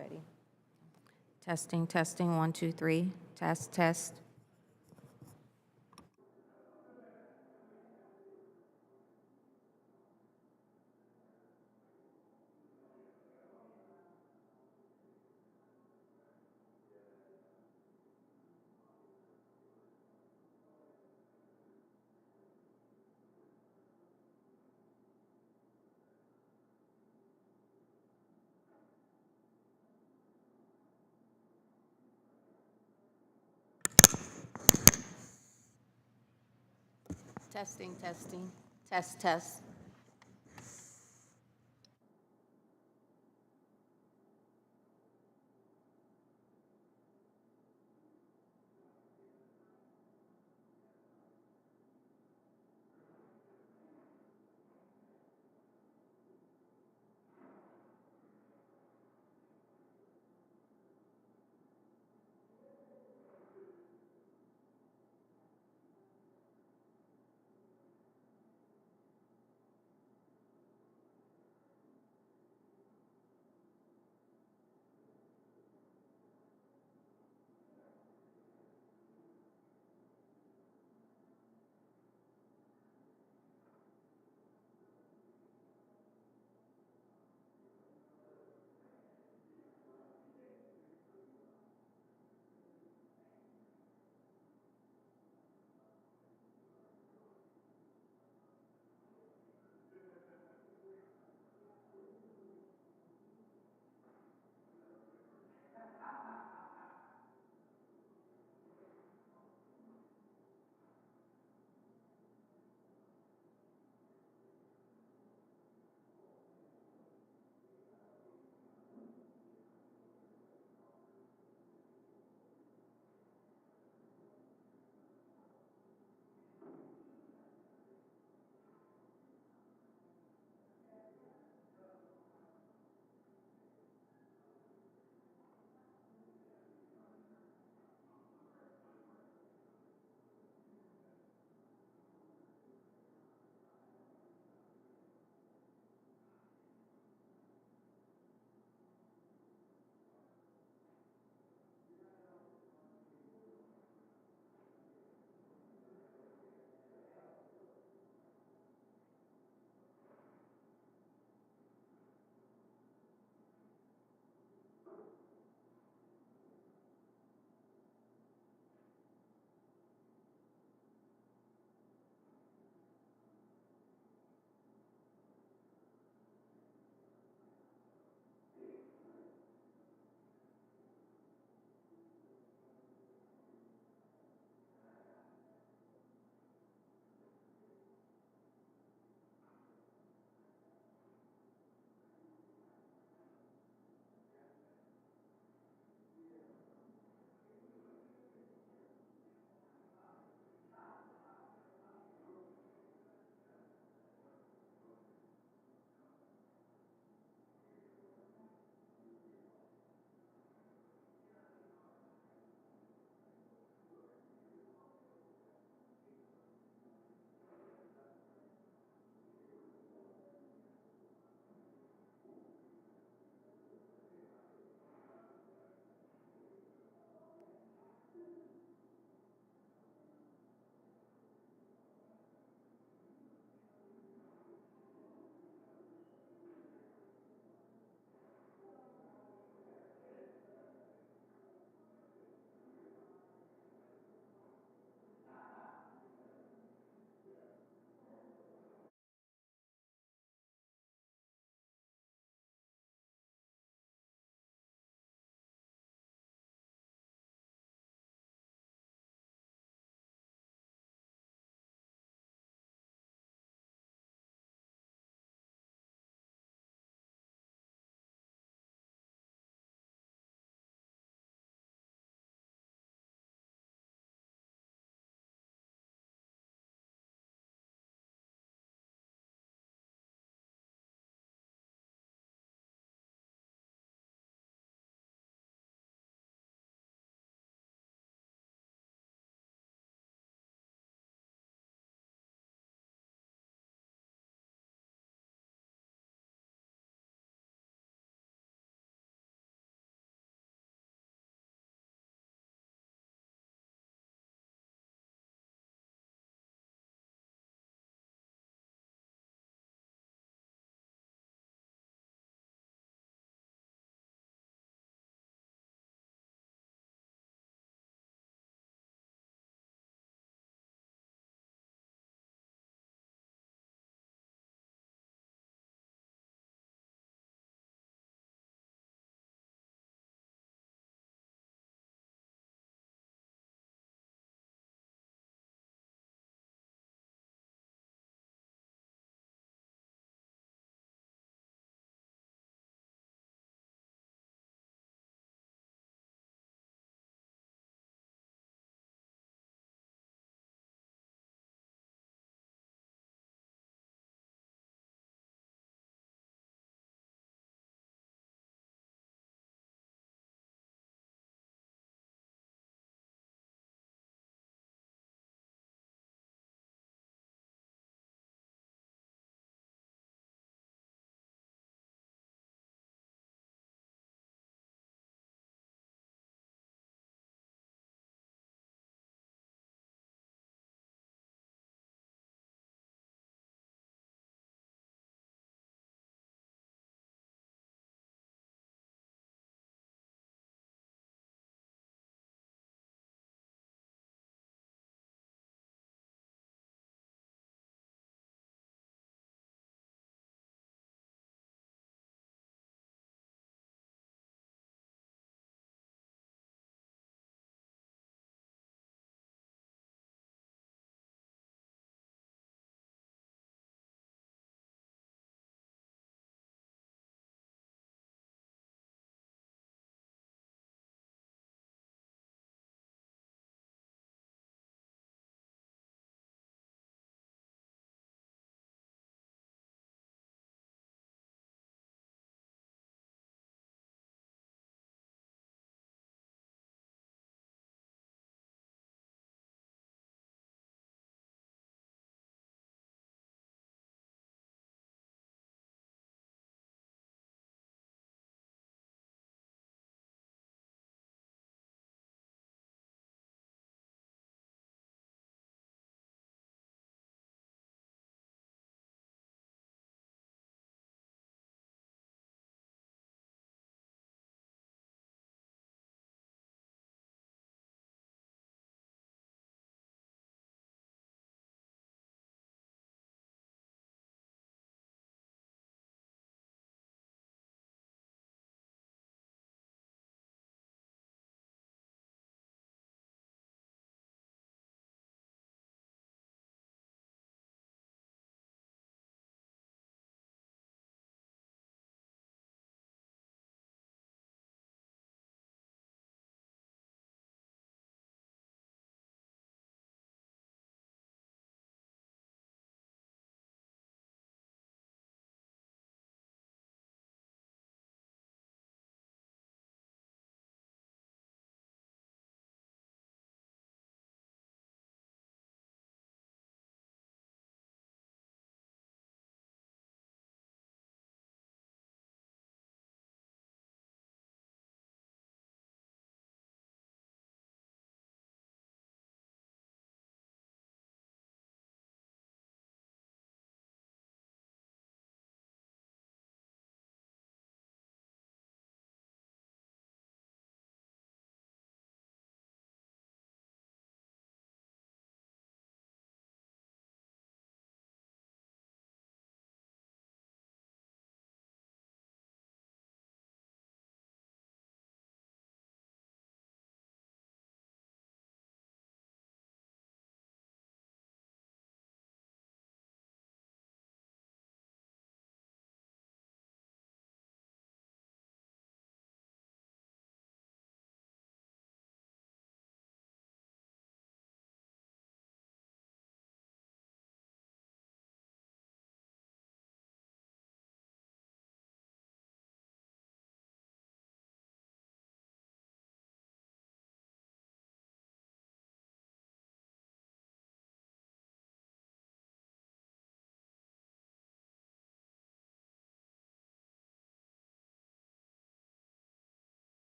ready. Testing, testing, 1, 2, 3. Test, test. Testing, testing. Test, test.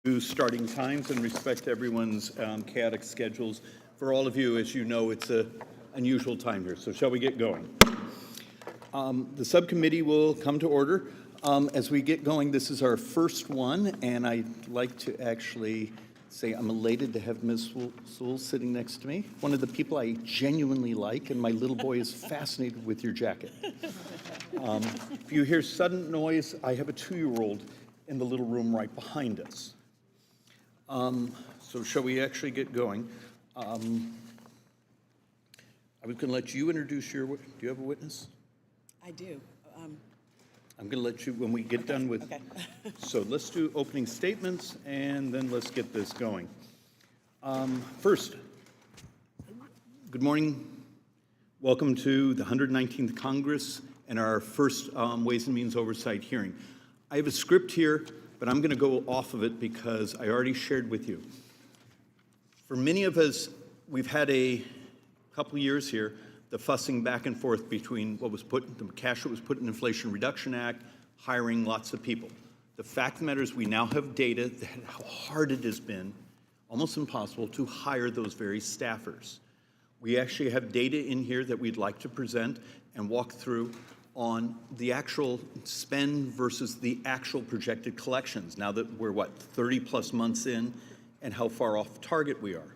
to starting times and respect everyone's chaotic schedules. For all of you, as you know, it's an unusual time here, so shall we get going? The subcommittee will come to order. As we get going, this is our first one, and I'd like to actually say I'm elated to have Ms. Sewell sitting next to me, one of the people I genuinely like, and my little boy is fascinated with your jacket. If you hear sudden noise, I have a 2-year-old in the little room right behind us. So shall we actually get going? I was going to let you introduce your, do you have a witness? I do. I'm going to let you, when we get done with, so let's do opening statements, and then let's get this going. First, good morning. Welcome to the 119th Congress and our first Ways and Means Oversight hearing. I have a script here, but I'm going to go off of it because I already shared with you. For many of us, we've had a couple years here, the fussing back and forth between what was put, the cash that was put in the Inflation Reduction Act, hiring lots of people. The fact of the matter is we now have data that how hard it has been, almost impossible, to hire those very staffers. We actually have data in here that we'd like to present and walk through on the actual spend versus the actual projected collections, now that we're, 30 plus months in, and how far off target we are.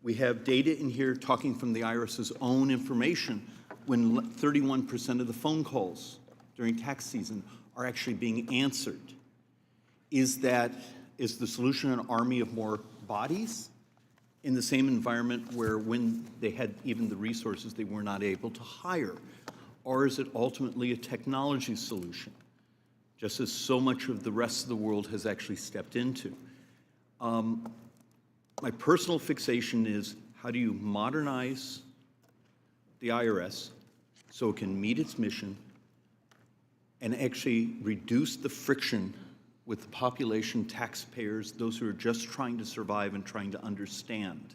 We have data in here talking from the IRS's own information when 31% of the phone calls during tax season are actually being answered. Is the solution an army of more bodies in the same environment where when they had even the resources they were not able to hire? Or is it ultimately a technology solution, just as so much of the rest of the world has actually stepped into? My personal fixation is, how do you modernize the IRS so it can meet its mission and actually reduce the friction with the population, taxpayers, those who are just trying to survive and trying to understand?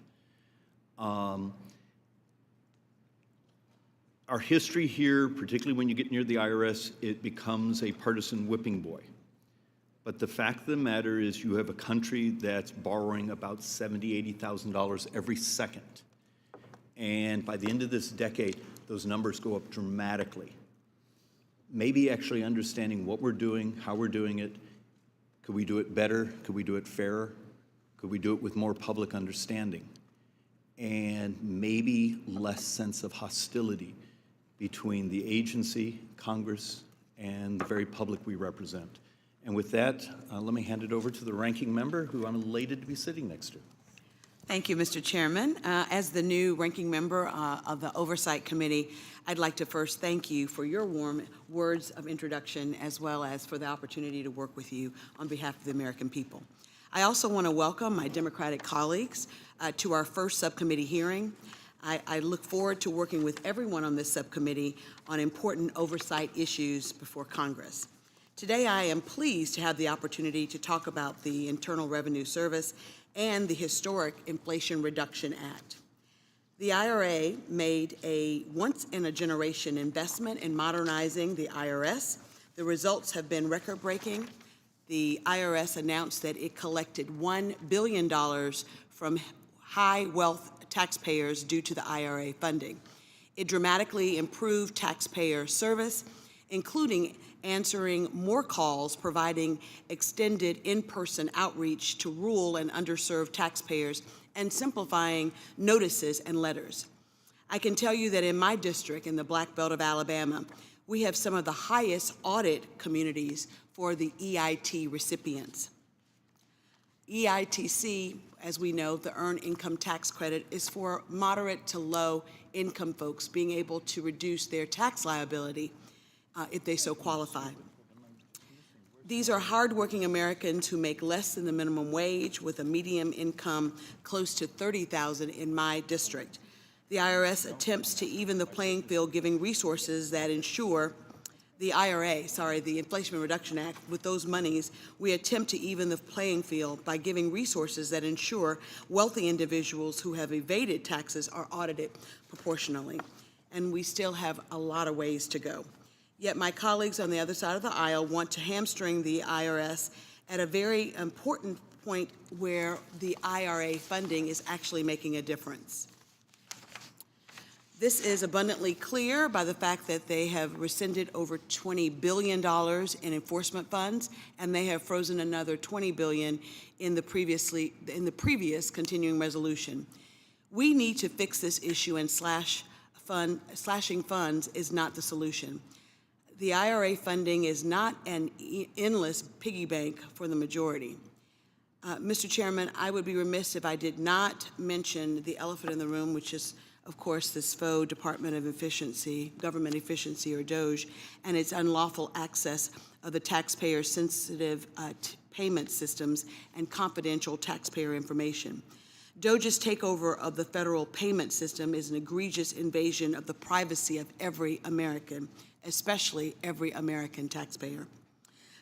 Our history here, particularly when you get near the IRS, it becomes a partisan whipping boy. But the fact of the matter is you have a country that's borrowing about $70,000, $80,000 every second. And by the end of this decade, those numbers go up dramatically. Maybe actually understanding what we're doing, how we're doing it. Could we do it better? Could we do it fairer? Could we do it with more public understanding? And maybe less sense of hostility between the agency, Congress, and the very public we represent. And with that, let me hand it over to the ranking member, who I'm elated to be sitting next to. Thank you, Mr. Chairman. As the new ranking member of the Oversight Committee, I'd like to first thank you for your warm words of introduction, as well as for the opportunity to work with you on behalf of the American people. I also want to welcome my Democratic colleagues to our first subcommittee hearing. I look forward to working with everyone on this subcommittee on important oversight issues before Congress. Today, I am pleased to have the opportunity to talk about the Internal Revenue Service and the historic Inflation Reduction Act. The IRA made a once-in-a-generation investment in modernizing the IRS. The results have been record-breaking. The IRS announced that it collected $1 billion from high-wealth taxpayers due to the IRA funding. It dramatically improved taxpayer service, including answering more calls, providing extended in-person outreach to rural and underserved taxpayers, and simplifying notices and letters. I can tell you that in my district, in the Black Belt of Alabama, we have some of the highest audit communities for the EIT recipients. EITC, as we know, the Earned Income Tax Credit, is for moderate to low income folks being able to reduce their tax liability if they so qualify. These are hardworking Americans who make less than the minimum wage with a median income close to $30,000 in my district. The IRS attempts to even the playing field, giving resources that ensure the Inflation Reduction Act, with those monies, we attempt to even the playing field by giving resources that ensure wealthy individuals who have evaded taxes are audited proportionally. And we still have a lot of ways to go. Yet my colleagues on the other side of the aisle want to hamstring the IRS at a very important point where the IRA funding is actually making a difference. This is abundantly clear by the fact that they have rescinded over $20 billion in enforcement funds, and they have frozen another $20 billion in the previous continuing resolution. We need to fix this issue, and slashing funds is not the solution. The IRA funding is not an endless piggy bank for the majority. Mr. Chairman, I would be remiss if I did not mention the elephant in the room, which is, of course, this faux Department of Efficiency, Government Efficiency, or DOGE, and its unlawful access of the taxpayer-sensitive payment systems and confidential taxpayer information. DOGE's takeover of the federal payment system is an egregious invasion of the privacy of every American, especially every American taxpayer.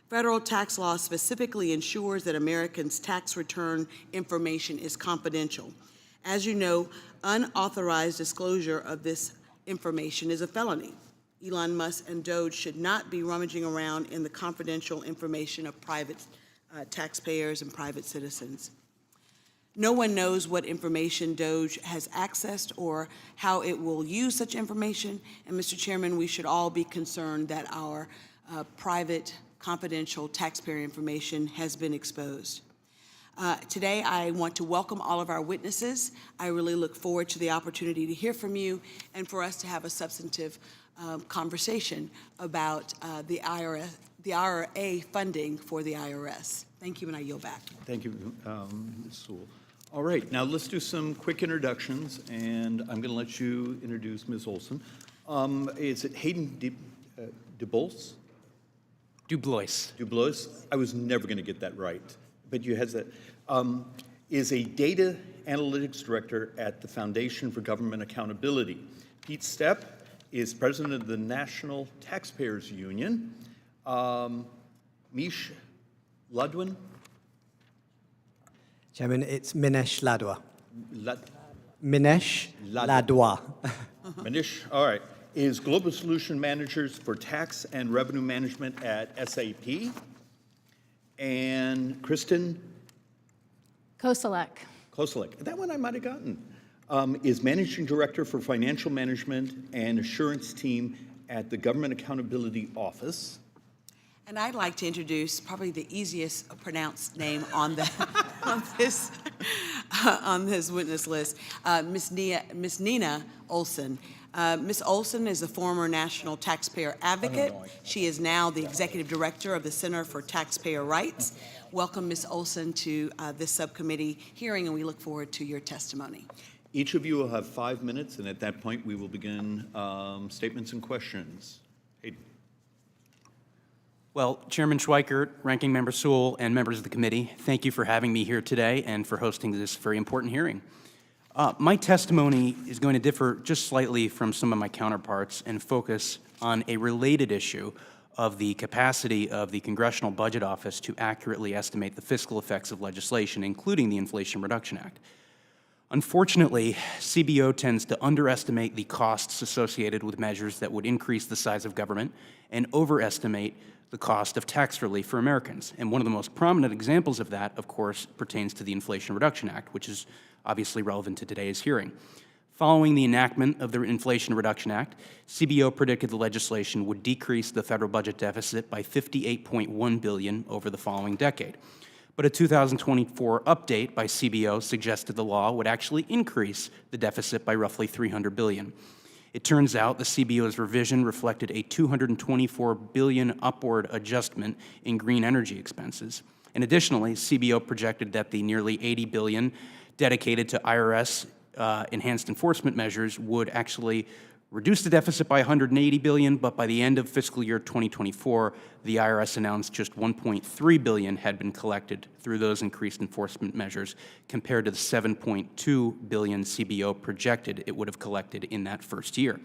Federal tax law specifically ensures that Americans' tax return information is confidential. As you know, unauthorized disclosure of this information is a felony. Elon Musk and DOGE should not be rummaging around in the confidential information of private taxpayers and private citizens. No one knows what information DOGE has accessed or how it will use such information, and Mr. Chairman, we should all be concerned that our private, confidential taxpayer information has been exposed. Today, I want to welcome all of our witnesses. I really look forward to the opportunity to hear from you and for us to have a substantive conversation about the IRA funding for the IRS. Thank you, and I yield back. Thank you, Ms. Sewell. All right, now let's do some quick introductions, and I'm going to let you introduce Ms. Olson. Is it Hayden DuBois? DuBois. DuBois? I was never going to get that right, but you had that. Is a data analytics director at the Foundation for Government Accountability. Pete Stepp is president of the National Taxpayers Union. Mish Ladwin? Chairman, it's Minesh Ladwa. Lad- Minesh Ladwa. Manish, all right, is Global Solution Managers for Tax and Revenue Management at SAP. And Kristen Koselek. Koselek, that one I might have gotten, is Managing Director for Financial Management and Assurance Team at the Government Accountability Office. And I'd like to introduce probably the easiest pronounced name on the on this witness list, Miss Nina Olson. Ms. Olson is a former national taxpayer advocate. She is now the executive director of the Center for Taxpayer Rights. Welcome, Ms. Olson, to this subcommittee hearing, and we look forward to your testimony. Each of you will have 5 minutes, and at that point, we will begin statements and questions. Hayden. Well, Chairman Schweikert, Ranking Member Sewell, and members of the committee, thank you for having me here today and for hosting this very important hearing. My testimony is going to differ just slightly from some of my counterparts and focus on a related issue of the capacity of the Congressional Budget Office to accurately estimate the fiscal effects of legislation, including the Inflation Reduction Act. Unfortunately, CBO tends to underestimate the costs associated with measures that would increase the size of government and overestimate the cost of tax relief for Americans. And one of the most prominent examples of that, of course, pertains to the Inflation Reduction Act, which is obviously relevant to today's hearing. Following the enactment of the Inflation Reduction Act, CBO predicted the legislation would decrease the federal budget deficit by $58.1 billion over the following decade. But a 2024 update by CBO suggested the law would actually increase the deficit by roughly $300 billion. It turns out the CBO's revision reflected a $224 billion upward adjustment in green energy expenses. And additionally, CBO projected that the nearly $80 billion dedicated to IRS enhanced enforcement measures would actually reduce the deficit by $180 billion, but by the end of fiscal year 2024, the IRS announced just $1.3 billion had been collected through those increased enforcement measures, compared to the $7.2 billion CBO projected it would have collected in that first year.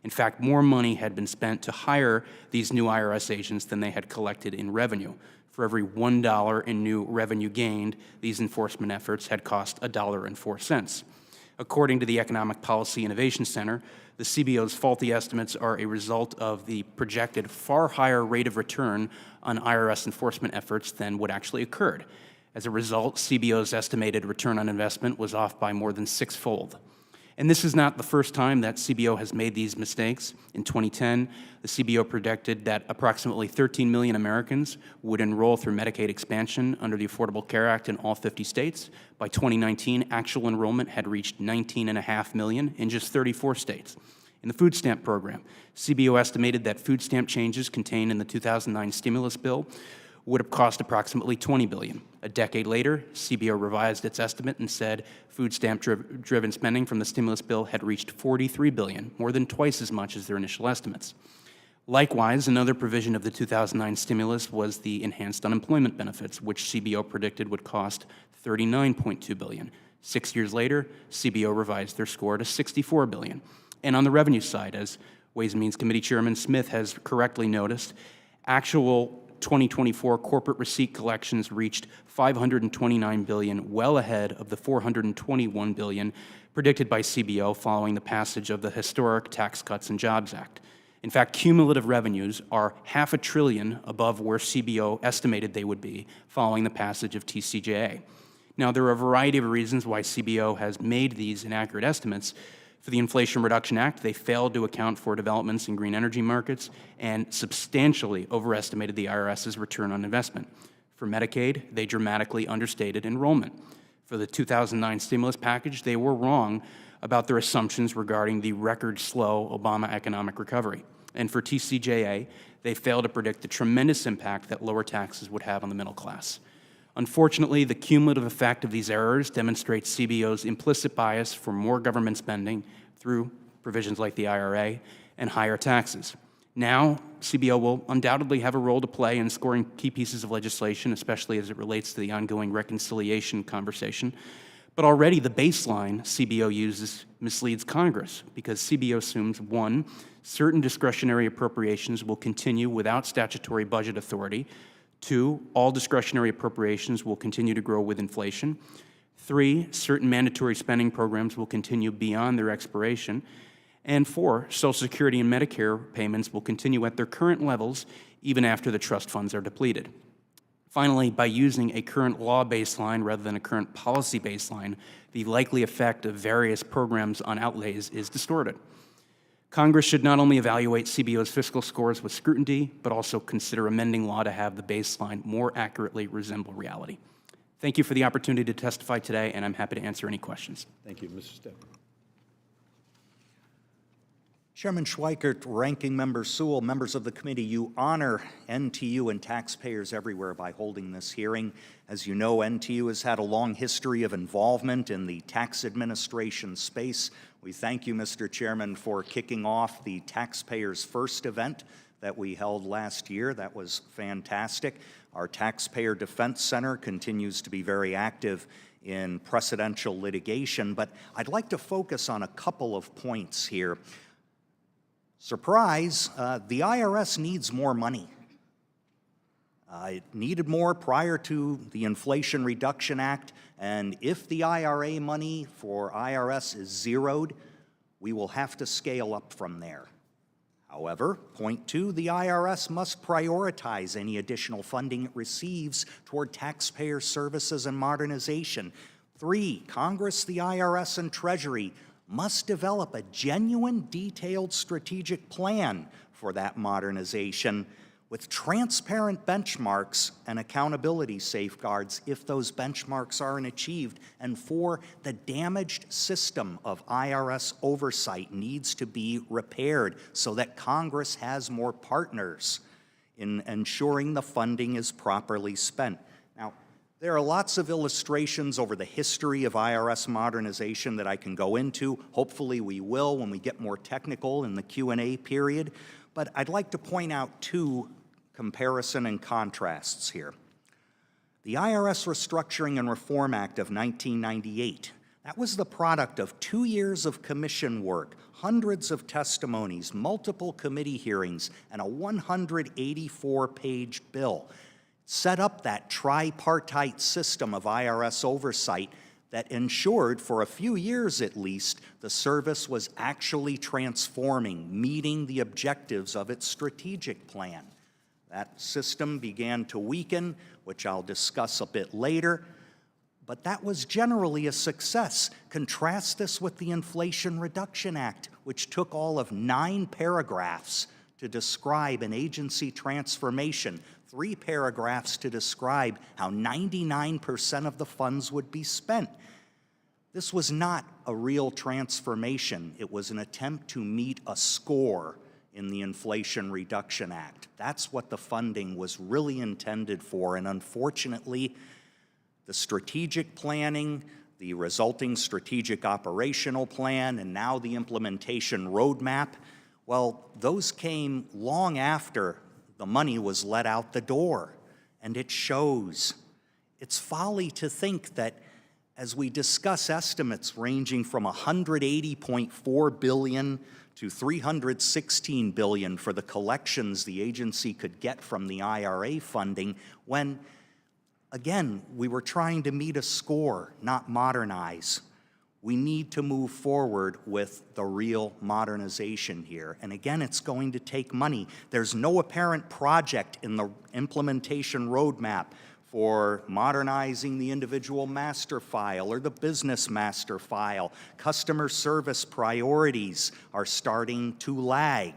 In fact, more money had been spent to hire these new IRS agents than they had collected in revenue. For every $1 in new revenue gained, these enforcement efforts had cost $1.04. According to the Economic Policy Innovation Center, the CBO's faulty estimates are a result of the projected far higher rate of return on IRS enforcement efforts than what actually occurred. As a result, CBO's estimated return on investment was off by more than sixfold. And this is not the first time that CBO has made these mistakes. In 2010, the CBO predicted that approximately 13 million Americans would enroll through Medicaid expansion under the Affordable Care Act in all 50 states. By 2019, actual enrollment had reached 19.5 million in just 34 states. In the food stamp program, CBO estimated that food stamp changes contained in the 2009 stimulus bill would have cost approximately $20 billion. A decade later, CBO revised its estimate and said food stamp-driven spending from the stimulus bill had reached $43 billion, more than twice as much as their initial estimates. Likewise, another provision of the 2009 stimulus was the enhanced unemployment benefits, which CBO predicted would cost $39.2 billion. 6 years later, CBO revised their score to $64 billion. And on the revenue side, as Ways and Means Committee Chairman Smith has correctly noticed, actual 2024 corporate receipt collections reached $529 billion, well ahead of the $421 billion predicted by CBO following the passage of the historic Tax Cuts and Jobs Act. In fact, cumulative revenues are $500 billion above where CBO estimated they would be following the passage of TCJA. Now, there are a variety of reasons why CBO has made these inaccurate estimates. For the Inflation Reduction Act, they failed to account for developments in green energy markets and substantially overestimated the IRS's return on investment. For Medicaid, they dramatically understated enrollment. For the 2009 stimulus package, they were wrong about their assumptions regarding the record-slow Obama economic recovery. And for TCJA, they failed to predict the tremendous impact that lower taxes would have on the middle class. Unfortunately, the cumulative effect of these errors demonstrates CBO's implicit bias for more government spending through provisions like the IRA and higher taxes. Now, CBO will undoubtedly have a role to play in scoring key pieces of legislation, especially as it relates to the ongoing reconciliation conversation. But already the baseline CBO uses misleads Congress because CBO assumes, one, certain discretionary appropriations will continue without statutory budget authority. 2, all discretionary appropriations will continue to grow with inflation. 3, certain mandatory spending programs will continue beyond their expiration. And 4, Social Security and Medicare payments will continue at their current levels even after the trust funds are depleted. Finally, by using a current law baseline rather than a current policy baseline, the likely effect of various programs on outlays is distorted. Congress should not only evaluate CBO's fiscal scores with scrutiny, but also consider amending law to have the baseline more accurately resemble reality. Thank you for the opportunity to testify today, and I'm happy to answer any questions. Thank you, Mr. Stepp. Chairman Schweikert, Ranking Member Sewell, members of the committee, you honor NTU and taxpayers everywhere by holding this hearing. As you know, NTU has had a long history of involvement in the tax administration space. We thank you, Mr. Chairman, for kicking off the Taxpayers First event that we held last year. That was fantastic. Our Taxpayer Defense Center continues to be very active in precedential litigation, but I'd like to focus on a couple of points here. Surprise, the IRS needs more money. It needed more prior to the Inflation Reduction Act, and if the IRA money for IRS is zeroed, we will have to scale up from there. However, point 2, the IRS must prioritize any additional funding it receives toward taxpayer services and modernization. 3, Congress, the IRS, and Treasury must develop a genuine, detailed strategic plan for that modernization with transparent benchmarks and accountability safeguards if those benchmarks aren't achieved. And 4, the damaged system of IRS oversight needs to be repaired so that Congress has more partners in ensuring the funding is properly spent. Now, there are lots of illustrations over the history of IRS modernization that I can go into. Hopefully we will when we get more technical in the Q&A period. But I'd like to point out 2 comparison and contrasts here. The IRS Restructuring and Reform Act of 1998, that was the product of 2 years of commission work, hundreds of testimonies, multiple committee hearings, and a 184-page bill. Set up that tripartite system of IRS oversight that ensured, for a few years at least, the service was actually transforming, meeting the objectives of its strategic plan. That system began to weaken, which I'll discuss a bit later, but that was generally a success. Contrast this with the Inflation Reduction Act, which took all of 9 paragraphs to describe an agency transformation, 3 paragraphs to describe how 99% of the funds would be spent. This was not a real transformation. It was an attempt to meet a score in the Inflation Reduction Act. That's what the funding was really intended for, and unfortunately, the strategic planning, the resulting strategic operational plan, and now the implementation roadmap, well, those came long after the money was let out the door, and it shows. It's folly to think that as we discuss estimates ranging from $180.4 billion to $316 billion for the collections the agency could get from the IRA funding, when again, we were trying to meet a score, not modernize. We need to move forward with the real modernization here. And again, it's going to take money. There's no apparent project in the implementation roadmap for modernizing the individual master file or the business master file. Customer service priorities are starting to lag.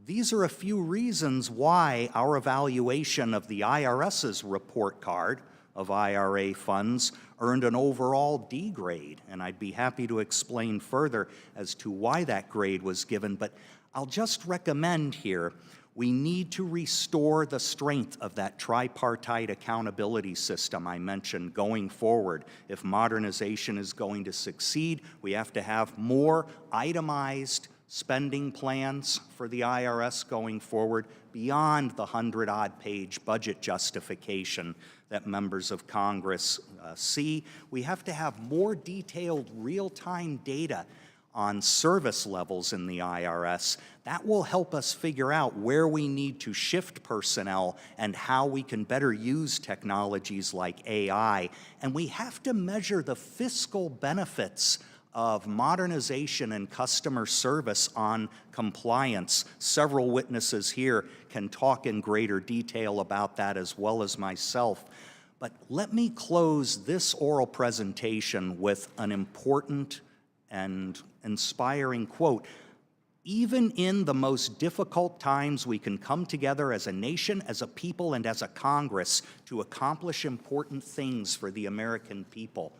These are a few reasons why our evaluation of the IRS's report card of IRA funds earned an overall D grade, and I'd be happy to explain further as to why that grade was given, but I'll just recommend here we need to restore the strength of that tripartite accountability system I mentioned going forward. If modernization is going to succeed, we have to have more itemized spending plans for the IRS going forward beyond the 100-odd page budget justification that members of Congress see. We have to have more detailed real-time data on service levels in the IRS. That will help us figure out where we need to shift personnel and how we can better use technologies like AI. And we have to measure the fiscal benefits of modernization and customer service on compliance. Several witnesses here can talk in greater detail about that as well as myself. But let me close this oral presentation with an important and inspiring quote. Even in the most difficult times, we can come together as a nation, as a people, and as a Congress to accomplish important things for the American people.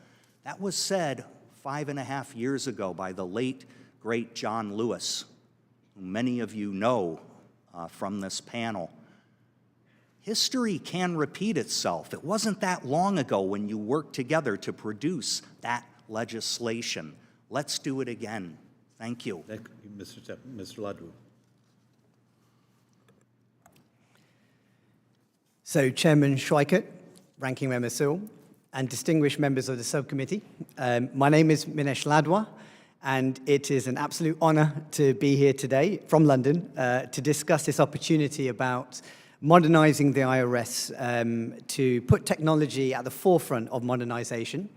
That was said 5.5 years ago by the late, great John Lewis, who many of you know from this panel. History can repeat itself. It wasn't that long ago when you worked together to produce that legislation. Let's do it again. Thank you. Thank you, Mr. Ladwa. So, Chairman Schweikert, Ranking Member Sewell, and distinguished members of the subcommittee, my name is Minesh Ladwa, and it is an absolute honor to be here today from London to discuss this opportunity about modernizing the IRS to put technology at the forefront of modernization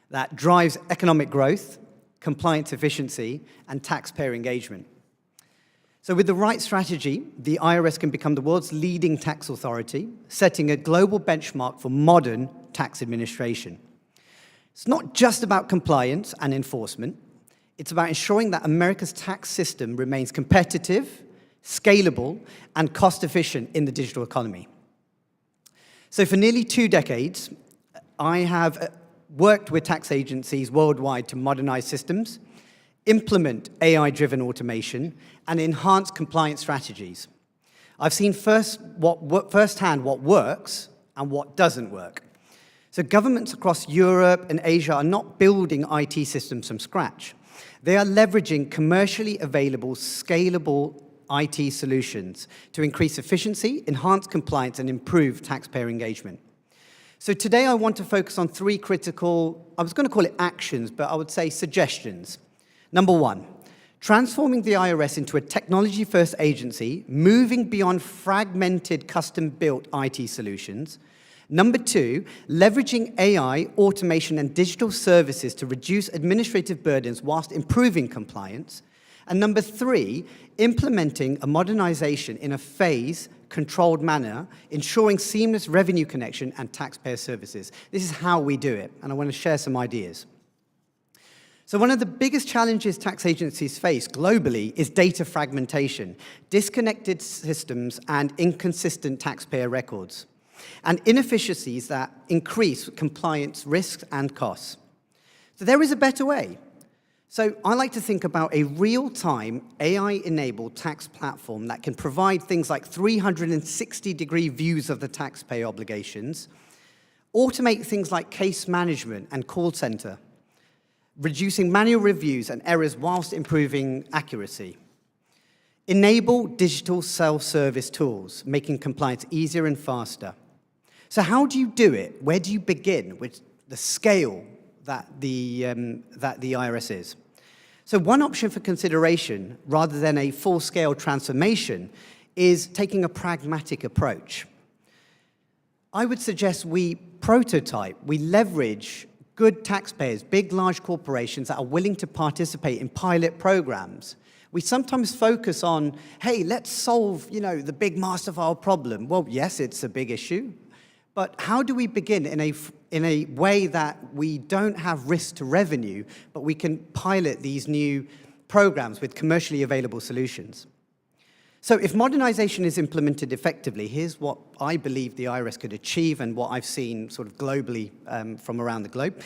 that drives economic growth, compliance efficiency, and taxpayer engagement. So with the right strategy, the IRS can become the world's leading tax authority, setting a global benchmark for modern tax administration. It's not just about compliance and enforcement. It's about ensuring that America's tax system remains competitive, scalable, and cost-efficient in the digital economy. So for nearly 2 decades, I have worked with tax agencies worldwide to modernize systems, implement AI-driven automation, and enhance compliance strategies. I've seen firsthand what works and what doesn't work. So governments across Europe and Asia are not building IT systems from scratch. They are leveraging commercially available, scalable IT solutions to increase efficiency, enhance compliance, and improve taxpayer engagement. So today I want to focus on 3 critical, I was going to call it actions, but I would say suggestions. Number 1, transforming the IRS into a technology-first agency, moving beyond fragmented, custom-built IT solutions. Number 2, leveraging AI, automation, and digital services to reduce administrative burdens whilst improving compliance. And number 3, implementing a modernization in a phased, controlled manner, ensuring seamless revenue connection and taxpayer services. This is how we do it, and I want to share some ideas. So one of the biggest challenges tax agencies face globally is data fragmentation, disconnected systems, and inconsistent taxpayer records, and inefficiencies that increase compliance risks and costs. So there is a better way. So I like to think about a real-time AI-enabled tax platform that can provide things like 360-degree views of the taxpayer obligations, automate things like case management and call center, reducing manual reviews and errors whilst improving accuracy. Enable digital self-service tools, making compliance easier and faster. So how do you do it? Where do you begin with the scale that the IRS is? So one option for consideration, rather than a full-scale transformation, is taking a pragmatic approach. I would suggest we prototype, we leverage good taxpayers, big, large corporations that are willing to participate in pilot programs. We sometimes focus on, hey, let's solve, the big master file problem. Well, yes, it's a big issue, but how do we begin in a way that we don't have risk to revenue, but we can pilot these new programs with commercially available solutions? So if modernization is implemented effectively, here's what I believe the IRS could achieve and what I've seen sort of globally from around the globe.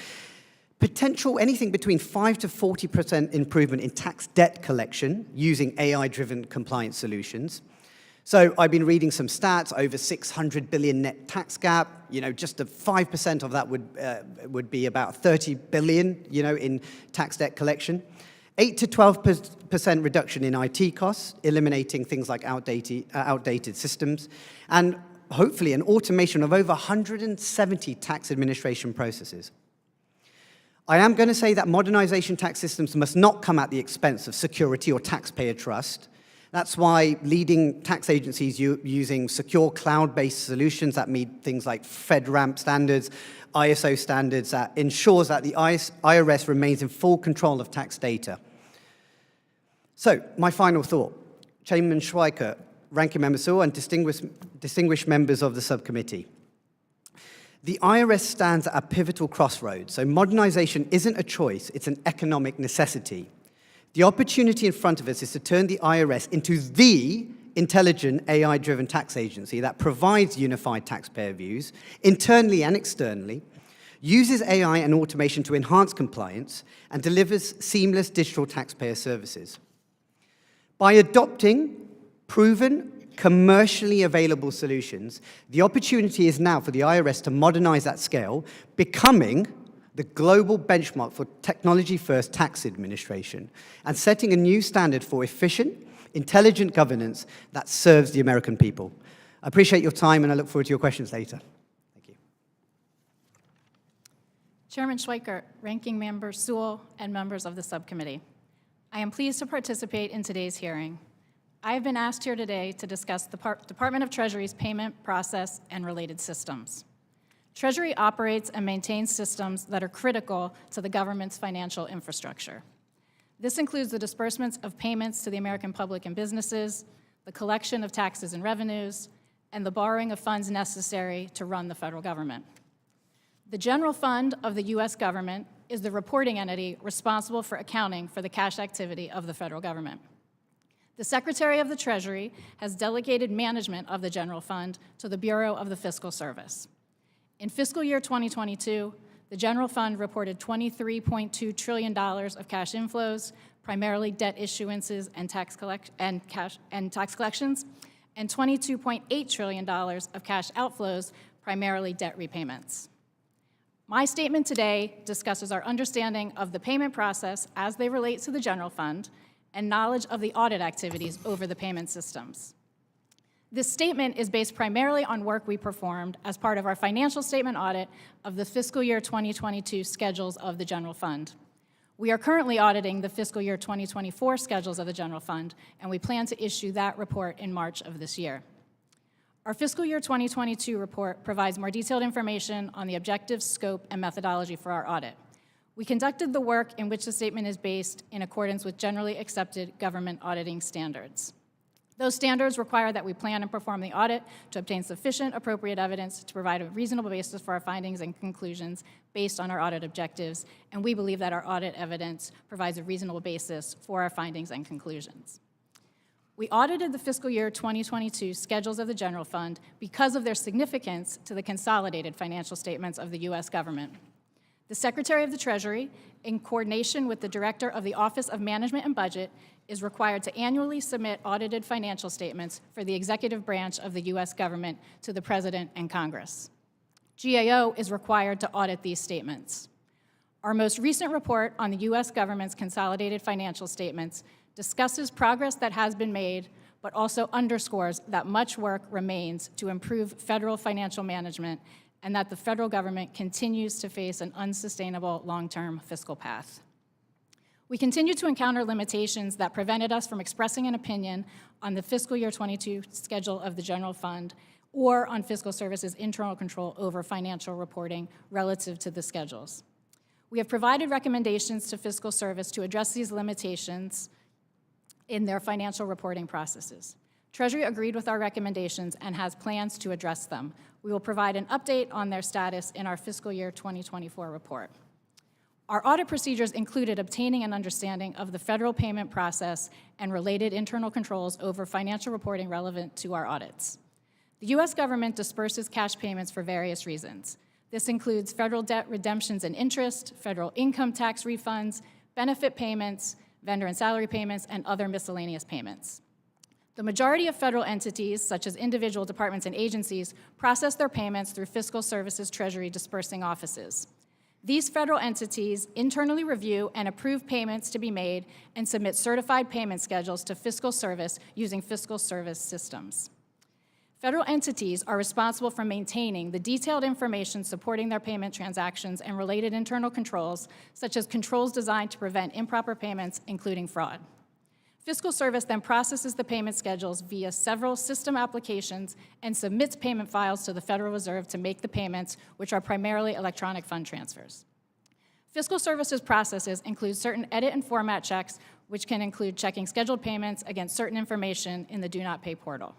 Potential anything between 5 to 40% improvement in tax debt collection using AI-driven compliance solutions. So I've been reading some stats, over 600 billion net tax gap, just a 5% of that would be about 30 billion, in tax debt collection. 8 to 12% reduction in IT costs, eliminating things like outdated systems, and hopefully an automation of over 170 tax administration processes. I am going to say that modernization tax systems must not come at the expense of security or taxpayer trust. That's why leading tax agencies using secure cloud-based solutions that meet things like FedRAMP standards, ISO standards, that ensures that the IRS remains in full control of tax data. So, my final thought. Chairman Schweikert, Ranking Member Sewell, and distinguished members of the subcommittee. The IRS stands at a pivotal crossroads, so modernization isn't a choice, it's an economic necessity. The opportunity in front of us is to turn the IRS into the intelligent AI-driven tax agency that provides unified taxpayer views, internally and externally, uses AI and automation to enhance compliance, and delivers seamless digital taxpayer services. By adopting proven, commercially available solutions, the opportunity is now for the IRS to modernize at scale, becoming the global benchmark for technology-first tax administration, and setting a new standard for efficient, intelligent governance that serves the American people. I appreciate your time, and I look forward to your questions later. Thank you. Chairman Schweikert, Ranking Member Sewell, and members of the subcommittee. I am pleased to participate in today's hearing. I have been asked here today to discuss the Department of Treasury's payment process and related systems. Treasury operates and maintains systems that are critical to the government's financial infrastructure. This includes the disbursements of payments to the American public and businesses, the collection of taxes and revenues, and the borrowing of funds necessary to run the federal government. The general fund of the U.S. government is the reporting entity responsible for accounting for the cash activity of the federal government. The Secretary of the Treasury has delegated management of the general fund to the Bureau of the Fiscal Service. In fiscal year 2022, the general fund reported $23.2 trillion of cash inflows, primarily debt issuances and tax collections, and $22.8 trillion of cash outflows, primarily debt repayments. My statement today discusses our understanding of the payment process as they relate to the general fund and knowledge of the audit activities over the payment systems. This statement is based primarily on work we performed as part of our financial statement audit of the fiscal year 2022 schedules of the general fund. We are currently auditing the fiscal year 2024 schedules of the general fund, and we plan to issue that report in March of this year. Our fiscal year 2022 report provides more detailed information on the objectives, scope, and methodology for our audit. We conducted the work in which the statement is based in accordance with generally accepted government auditing standards. Those standards require that we plan and perform the audit to obtain sufficient appropriate evidence to provide a reasonable basis for our findings and conclusions based on our audit objectives, and we believe that our audit evidence provides a reasonable basis for our findings and conclusions. We audited the fiscal year 2022 schedules of the general fund because of their significance to the consolidated financial statements of the U.S. government. The Secretary of the Treasury, in coordination with the Director of the Office of Management and Budget, is required to annually submit audited financial statements for the executive branch of the U.S. government to the President and Congress. GAO is required to audit these statements. Our most recent report on the U.S. government's consolidated financial statements discusses progress that has been made, but also underscores that much work remains to improve federal financial management and that the federal government continues to face an unsustainable long-term fiscal path. We continue to encounter limitations that prevented us from expressing an opinion on the fiscal year 22 schedule of the general fund or on fiscal services' internal control over financial reporting relative to the schedules. We have provided recommendations to fiscal service to address these limitations in their financial reporting processes. Treasury agreed with our recommendations and has plans to address them. We will provide an update on their status in our fiscal year 2024 report. Our audit procedures included obtaining an understanding of the federal payment process and related internal controls over financial reporting relevant to our audits. The U.S. government disperses cash payments for various reasons. This includes federal debt redemptions and interest, federal income tax refunds, benefit payments, vendor and salary payments, and other miscellaneous payments. The majority of federal entities, such as individual departments and agencies, process their payments through fiscal services Treasury dispersing offices. These federal entities internally review and approve payments to be made and submit certified payment schedules to fiscal service using fiscal service systems. Federal entities are responsible for maintaining the detailed information supporting their payment transactions and related internal controls, such as controls designed to prevent improper payments, including fraud. Fiscal Service then processes the payment schedules via several system applications and submits payment files to the Federal Reserve to make the payments, which are primarily electronic fund transfers. Fiscal Services processes include certain edit and format checks, which can include checking scheduled payments against certain information in the Do Not Pay portal.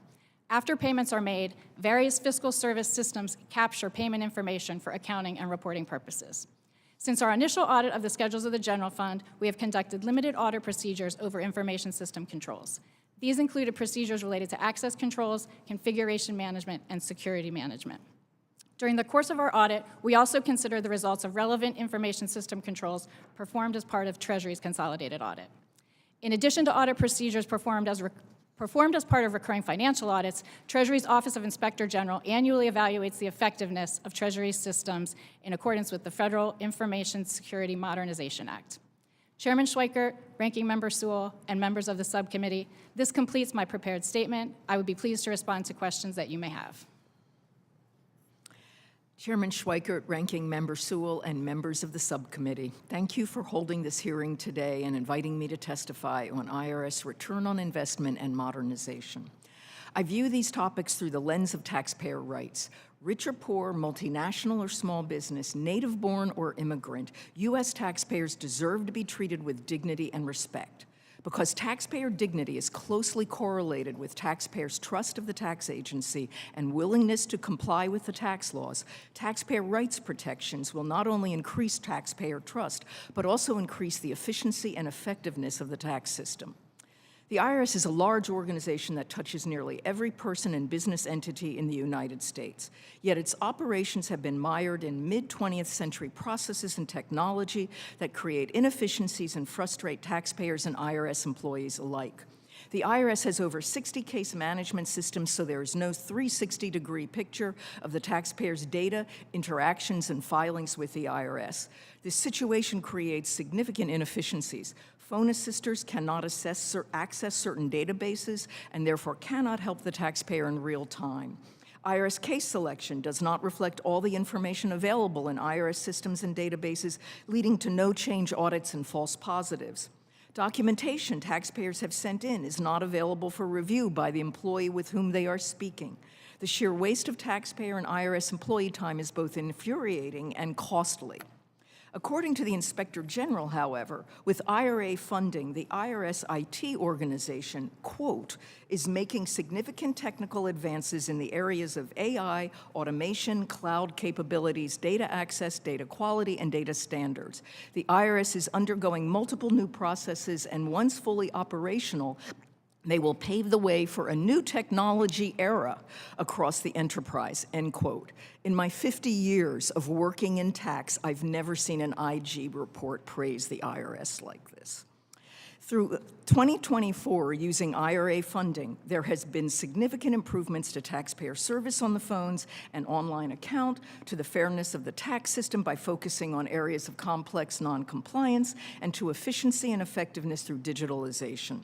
After payments are made, various Fiscal Service systems capture payment information for accounting and reporting purposes. Since our initial audit of the schedules of the general fund, we have conducted limited audit procedures over information system controls. These included procedures related to access controls, configuration management, and security management. During the course of our audit, we also considered the results of relevant information system controls performed as part of Treasury's consolidated audit. In addition to audit procedures performed as part of recurring financial audits, Treasury's Office of Inspector General annually evaluates the effectiveness of Treasury's systems in accordance with the Federal Information Security Modernization Act. Chairman Schweikert, Ranking Member Sewell, and members of the subcommittee, this completes my prepared statement. I would be pleased to respond to questions that you may have. Chairman Schweikert, Ranking Member Sewell, and members of the subcommittee, thank you for holding this hearing today and inviting me to testify on IRS return on investment and modernization. I view these topics through the lens of taxpayer rights. Rich or poor, multinational or small business, native-born or immigrant, U.S. taxpayers deserve to be treated with dignity and respect. Because taxpayer dignity is closely correlated with taxpayers' trust of the tax agency and willingness to comply with the tax laws, taxpayer rights protections will not only increase taxpayer trust, but also increase the efficiency and effectiveness of the tax system. The IRS is a large organization that touches nearly every person and business entity in the United States. Yet its operations have been mired in mid-20th century processes and technology that create inefficiencies and frustrate taxpayers and IRS employees alike. The IRS has over 60 case management systems, so there is no 360-degree picture of the taxpayer's data, interactions, and filings with the IRS. This situation creates significant inefficiencies. Phone assisters cannot access certain databases and therefore cannot help the taxpayer in real time. IRS case selection does not reflect all the information available in IRS systems and databases, leading to no-change audits and false positives. Documentation taxpayers have sent in is not available for review by the employee with whom they are speaking. The sheer waste of taxpayer and IRS employee time is both infuriating and costly. According to the Inspector General, however, with IRA funding, the IRS IT organization, quote, is making significant technical advances in the areas of AI, automation, cloud capabilities, data access, data quality, and data standards. The IRS is undergoing multiple new processes, and once fully operational, they will pave the way for a new technology era across the enterprise, end quote. In my 50 years of working in tax, I've never seen an IG report praise the IRS like this. Through 2024, using IRA funding, there has been significant improvements to taxpayer service on the phones and online account, to the fairness of the tax system by focusing on areas of complex non-compliance, and to efficiency and effectiveness through digitalization.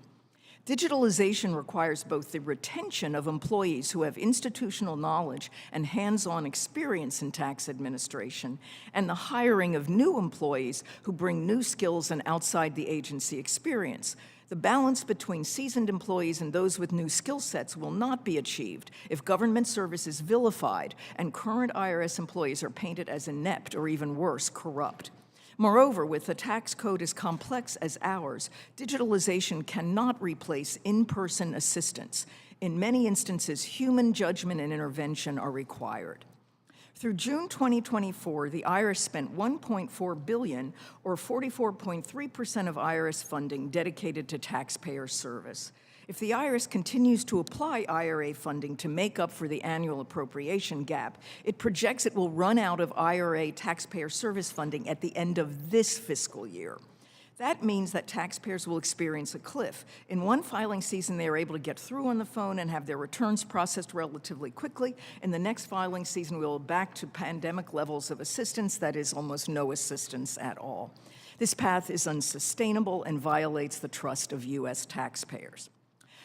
Digitalization requires both the retention of employees who have institutional knowledge and hands-on experience in tax administration, and the hiring of new employees who bring new skills and outside the agency experience. The balance between seasoned employees and those with new skill sets will not be achieved if government service is vilified and current IRS employees are painted as inept or even worse, corrupt. Moreover, with a tax code as complex as ours, digitalization cannot replace in-person assistance. In many instances, human judgment and intervention are required. Through June 2024, the IRS spent $1.4 billion, or 44.3% of IRS funding, dedicated to taxpayer service. If the IRS continues to apply IRA funding to make up for the annual appropriation gap, it projects it will run out of IRA taxpayer service funding at the end of this fiscal year. That means that taxpayers will experience a cliff. In one filing season, they are able to get through on the phone and have their returns processed relatively quickly. In the next filing season, we will be back to pandemic levels of assistance, that is, almost no assistance at all. This path is unsustainable and violates the trust of U.S. taxpayers.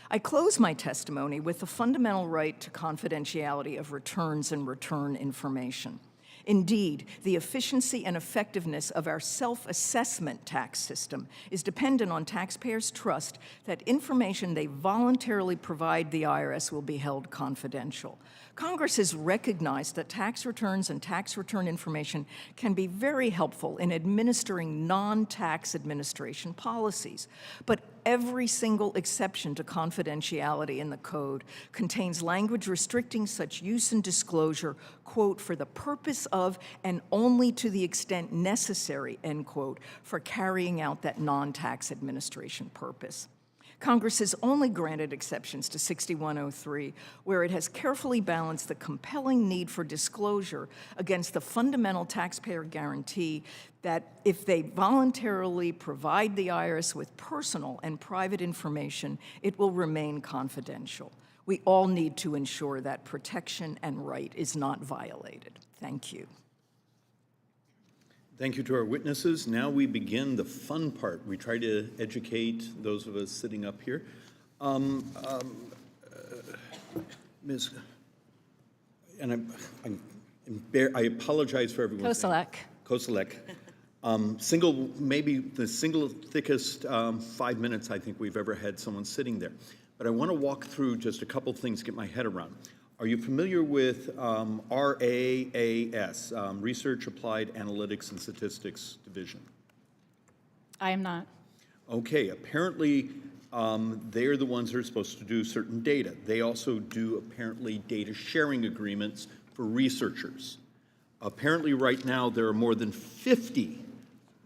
I close my testimony with the fundamental right to confidentiality of returns and return information. Indeed, the efficiency and effectiveness of our self-assessment tax system is dependent on taxpayers' trust that information they voluntarily provide the IRS will be held confidential. Congress has recognized that tax returns and tax return information can be very helpful in administering non-tax administration policies, but every single exception to confidentiality in the code contains language restricting such use and disclosure, quote, for the purpose of and only to the extent necessary, end quote, for carrying out that non-tax administration purpose. Congress has only granted exceptions to 6103, where it has carefully balanced the compelling need for disclosure against the fundamental taxpayer guarantee that if they voluntarily provide the IRS with personal and private information, it will remain confidential. We all need to ensure that protection and right is not violated. Thank you. Thank you to our witnesses. Now we begin the fun part. We try to educate those of us sitting up here. Ms. And I apologize for everyone. Koselleck. Maybe the single thickest 5 minutes I think we've ever had someone sitting there. But I want to walk through just a couple things, get my head around. Are you familiar with RAAS, Research Applied Analytics and Statistics Division? I am not. Okay, apparently they're the ones that are supposed to do certain data. They also do apparently data sharing agreements for researchers. Apparently right now there are more than 50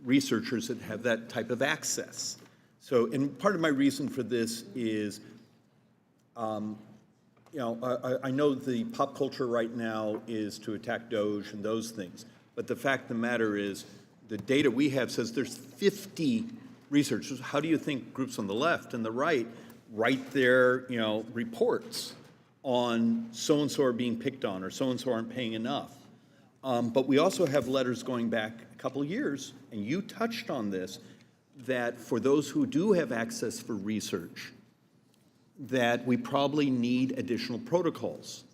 researchers that have that type of access. So, and part of my reason for this is, I know the pop culture right now is to attack Doge and those things, but the fact of the matter is the data we have says there's 50 researchers. How do you think groups on the left and the right write their, reports on so-and-so are being picked on or so-and-so aren't paying enough? But we also have letters going back a couple of years, and you touched on this, that for those who do have access for research, that we probably need additional protocols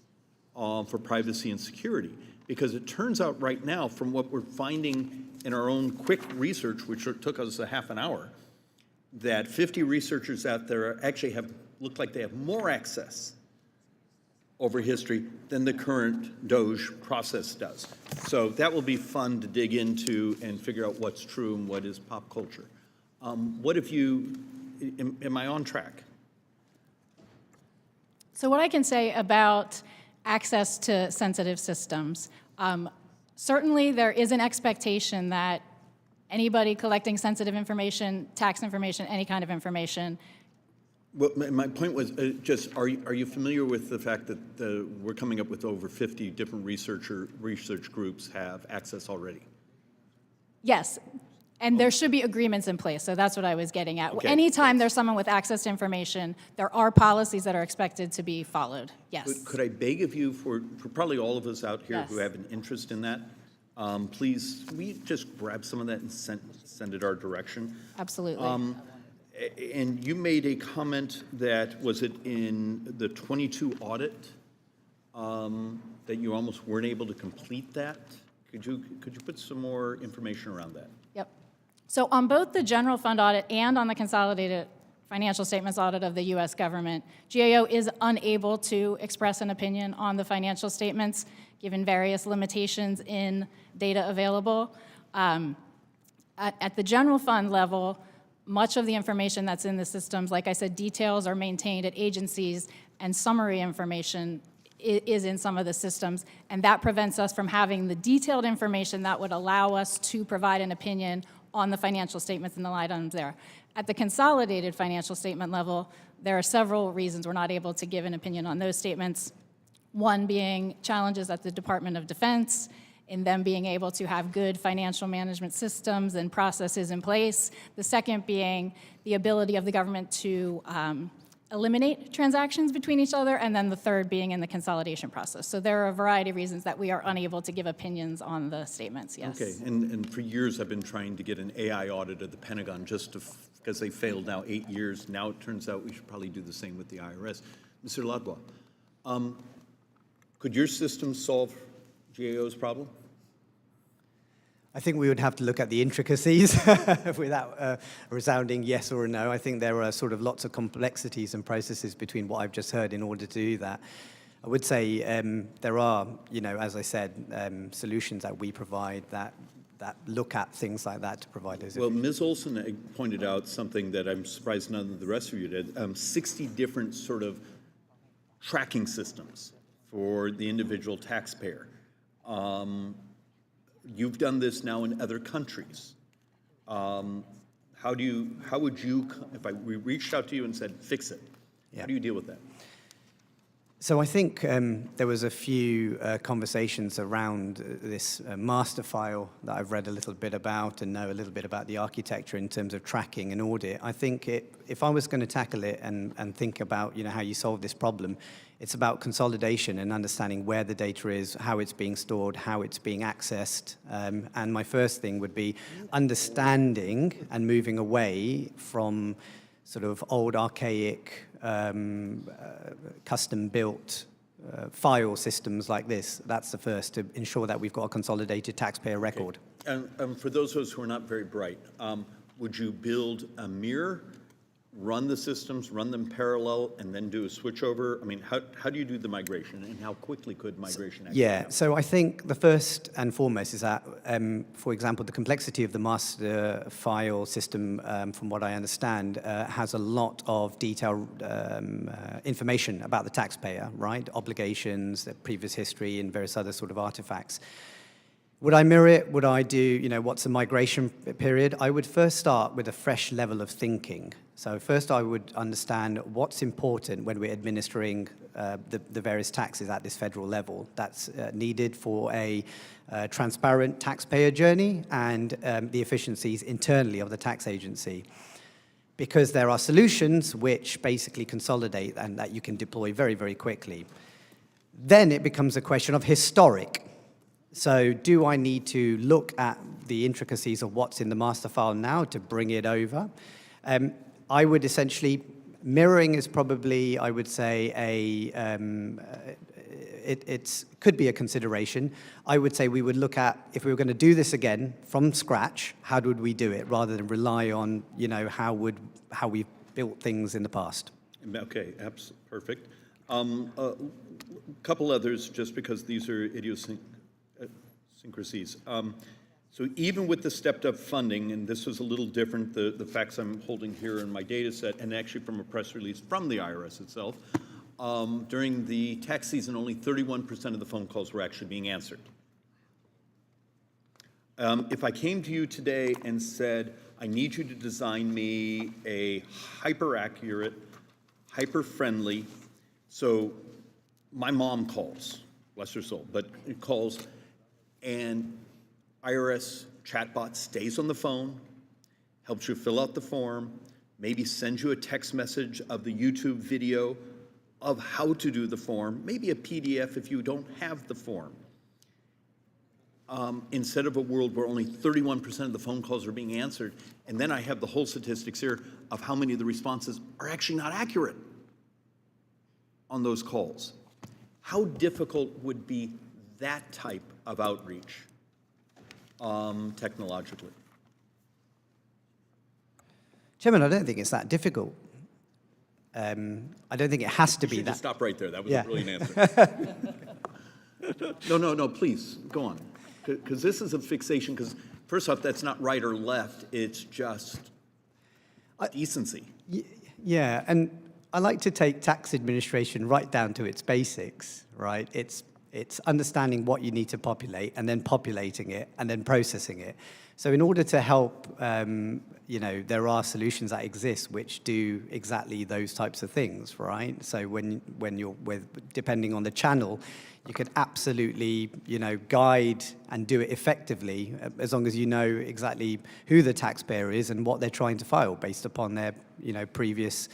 for privacy and security. Because it turns out right now, from what we're finding in our own quick research, which took us a half an hour, that 50 researchers out there actually look like they have more access over history than the current DOGE process does. So that will be fun to dig into and figure out what's true and what is pop culture. What if you, am I on track? So what I can say about access to sensitive systems, certainly there is an expectation that anybody collecting sensitive information, tax information, any kind of information. Well, my point was just, are you familiar with the fact that we're coming up with over 50 different research groups have access already? Yes, and there should be agreements in place, so that's what I was getting at. Okay. Anytime there's someone with access to information, there are policies that are expected to be followed, yes. Could I beg of you, for probably all of us out here who Yes. have an interest in that, please, can we just grab some of that and send it our direction? Absolutely. And you made a comment that, was it in the 22 audit, that you almost weren't able to complete that? Could you put some more information around that? Yep. So on both the general fund audit and on the consolidated financial statements audit of the U.S. government, GAO is unable to express an opinion on the financial statements, given various limitations in data available. At the general fund level, much of the information that's in the systems, like I said, details are maintained at agencies, and summary information is in some of the systems, and that prevents us from having the detailed information that would allow us to provide an opinion on the financial statements and the line items there. At the consolidated financial statement level, there are several reasons we're not able to give an opinion on those statements. One being challenges at the Department of Defense, in them being able to have good financial management systems and processes in place. The second being the ability of the government to eliminate transactions between each other, and then the third being in the consolidation process. So there are a variety of reasons that we are unable to give opinions on the statements, yes. Okay, and for years I've been trying to get an AI audit of the Pentagon just to, because they failed now 8 years. Now it turns out we should probably do the same with the IRS. Mr. Ladwa, could your system solve GAO's problem? I think we would have to look at the intricacies without a resounding yes or a no. I think there are sort of lots of complexities and processes between what I've just heard in order to do that. I would say there are, as I said, solutions that we provide that look at things like that to provide those. Well, Ms. Olson pointed out something that I'm surprised none of the rest of you did, 60 different sort of tracking systems for the individual taxpayer. You've done this now in other countries. How would you, if we reached out to you and said, fix it, how do you deal with that? So I think there was a few conversations around this master file that I've read a little bit about and know a little bit about the architecture in terms of tracking and audit. I think if I was going to tackle it and think about how you solve this problem, it's about consolidation and understanding where the data is, how it's being stored, how it's being accessed. And my first thing would be understanding and moving away from sort of old, archaic, custom-built file systems like this. That's the first, to ensure that we've got a consolidated taxpayer record. Okay. And for those of us who are not very bright, would you build a mirror, run the systems, run them parallel, and then do a switchover? I mean, how do you do the migration, and how quickly could migration actually happen? So I think the first and foremost is that, for example, the complexity of the master file system, from what I understand, has a lot of detailed information about the taxpayer, right? Obligations, their previous history, and various other sort of artifacts. Would I mirror it? Would I do, what's the migration period? I would first start with a fresh level of thinking. So first I would understand what's important when we're administering the various taxes at this federal level. That's needed for a transparent taxpayer journey and the efficiencies internally of the tax agency. Because there are solutions which basically consolidate and that you can deploy very, very quickly. Then it becomes a question of historic. So do I need to look at the intricacies of what's in the master file now to bring it over? I would essentially, mirroring is probably, I would say, it could be a consideration. I would say we would look at, if we were going to do this again from scratch, how would we do it, rather than rely on, how we've built things in the past. Okay, perfect. couple others, just because these are idiosyncrasies. So even with the stepped-up funding, and this was a little different, the facts I'm holding here in my data set, and actually from a press release from the IRS itself, during the tax season, only 31% of the phone calls were actually being answered. If I came to you today and said, I need you to design me a hyper-accurate, hyper-friendly, so my mom calls, bless her soul, but it calls, and IRS chatbot stays on the phone, helps you fill out the form, maybe sends you a text message of the YouTube video of how to do the form, maybe a PDF if you don't have the form. Instead of a world where only 31% of the phone calls are being answered, and then I have the whole statistics here of how many of the responses are actually not accurate on those calls. How difficult would be that type of outreach technologically? Chairman, I don't think it's that difficult. I don't think it has to You be should that. just stop right there. That was Yeah. a brilliant answer. No, please, go on. Because this is a fixation, because first off, that's not right or left, it's just decency. Yeah, and I like to take tax administration right down to its basics, right? It's understanding what you need to populate and then populating it and then processing it. So in order to help, there are solutions that exist which do exactly those types of things, right? So when you're depending on the channel, you could absolutely, guide and do it effectively as long as you know exactly who the taxpayer is and what they're trying to file based upon their, previous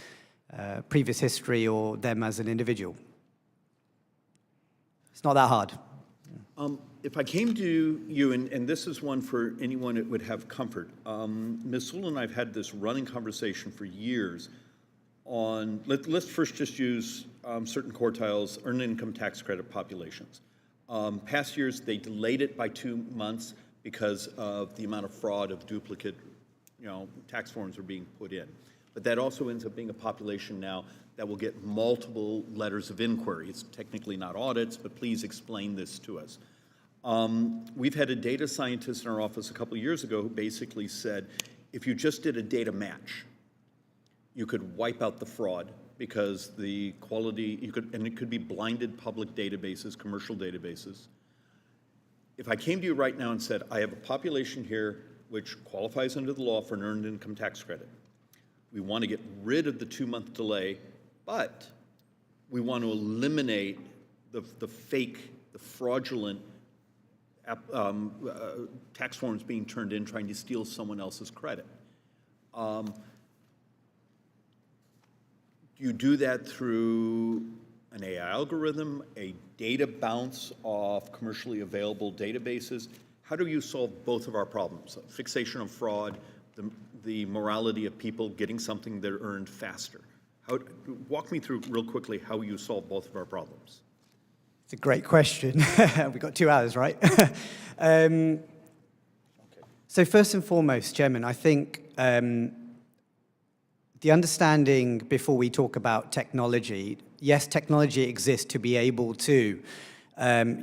history or them as an individual. It's not that hard. If I came to you, and this is one for anyone that would have comfort, Ms. Sewell and I have had this running conversation for years on, let's first just use certain quartiles, earned income tax credit populations. Past years, they delayed it by 2 months because of the amount of fraud of duplicate, tax forms are being put in. But that also ends up being a population now that will get multiple letters of inquiry. It's technically not audits, but please explain this to us. We've had a data scientist in our office a couple of years ago who basically said, if you just did a data match, you could wipe out the fraud because the quality, and it could be blinded public databases, commercial databases. If I came to you right now and said, I have a population here which qualifies under the law for an earned income tax credit. We want to get rid of the 2-month delay, but we want to eliminate the fake, the fraudulent tax forms being turned in trying to steal someone else's credit. You do that through an AI algorithm, a data bounce off commercially available databases. How do you solve both of our problems? Fixation of fraud, the morality of people getting something they're earned faster. Walk me through real quickly how you solve both of our problems. It's a great question. We've got 2 hours, right? So first and foremost, Chairman, I think the understanding before we talk about technology, yes, technology exists to be able to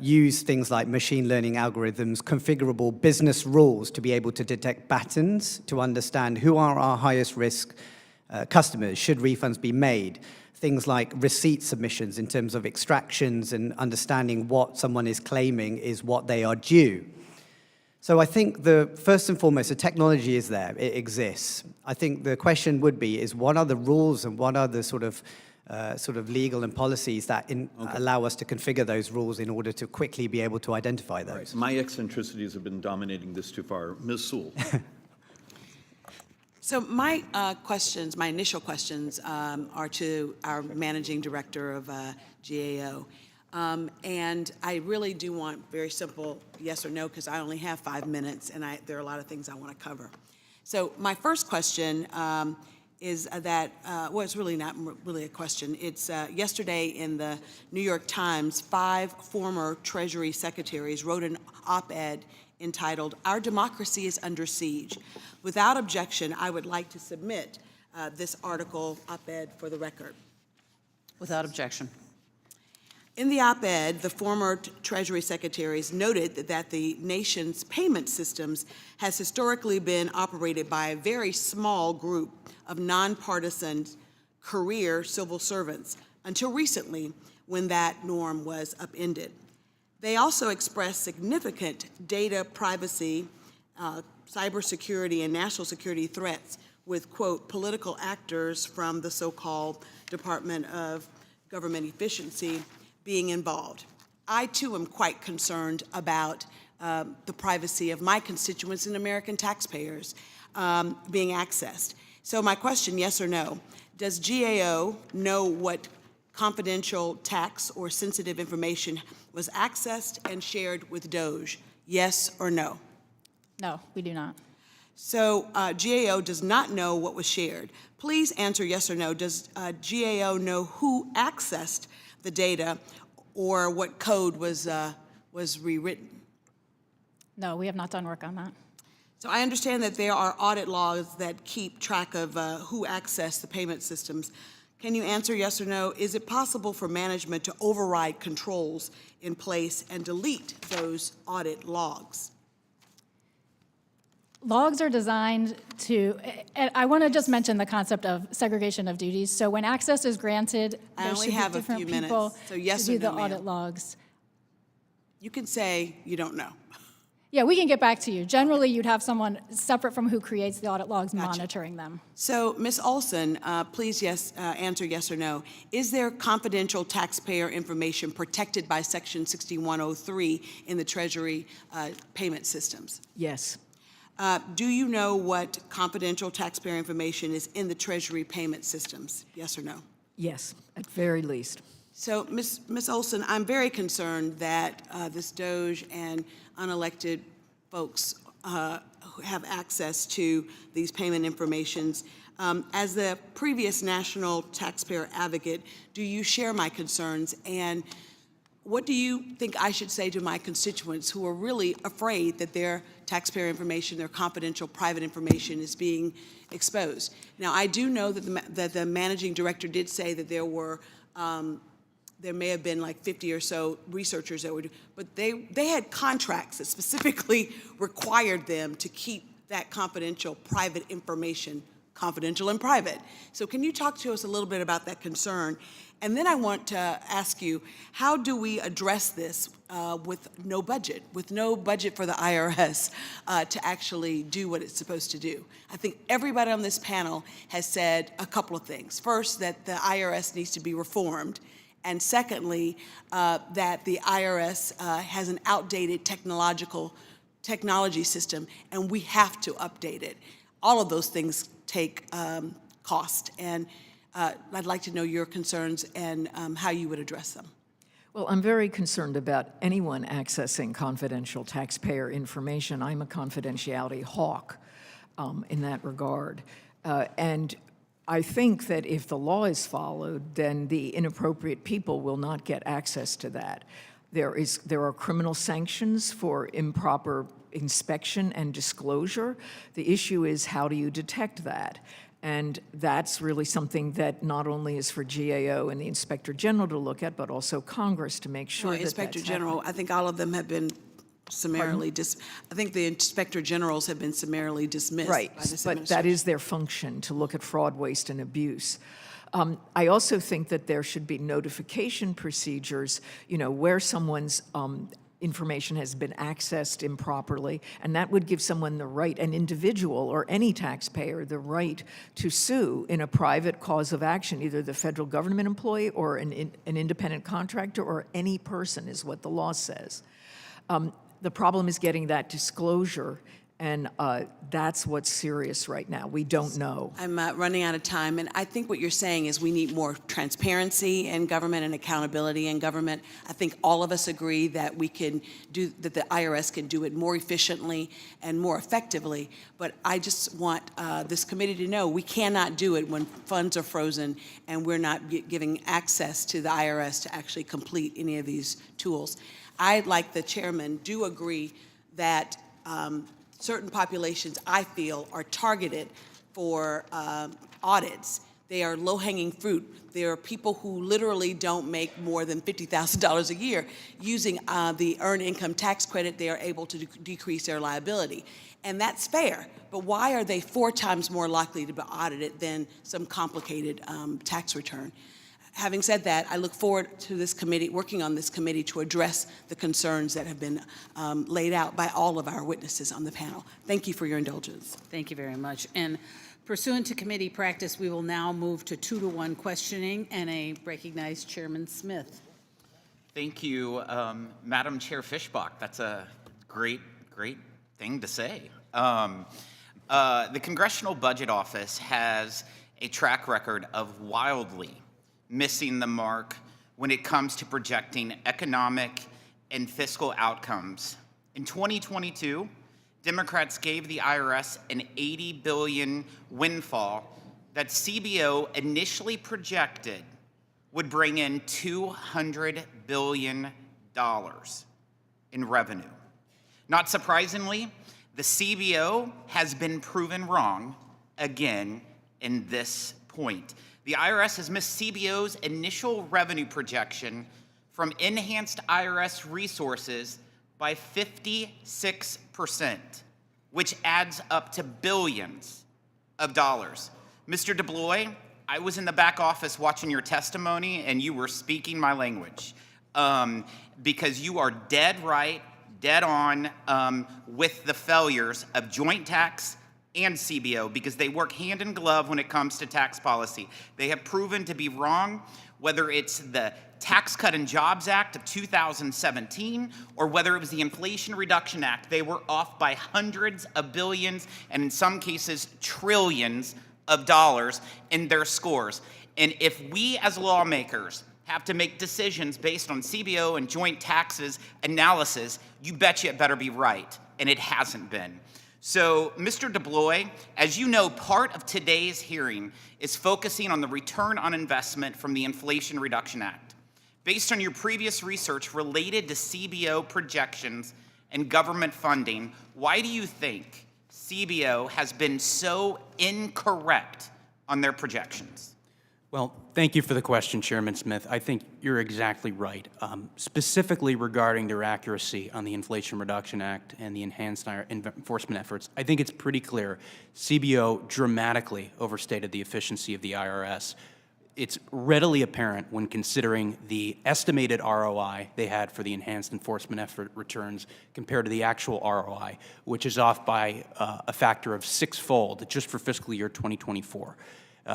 use things like machine learning algorithms, configurable business rules to be able to detect patterns, to understand who are our highest risk customers, should refunds be made, things like receipt submissions in terms of extractions and understanding what someone is claiming is what they are due. So I think first and foremost, the technology is there, it exists. I think the question would be is what are the rules and what are the sort of legal and policies that allow us to configure those rules in order to quickly be able to identify those? Right. My eccentricities have been dominating this too far. Ms. Sewell. So my initial questions are to our managing director of GAO. And I really do want very simple yes or no, because I only have 5 minutes and there are a lot of things I want to cover. So my first question is that, well, it's really not really a question. It's yesterday in the New York Times, 5 former Treasury secretaries wrote an op-ed entitled, "Our Democracy is Under Siege." Without objection, I would like to submit this article op-ed for the record. Without objection. In the op-ed, the former Treasury secretaries noted that the nation's payment systems has historically been operated by a very small group of nonpartisan career civil servants until recently, when that norm was upended. They also expressed significant data privacy, cybersecurity, and national security threats with, quote, political actors from the so-called Department of Government Efficiency being involved. I, too, am quite concerned about the privacy of my constituents and American taxpayers being accessed. So my question, yes or no, does GAO know what confidential tax or sensitive information was accessed and shared with DOJ? Yes or no? No, we do not. So GAO does not know what was shared. Please answer yes or no. Does GAO know who accessed the data or what code was rewritten? No, we have not done work on that. So I understand that there are audit laws that keep track of who accessed the payment systems. Can you answer yes or no? Is it possible for management to override controls in place and delete those audit logs? Logs are designed to, and I want to just mention the concept of segregation of duties. So when access is granted, I there only should be have a different few minutes, people so yes to or do the no, ma'am. audit logs. You can say you don't know. Yeah, we can get back to you. Generally, you'd have someone separate from who creates the audit logs monitoring them. So, Ms. Olson, please answer yes or no. Is there confidential taxpayer information protected by Section 6103 in the Treasury payment systems? Yes. Do you know what confidential taxpayer information is in the Treasury payment systems? Yes or no? Yes, at very least. So, Ms. Olson, I'm very concerned that this DOJ and unelected folks who have access to these payment informations. As the previous national taxpayer advocate, do you share my concerns? And what do you think I should say to my constituents who are really afraid that their taxpayer information, their confidential private information is being exposed? Now, I do know that the managing director did say that there were there may have been like 50 or so researchers that would, but they had contracts that specifically required them to keep that confidential private information confidential and private. So can you talk to us a little bit about that concern? And then I want to ask you, how do we address this with no budget for the IRS to actually do what it's supposed to do? I think everybody on this panel has said a couple of things. First, that the IRS needs to be reformed. And secondly, that the IRS has an outdated technology system, and we have to update it. All of those things take cost, and I'd like to know your concerns and how you would address them. Well, I'm very concerned about anyone accessing confidential taxpayer information. I'm a confidentiality hawk in that regard. And I think that if the law is followed, then the inappropriate people will not get access to that. There are criminal sanctions for improper inspection and disclosure. The issue is, how do you detect that? And that's really something that not only is for GAO and the Inspector General to look at, but also Congress to make sure that Inspector that's General, happening. I think all of them have been summarily I think the Inspector Generals have been summarily dismissed Right, by this but that administration. is their function, to look at fraud, waste, and abuse. I also think that there should be notification procedures, where someone's information has been accessed improperly, and that would give someone the right, an individual or any taxpayer, the right to sue in a private cause of action, either the federal government employee or an independent contractor or any person, is what the law says. The problem is getting that disclosure, and that's what's serious right now. We don't know. I'm running out of time, and I think what you're saying is we need more transparency in government and accountability in government. I think all of us agree that that the IRS can do it more efficiently and more effectively, but I just want this committee to know we cannot do it when funds are frozen and we're not giving access to the IRS to actually complete any of these tools. I, like the chairman, do agree that certain populations, I feel, are targeted for audits They are low-hanging fruit. There are people who literally don't make more than $50,000 a year. Using the earned income tax credit, they are able to decrease their liability. And that's fair, but why are they 4 times more likely to be audited than some complicated tax return? Having said that, I look forward to this committee, working on this committee to address the concerns that have been laid out by all of our witnesses on the panel. Thank you for your indulgence. Thank you very much. And pursuant to committee practice, we will now move to 2-to-1 questioning, and I recognize Chairman Smith. Thank you, Madam Chair Fishbach. That's a great thing to say. The Congressional Budget Office has a track record of wildly missing the mark when it comes to projecting economic and fiscal outcomes. In 2022, Democrats gave the IRS an $80 billion windfall that CBO initially projected would bring in $200 billion in revenue. Not surprisingly, the CBO has been proven wrong again in this point. The IRS has missed CBO's initial revenue projection from enhanced IRS resources by 56%, which adds up to billions of dollars. Mr. DeBlois, I was in the back office watching your testimony, and you were speaking my language, because you are dead right, dead on with the failures of joint tax and CBO, because they work hand in glove when it comes to tax policy. They have proven to be wrong, whether it's the Tax Cut and Jobs Act of 2017, or whether it was the Inflation Reduction Act. They were off by hundreds of billions, and in some cases, trillions of dollars in their scores. And if we as lawmakers have to make decisions based on CBO and joint taxes analysis, you betcha it better be right, and it hasn't been. So, Mr. DeBlois, as you know, part of today's hearing is focusing on the return on investment from the Inflation Reduction Act. Based on your previous research related to CBO projections and government funding, why do you think CBO has been so incorrect on their projections? Well, thank you for the question, Chairman Smith. I think you're exactly right. Specifically regarding their accuracy on the Inflation Reduction Act and the enhanced enforcement efforts, I think it's pretty clear CBO dramatically overstated the efficiency of the IRS. It's readily apparent when considering the estimated ROI they had for the enhanced enforcement effort returns compared to the actual ROI, which is off by a factor of 6-fold just for fiscal year 2024.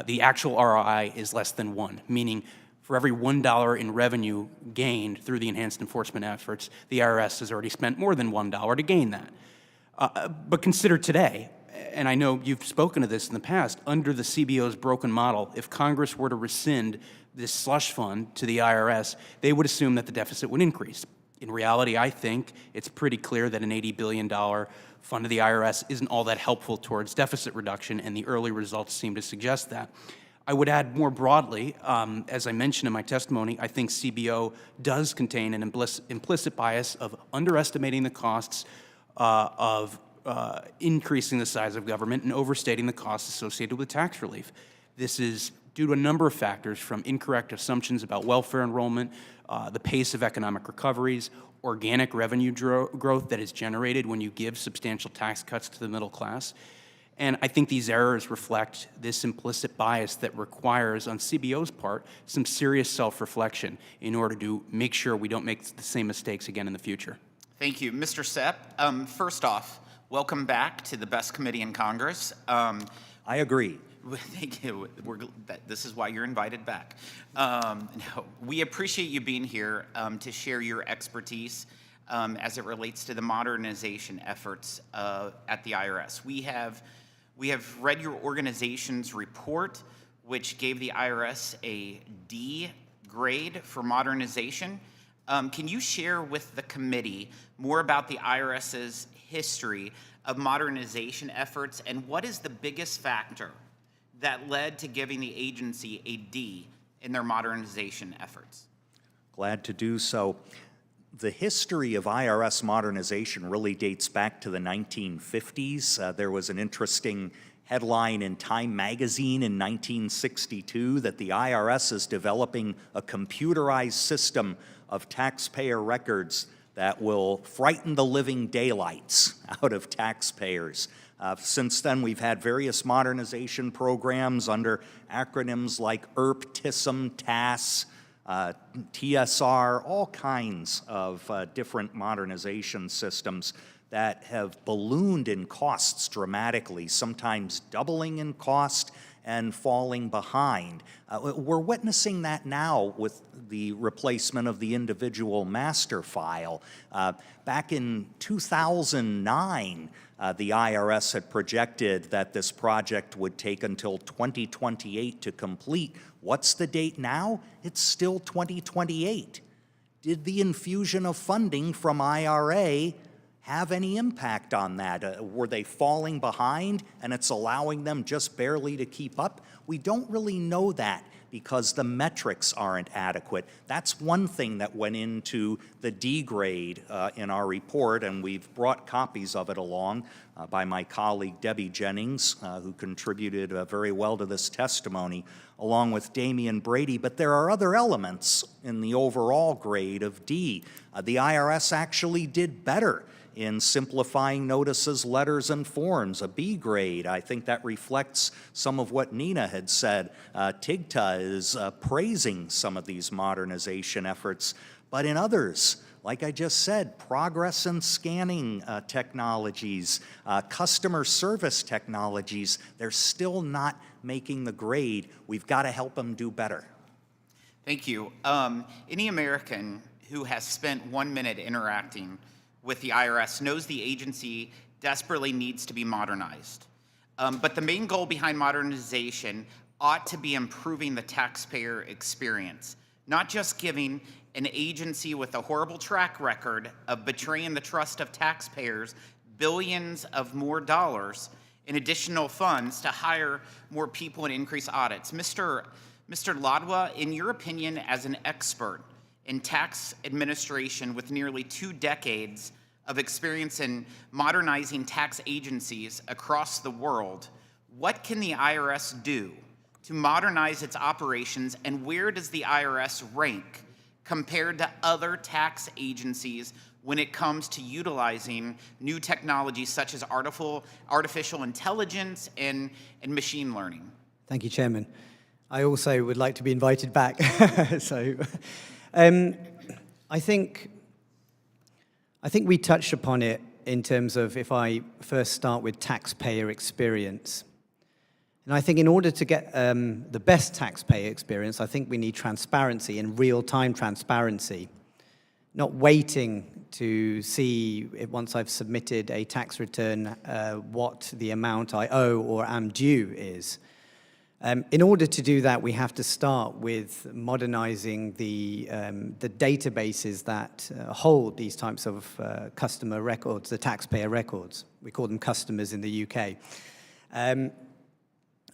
The actual ROI is less than 1, meaning for every $1 in revenue gained through the enhanced enforcement efforts, the IRS has already spent more than $1 to gain that. But consider today, and I know you've spoken to this in the past, under the CBO's broken model, if Congress were to rescind this slush fund to the IRS, they would assume that the deficit would increase. In reality, I think it's pretty clear that an $80 billion fund to the IRS isn't all that helpful towards deficit reduction, and the early results seem to suggest that. I would add more broadly, as I mentioned in my testimony, I think CBO does contain an implicit bias of underestimating the costs of increasing the size of government and overstating the costs associated with tax relief. This is due to a number of factors, from incorrect assumptions about welfare enrollment, the pace of economic recoveries, organic revenue growth that is generated when you give substantial tax cuts to the middle class. And I think these errors reflect this implicit bias that requires, on CBO's part, some serious self-reflection in order to make sure we don't make the same mistakes again in the future. Thank you. Mr. Sepp, first off, welcome back to the best committee in Congress. I agree. Thank you. This is why you're invited back. No, we appreciate you being here to share your expertise as it relates to the modernization efforts at the IRS. We have read your organization's report, which gave the IRS a D grade for modernization. Can you share with the committee more about the IRS's history of modernization efforts, and what is the biggest factor that led to giving the agency a D in their modernization efforts? Glad to do so. The history of IRS modernization really dates back to the 1950s. There was an interesting headline in Time magazine in 1962 that the IRS is developing a computerized system of taxpayer records that will frighten the living daylights out of taxpayers. Since then, we've had various modernization programs under acronyms like IRP, TISM, TAS, TSR, all kinds of different modernization systems that have ballooned in costs dramatically, sometimes doubling in cost and falling behind. We're witnessing that now with the replacement of the individual master file. Back in 2009, the IRS had projected that this project would take until 2028 to complete. What's the date now? It's still 2028. Did the infusion of funding from IRA have any impact on that? Were they falling behind and it's allowing them just barely to keep up? We don't really know that because the metrics aren't adequate. That's one thing that went into the D grade in our report, and we've brought copies of it along by my colleague Debbie Jennings, who contributed very well to this testimony, along with Damian Brady. But there are other elements in the overall grade of D. The IRS actually did better in simplifying notices, letters, and forms, a B grade. I think that reflects some of what Nina had said. TIGTA is praising some of these modernization efforts, but in others, like I just said, progress in scanning technologies, customer service technologies, they're still not making the grade. We've got to help them do better. Thank you. Any American who has spent 1 minute interacting with the IRS knows the agency desperately needs to be modernized. But the main goal behind modernization ought to be improving the taxpayer experience, not just giving an agency with a horrible track record of betraying the trust of taxpayers billions of more dollars in additional funds to hire more people and increase audits. Mr. Ladwa, in your opinion as an expert in tax administration with nearly 2 decades of experience in modernizing tax agencies across the world, what can the IRS do to modernize its operations, and where does the IRS rank compared to other tax agencies when it comes to utilizing new technologies such as artificial intelligence and machine learning? Thank you, Chairman. I also would like to be invited back. So, I think we touched upon it in terms of, if I first start with taxpayer experience. And I think in order to get the best taxpayer experience, I think we need transparency and real-time transparency, not waiting to see, once I've submitted a tax return, what the amount I owe or am due is. In order to do that, we have to start with modernizing the databases that hold these types of customer records, the taxpayer records. We call them customers in the UK.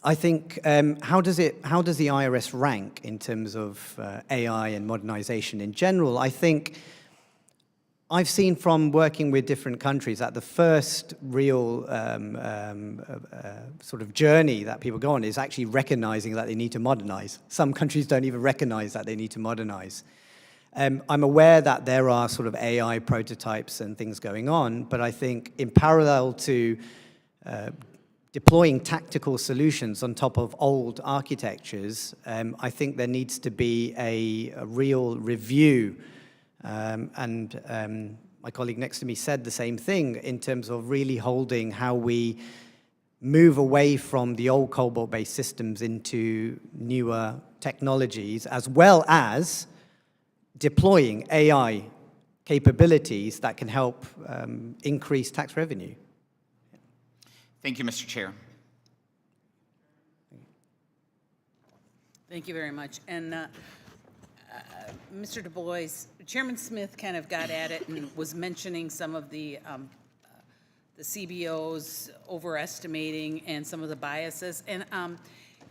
I think, how does the IRS rank in terms of AI and modernization in general? I think I've seen from working with different countries that the first real sort of journey that people go on is actually recognizing that they need to modernize. Some countries don't even recognize that they need to modernize. I'm aware that there are sort of AI prototypes and things going on, but I think in parallel to deploying tactical solutions on top of old architectures, I think there needs to be a real review. My colleague next to me said the same thing in terms of really holding how we move away from the old COBOL-based systems into newer technologies, as well as deploying AI capabilities that can help increase tax revenue. Thank you, Mr. Chair. Thank you very much. And Mr. Du Bois, Chairman Smith kind of got at it and was mentioning some of the CBOs overestimating and some of the biases. And,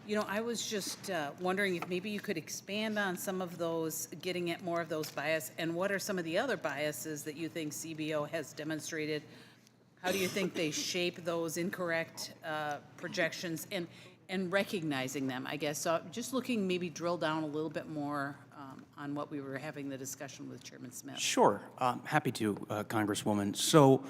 you know, I was just wondering if maybe you could expand on some of those, getting at more of those biases, and what are some of the other biases that you think CBO has demonstrated how do you think they shape those incorrect projections and recognizing them, I guess? So just looking, maybe drill down a little bit more on what we were having the discussion with Chairman Smith. Sure, happy to, Congresswoman. So,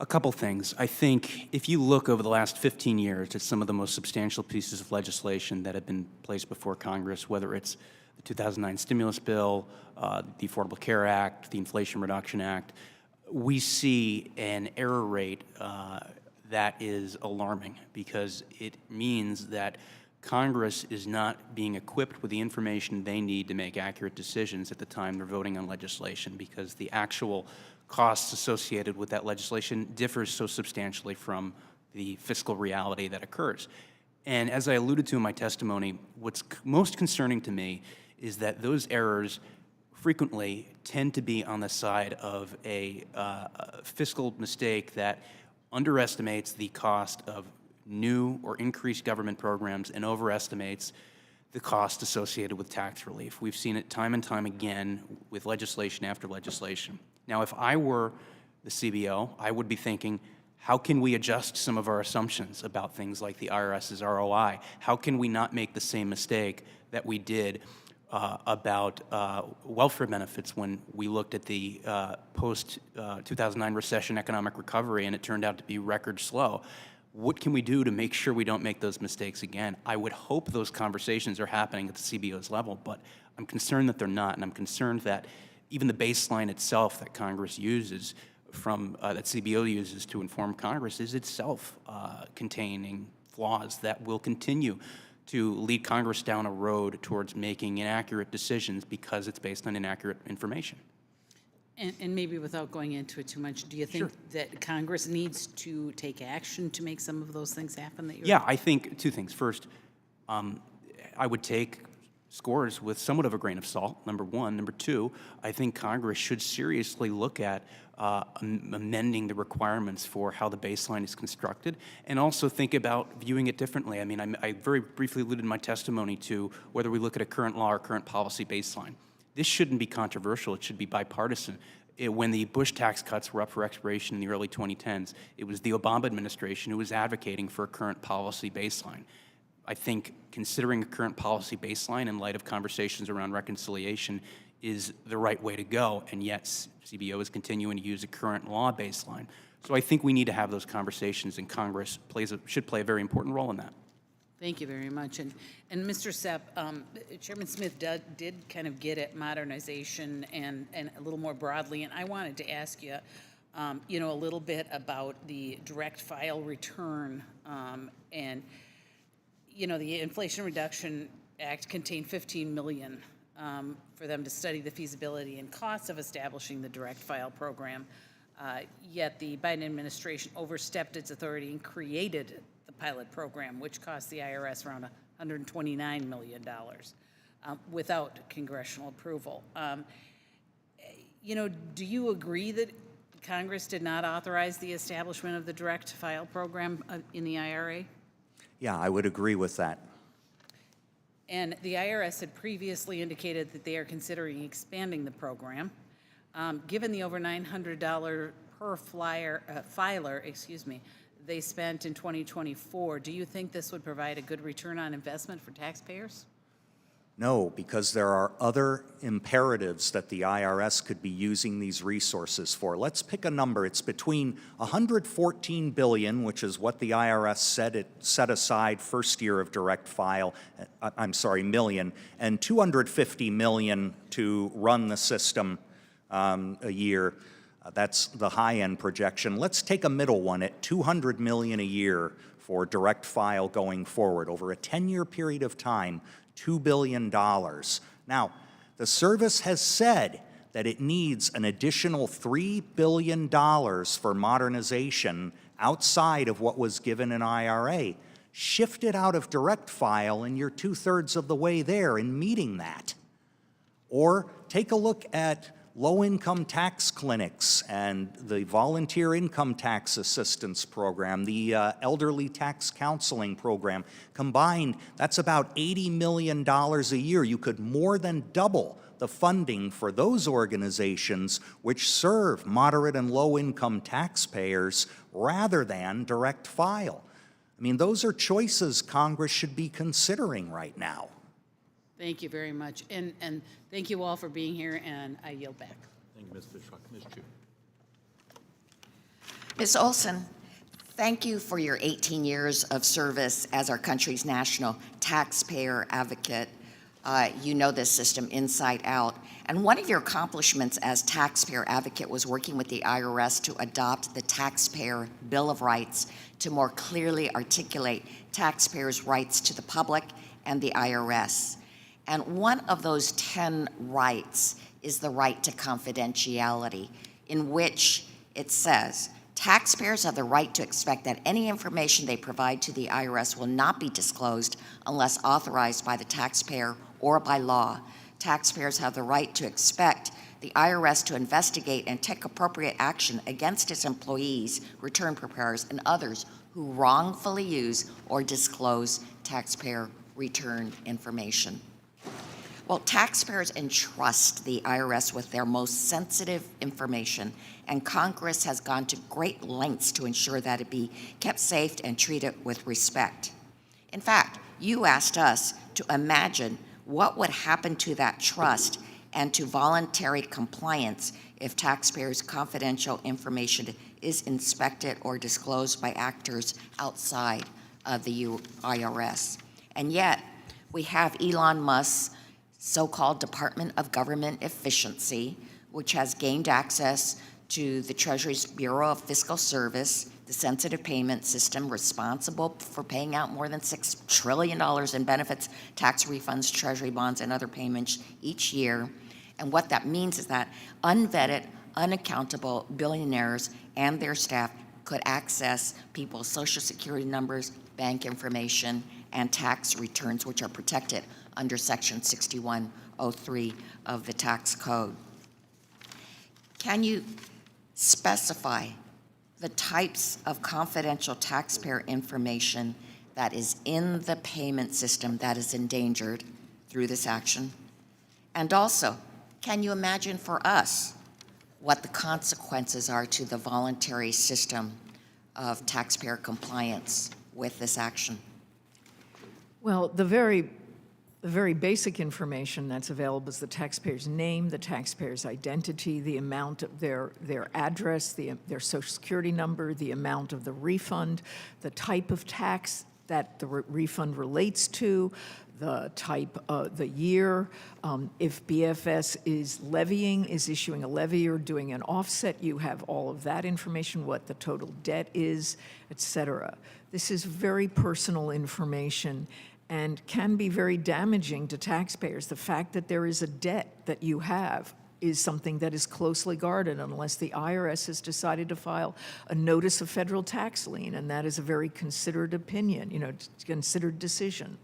a couple things. I think if you look over the last 15 years at some of the most substantial pieces of legislation that have been placed before Congress, whether it's the 2009 stimulus bill, the Affordable Care Act, the Inflation Reduction Act, we see an error rate that is alarming, because it means that Congress is not being equipped with the information they need to make accurate decisions at the time they're voting on legislation, because the actual costs associated with that legislation differs so substantially from the fiscal reality that occurs. And as I alluded to in my testimony, what's most concerning to me is that those errors frequently tend to be on the side of a fiscal mistake that underestimates the cost of new or increased government programs and overestimates the cost associated with tax relief. We've seen it time and time again with legislation after legislation. Now, if I were the CBO, I would be thinking, how can we adjust some of our assumptions about things like the IRS's ROI? How can we not make the same mistake that we did about welfare benefits when we looked at the post-2009 recession economic recovery and it turned out to be record slow? What can we do to make sure we don't make those mistakes again? I would hope those conversations are happening at the CBO's level, but I'm concerned that they're not, and I'm concerned that even the baseline itself that Congress uses that CBO uses to inform Congress is itself containing flaws that will continue to lead Congress down a road towards making inaccurate decisions because it's based on inaccurate information. And maybe without going into it too much, do you think that Congress needs to take action to make some of those things happen that you're... Yeah, I think two things. First, I would take scores with somewhat of a grain of salt, number one. Number two, I think Congress should seriously look at amending the requirements for how the baseline is constructed, and also think about viewing it differently. I mean, I very briefly alluded in my testimony to whether we look at a current law or current policy baseline. This shouldn't be controversial. It should be bipartisan. When the Bush tax cuts were up for expiration in the early 2010s, it was the Obama administration who was advocating for a current policy baseline. I think considering a current policy baseline in light of conversations around reconciliation is the right way to go, and yet CBO is continuing to use a current law baseline. So I think we need to have those conversations, and Congress should play a very important role in that. Thank you very much. And Mr. Sepp, Chairman Smith did kind of get at modernization and a little more broadly, and I wanted to ask you, a little bit about the direct file return. And, the Inflation Reduction Act contained $15 million for them to study the feasibility and costs of establishing the direct file program. Yet the Biden administration overstepped its authority and created the pilot program, which cost the IRS around $129 million without congressional approval. Do you agree that Congress did not authorize the establishment of the direct file program in the IRA? Yeah, I would agree with that. And the IRS had previously indicated that they are considering expanding the program. Given the over $900 per filer, they spent in 2024, do you think this would provide a good return on investment for taxpayers? No, because there are other imperatives that the IRS could be using these resources for. Let's pick a number. It's between $114 billion, which is what the IRS said it set aside first year of direct file, million, and $250 million to run the system a year. That's the high-end projection. Let's take a middle one at $200 million a year for direct file going forward over a 10-year period of time. $2 billion. Now, the service has said that it needs an additional $3 billion for modernization outside of what was given in IRA. Shift it out of direct file and you're 2/3 of the way there in meeting that. Or take a look at low-income tax clinics and the volunteer income tax assistance program, the elderly tax counseling program. Combined, that's about $80 million a year. You could more than double the funding for those organizations which serve moderate and low-income taxpayers rather than direct file. I mean, those are choices Congress should be considering right now. Thank you very much. And thank you all for being here, and I yield back. Thank you, Ms. Fishbach. Ms. Chu. Ms. Olson, thank you for your 18 years of service as our country's national taxpayer advocate. You know this system inside out. And one of your accomplishments as taxpayer advocate was working with the IRS to adopt the Taxpayer Bill of Rights to more clearly articulate taxpayers' rights to the public and the IRS. And one of those 10 rights is the right to confidentiality, in which it says, taxpayers have the right to expect that any information they provide to the IRS will not be disclosed unless authorized by the taxpayer or by law. Taxpayers have the right to expect the IRS to investigate and take appropriate action against its employees, return preparers, and others who wrongfully use or disclose taxpayer return information. Well, taxpayers entrust the IRS with their most sensitive information, and Congress has gone to great lengths to ensure that it be kept safe and treated with respect. In fact, you asked us to imagine what would happen to that trust and to voluntary compliance if taxpayers' confidential information is inspected or disclosed by actors outside of the IRS. And yet, we have Elon Musk's so-called Department of Government Efficiency, which has gained access to the Treasury's Bureau of Fiscal Service, the sensitive payment system responsible for paying out more than $6 trillion in benefits, tax refunds, Treasury bonds, and other payments each year. And what that means is that unvetted, unaccountable billionaires and their staff could access people's Social Security numbers, bank information, and tax returns, which are protected under Section 6103 of the tax code. Can you specify the types of confidential taxpayer information that is in the payment system that is endangered through this action? And also, can you imagine for us what the consequences are to the voluntary system of taxpayer compliance with this action? Well, the very basic information that's available is the taxpayer's name, the taxpayer's identity, the amount of their address, their Social Security number, the amount of the refund, the type of tax that the refund relates to, the type, the year, if BFS is issuing a levy or doing an offset, you have all of that information, what the total debt is, et cetera. This is very personal information and can be very damaging to taxpayers. The fact that there is a debt that you have is something that is closely guarded unless the IRS has decided to file a notice of federal tax lien, and that is a very considered opinion, considered decision.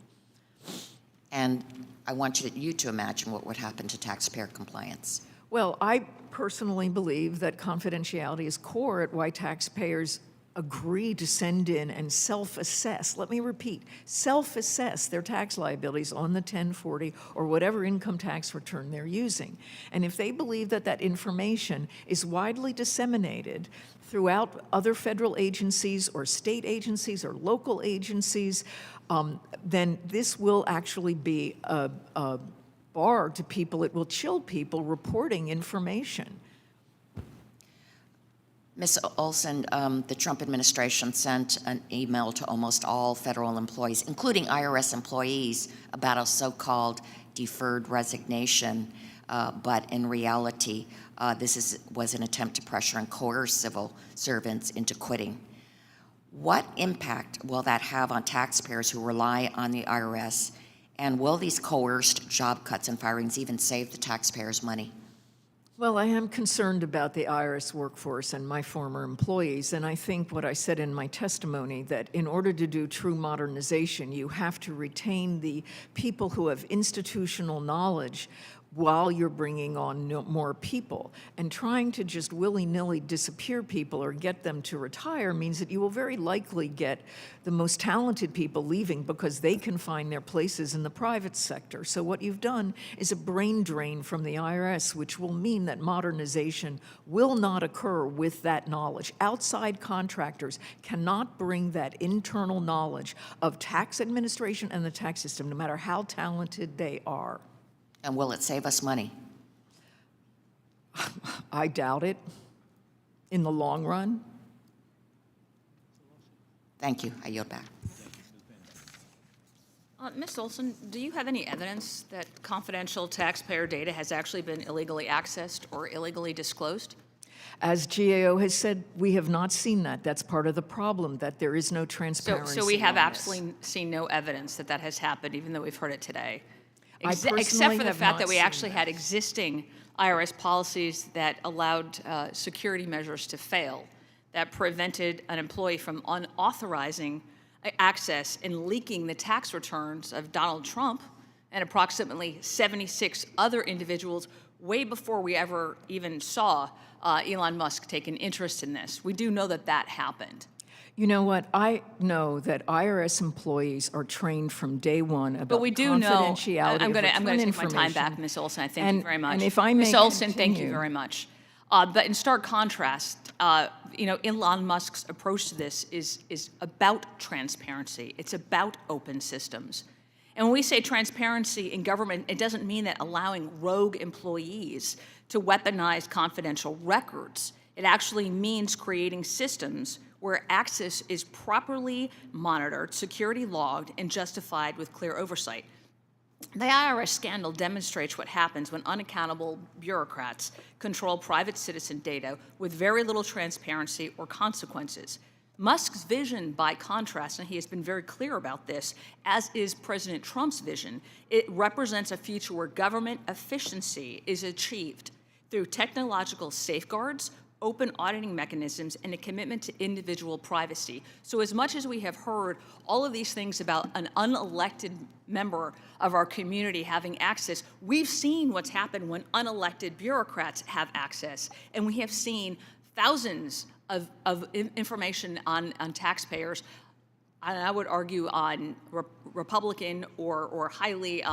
And I want you to imagine what would happen to taxpayer compliance. Well, I personally believe that confidentiality is core at why taxpayers agree to send in and self-assess, let me repeat, self-assess their tax liabilities on the 1040 or whatever income tax return they're using. And if they believe that that information is widely disseminated throughout other federal agencies or state agencies or local agencies, then this will actually be a bar to people. It will chill people reporting information. Ms. Olson, the Trump administration sent an email to almost all federal employees, including IRS employees, about a so-called deferred resignation, but in reality, this was an attempt to pressure and coerce civil servants into quitting. What impact will that have on taxpayers who rely on the IRS, and will these coerced job cuts and firings even save the taxpayers' money? Well, I am concerned about the IRS workforce and my former employees, and I think what I said in my testimony, that in order to do true modernization, you have to retain the people who have institutional knowledge while you're bringing on more people. And trying to just willy-nilly disappear people or get them to retire means that you will very likely get the most talented people leaving because they can find their places in the private sector. So what you've done is a brain drain from the IRS, which will mean that modernization will not occur with that knowledge. Outside contractors cannot bring that internal knowledge of tax administration and the tax system, no matter how talented they are. And will it save us money? I doubt it in the long run. Thank you. I yield back. Ms. Olson, do you have any evidence that confidential taxpayer data has actually been illegally accessed or illegally disclosed? As GAO has said, we have not seen that. That's part of the problem, that there is no transparency. So we have on this. absolutely seen no evidence that that has happened, even though we've heard it today. I Except personally for the have fact not that we seen actually that. had existing IRS policies that allowed security measures to fail, that prevented an employee from unauthorizing access and leaking the tax returns of Donald Trump and approximately 76 other individuals way before we ever even saw Elon Musk take an interest in this. We do know that that happened. You know what? I know that IRS employees are trained from day one about But we do know, confidentiality I'm going of to return take my time back, information. Ms. Olson. I thank you very much. And if I may Ms. Olson, thank you continue. very much. But in stark contrast, Elon Musk's approach to this is about transparency. It's about open systems. And when we say transparency in government, it doesn't mean that allowing rogue employees to weaponize confidential records. It actually means creating systems where access is properly monitored, security logged, and justified with clear oversight. The IRS scandal demonstrates what happens when unaccountable bureaucrats control private citizen data with very little transparency or consequences. Musk's vision, by contrast, and he has been very clear about this, as is President Trump's vision, it represents a future where government efficiency is achieved through technological safeguards, open auditing mechanisms, and a commitment to individual privacy. So as much as we have heard all of these things about an unelected member of our community having access, we've seen what's happened when unelected bureaucrats have access. And we have seen thousands of information on taxpayers, and I would argue on Republican or highly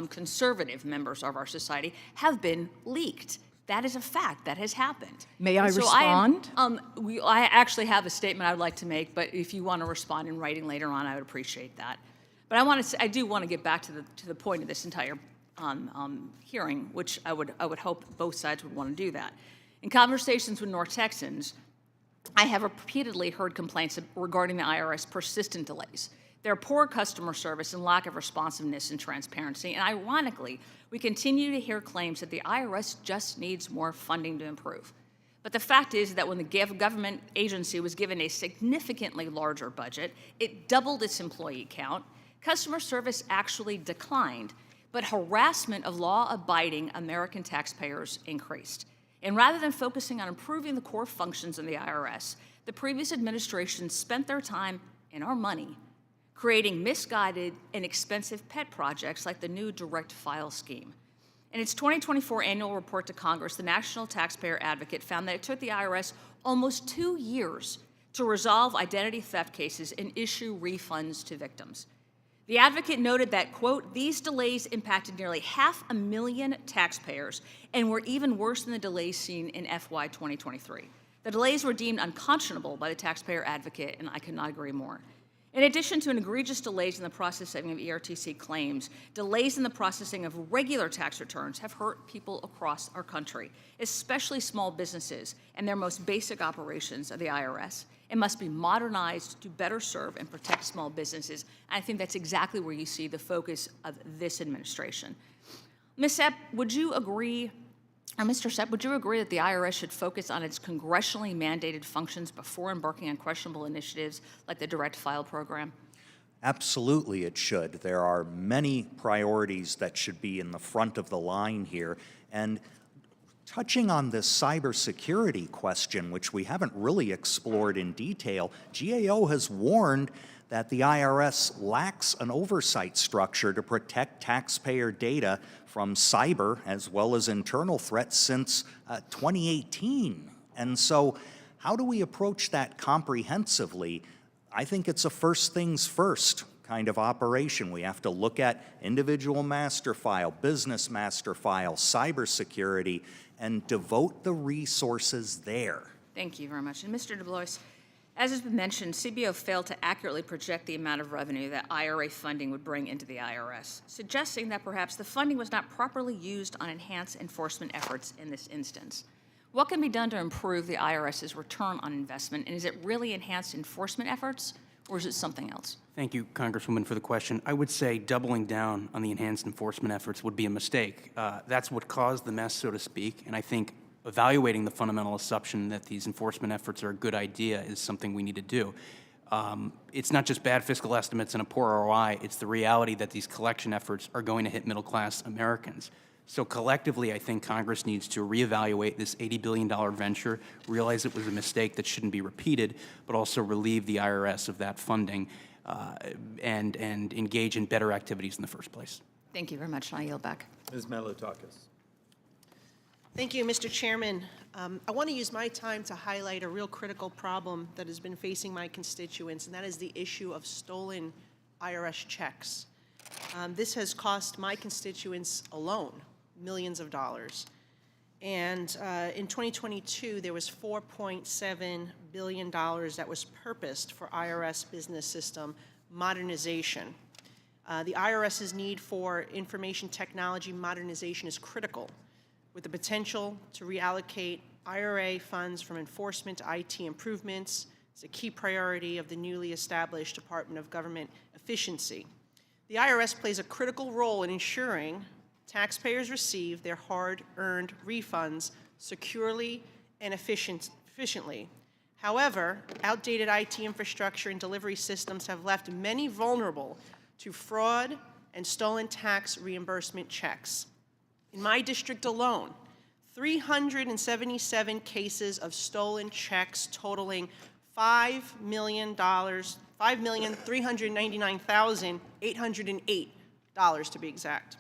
conservative members of our society, have been leaked. That is a fact. That has happened. May I So respond? I actually have a statement I would like to make, but if you want to respond in writing later on, I would appreciate that. But I do want to get back to the point of this entire hearing, which I would hope both sides would want to do that. In conversations with North Texans, I have repeatedly heard complaints regarding the IRS persistent delays, their poor customer service and lack of responsiveness and transparency. And ironically, we continue to hear claims that the IRS just needs more funding to improve. But the fact is that when the government agency was given a significantly larger budget, it doubled its employee count, customer service actually declined, but harassment of law-abiding American taxpayers increased. And rather than focusing on improving the core functions of the IRS, the previous administration spent their time and our money creating misguided and expensive pet projects like the new direct file scheme. In its 2024 annual report to Congress, the National Taxpayer Advocate found that it took the IRS almost 2 years to resolve identity theft cases and issue refunds to victims. The advocate noted that, quote, these delays impacted nearly 500,000 taxpayers and were even worse than the delays seen in FY 2023. The delays were deemed unconscionable by the taxpayer advocate, and I could not agree more. In addition to an egregious delays in the processing of ERTC claims, delays in the processing of regular tax returns have hurt people across our country, especially small businesses and their most basic operations of the IRS. It must be modernized to better serve and protect small businesses. And I think that's exactly where you see the focus of this administration. Ms. Sepp, would you agree, or Mr. Sepp, would you agree that the IRS should focus on its congressionally mandated functions before embarking on questionable initiatives like the direct file program? Absolutely, it should. There are many priorities that should be in the front of the line here. And touching on this cybersecurity question, which we haven't really explored in detail, GAO has warned that the IRS lacks an oversight structure to protect taxpayer data from cyber as well as internal threats since 2018. And so how do we approach that comprehensively? I think it's a first things first kind of operation. We have to look at individual master file, business master file, cybersecurity, and devote the resources there. Thank you very much. And Mr. DeBlois, as has been mentioned, CBO failed to accurately project the amount of revenue that IRA funding would bring into the IRS, suggesting that perhaps the funding was not properly used on enhanced enforcement efforts in this instance. What can be done to improve the IRS's return on investment, and is it really enhanced enforcement efforts, or is it something else? Thank you, Congresswoman, for the question. I would say doubling down on the enhanced enforcement efforts would be a mistake. That's what caused the mess, so to speak, and I think evaluating the fundamental assumption that these enforcement efforts are a good idea is something we need to do. It's not just bad fiscal estimates and a poor ROI, it's the reality that these collection efforts are going to hit middle-class Americans. So collectively, I think Congress needs to reevaluate this $80 billion venture, realize it was a mistake that shouldn't be repeated, but also relieve the IRS of that funding and engage in better activities in the first place. Thank you very much, and I yield back. Ms. Malotakis. Thank you, Mr. Chairman. I want to use my time to highlight a real critical problem that has been facing my constituents, and that is the issue of stolen IRS checks. This has cost my constituents alone millions of dollars. And in 2022, there was $4.7 billion that was purposed for IRS business system modernization. The IRS's need for information technology modernization is critical, with the potential to reallocate IRA funds from enforcement to IT improvements. It's a key priority of the newly established Department of Government Efficiency. The IRS plays a critical role in ensuring taxpayers receive their hard-earned refunds securely and efficiently. However, outdated IT infrastructure and delivery systems have left many vulnerable to fraud and stolen tax reimbursement checks. In my district alone, 377 cases of stolen checks totaling $5,399,808 to be exact.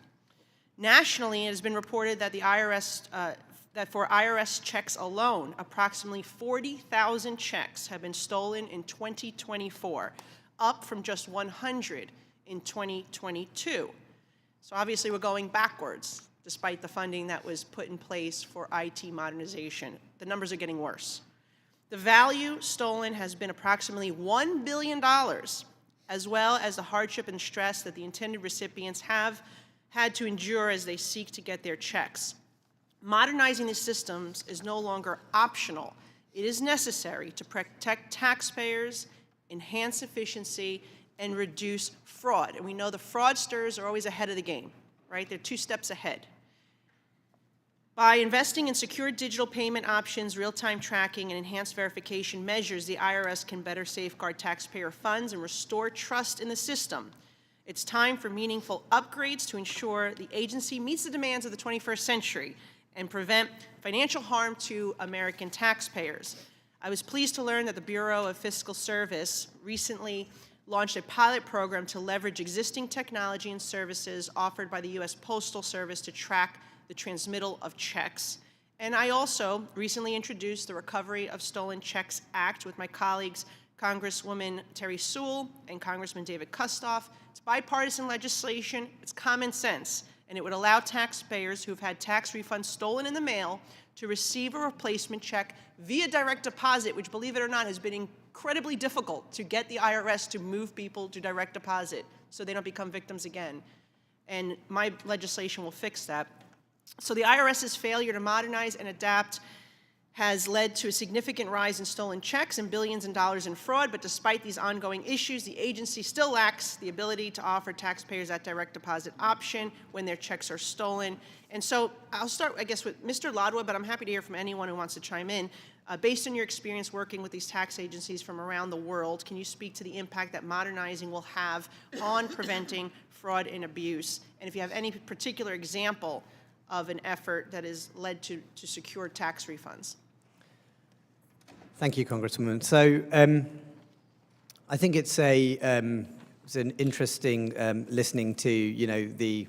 Nationally, it has been reported that that for IRS checks alone, approximately 40,000 checks have been stolen in 2024, up from just 100 in 2022. So obviously, we're going backwards, despite the funding that was put in place for IT modernization. The numbers are getting worse. The value stolen has been approximately $1 billion, as well as the hardship and stress that the intended recipients have had to endure as they seek to get their checks. Modernizing these systems is no longer optional. It is necessary to protect taxpayers, enhance efficiency, and reduce fraud. And we know the fraudsters are always ahead of the game, right? They're 2 steps ahead. By investing in secure digital payment options, real-time tracking, and enhanced verification measures, the IRS can better safeguard taxpayer funds and restore trust in the system. It's time for meaningful upgrades to ensure the agency meets the demands of the 21st century and prevent financial harm to American taxpayers. I was pleased to learn that the Bureau of Fiscal Service recently launched a pilot program to leverage existing technology and services offered by the U.S. Postal Service to track the transmittal of checks. And I also recently introduced the Recovery of Stolen Checks Act with my colleagues, Congresswoman Terry Sewell and Congressman David Kustoff. It's bipartisan legislation, it's common sense, and it would allow taxpayers who've had tax refunds stolen in the mail to receive a replacement check via direct deposit, which, believe it or not, has been incredibly difficult to get the IRS to move people to direct deposit so they don't become victims again. And my legislation will fix that. So the IRS's failure to modernize and adapt has led to a significant rise in stolen checks and billions in dollars in fraud, but despite these ongoing issues, the agency still lacks the ability to offer taxpayers that direct deposit option when their checks are stolen. And so I'll start, I guess, with Mr. Ladwa, but I'm happy to hear from anyone who wants to chime in. Based on your experience working with these tax agencies from around the world, can you speak to the impact that modernizing will have on preventing fraud and abuse? And if you have any particular example of an effort that has led to secure tax refunds. Thank you, Congresswoman. So I think it's it's an interesting listening to the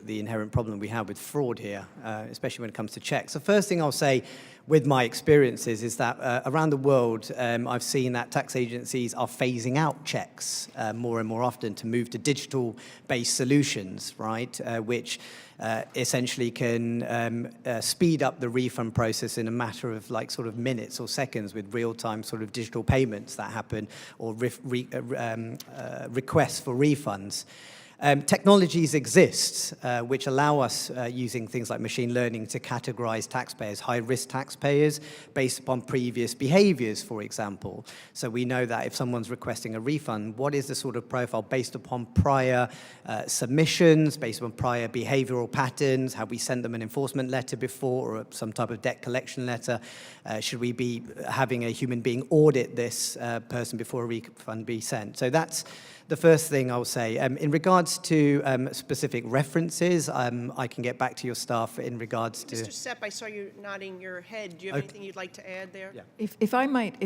inherent problem we have with fraud here, especially when it comes to checks. The first thing I'll say, with my experiences, is that around the world, I've seen that tax agencies are phasing out checks more and more often to move to digital-based solutions, right? Which essentially can speed up the refund process in a matter of sort of minutes or seconds with real-time sort of digital payments that happen, or requests for refunds. Technologies exist which allow us, using things like machine learning, to categorize taxpayers, high-risk taxpayers, based upon previous behaviors, for example. So we know that if someone's requesting a refund, what is the sort of profile based upon prior submissions, based upon prior behavioral patterns? Have we sent them an enforcement letter before, or some type of debt collection letter? Should we be having a human being audit this person before a refund be sent? So that's the first thing I'll say. In regards to specific references, I can get back to your staff in regards to... Mr. Sepp, I saw you nodding your head. Do you have anything you'd like to add there? Yeah. If I might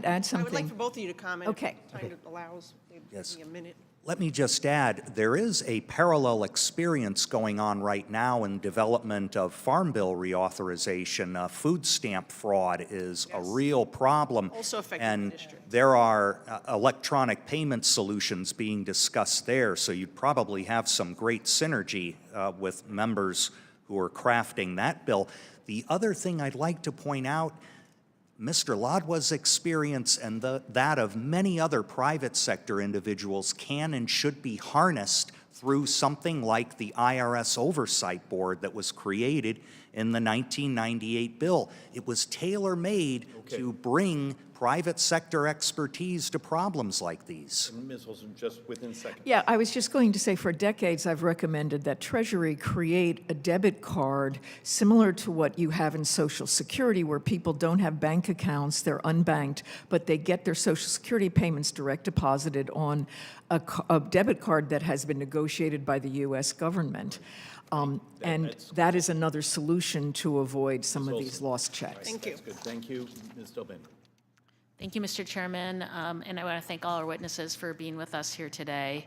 add something. I would like for both of you to comment. Okay. If time allows, maybe Yes. a minute. Let me just add, there is a parallel experience going on right now in development of Farm Bill reauthorization. Food stamp fraud is a real problem. Also affecting and the district. there are electronic payment solutions being discussed there, so you'd probably have some great synergy with members who are crafting that bill. The other thing I'd like to point out, Mr. Ladwa's experience and that of many other private sector individuals can and should be harnessed through something like the IRS Oversight Board that was created in the 1998 bill. It was tailor-made to bring private sector expertise to problems like these. And Ms. Olson, just within seconds. Yeah, I was just going to say, for decades, I've recommended that Treasury create a debit card similar to what you have in Social Security, where people don't have bank accounts, they're unbanked, but they get their Social Security payments direct deposited on a debit card that has been negotiated by the U.S. government. And that is another solution to avoid some of these lost checks. Thank you. That's good. Thank you. Ms. Delbin. Thank you, Mr. Chairman, and I want to thank all our witnesses for being with us here today.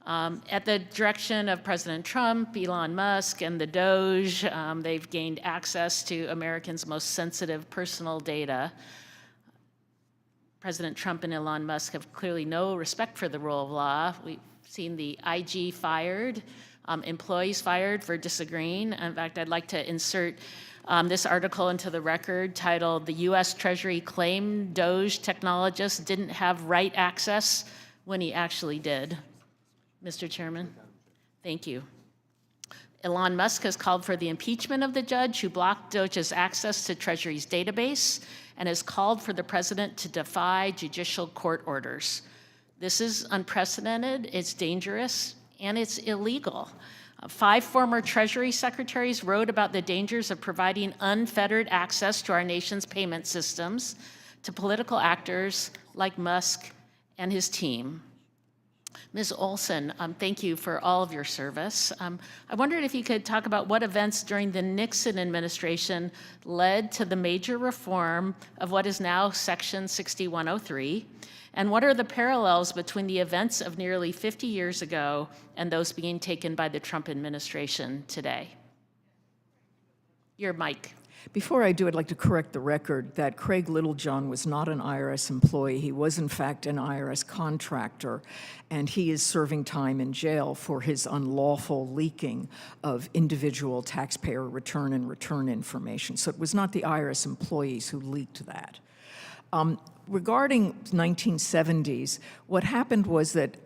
At the direction of President Trump, Elon Musk, and the Doge, they've gained access to Americans' most sensitive personal data. President Trump and Elon Musk have clearly no respect for the rule of law. We've seen the IG fired, employees fired for disagreeing. In fact, I'd like to insert this article into the record titled, "The U.S. Treasury Claimed Doge Technologist Didn't Have Right Access When He Actually Did." Mr. Chairman, thank you. Elon Musk has called for the impeachment of the judge who blocked Doge's access to Treasury's database and has called for the president to defy judicial court orders. This is unprecedented, it's dangerous, and it's illegal. 5 former Treasury secretaries wrote about the dangers of providing unfettered access to our nation's payment systems to political actors like Musk and his team. Ms. Olson, thank you for all of your service. I wondered if you could talk about what events during the Nixon administration led to the major reform of what is now Section 6103, and what are the parallels between the events of nearly 50 years ago and those being taken by the Trump administration today? Your mic. Before I do, I'd like to correct the record that Craig Littlejohn was not an IRS employee. He was, in fact, an IRS contractor, and he is serving time in jail for his unlawful leaking of individual taxpayer return and return information. So it was not the IRS employees who leaked that. Regarding 1970s, what happened was that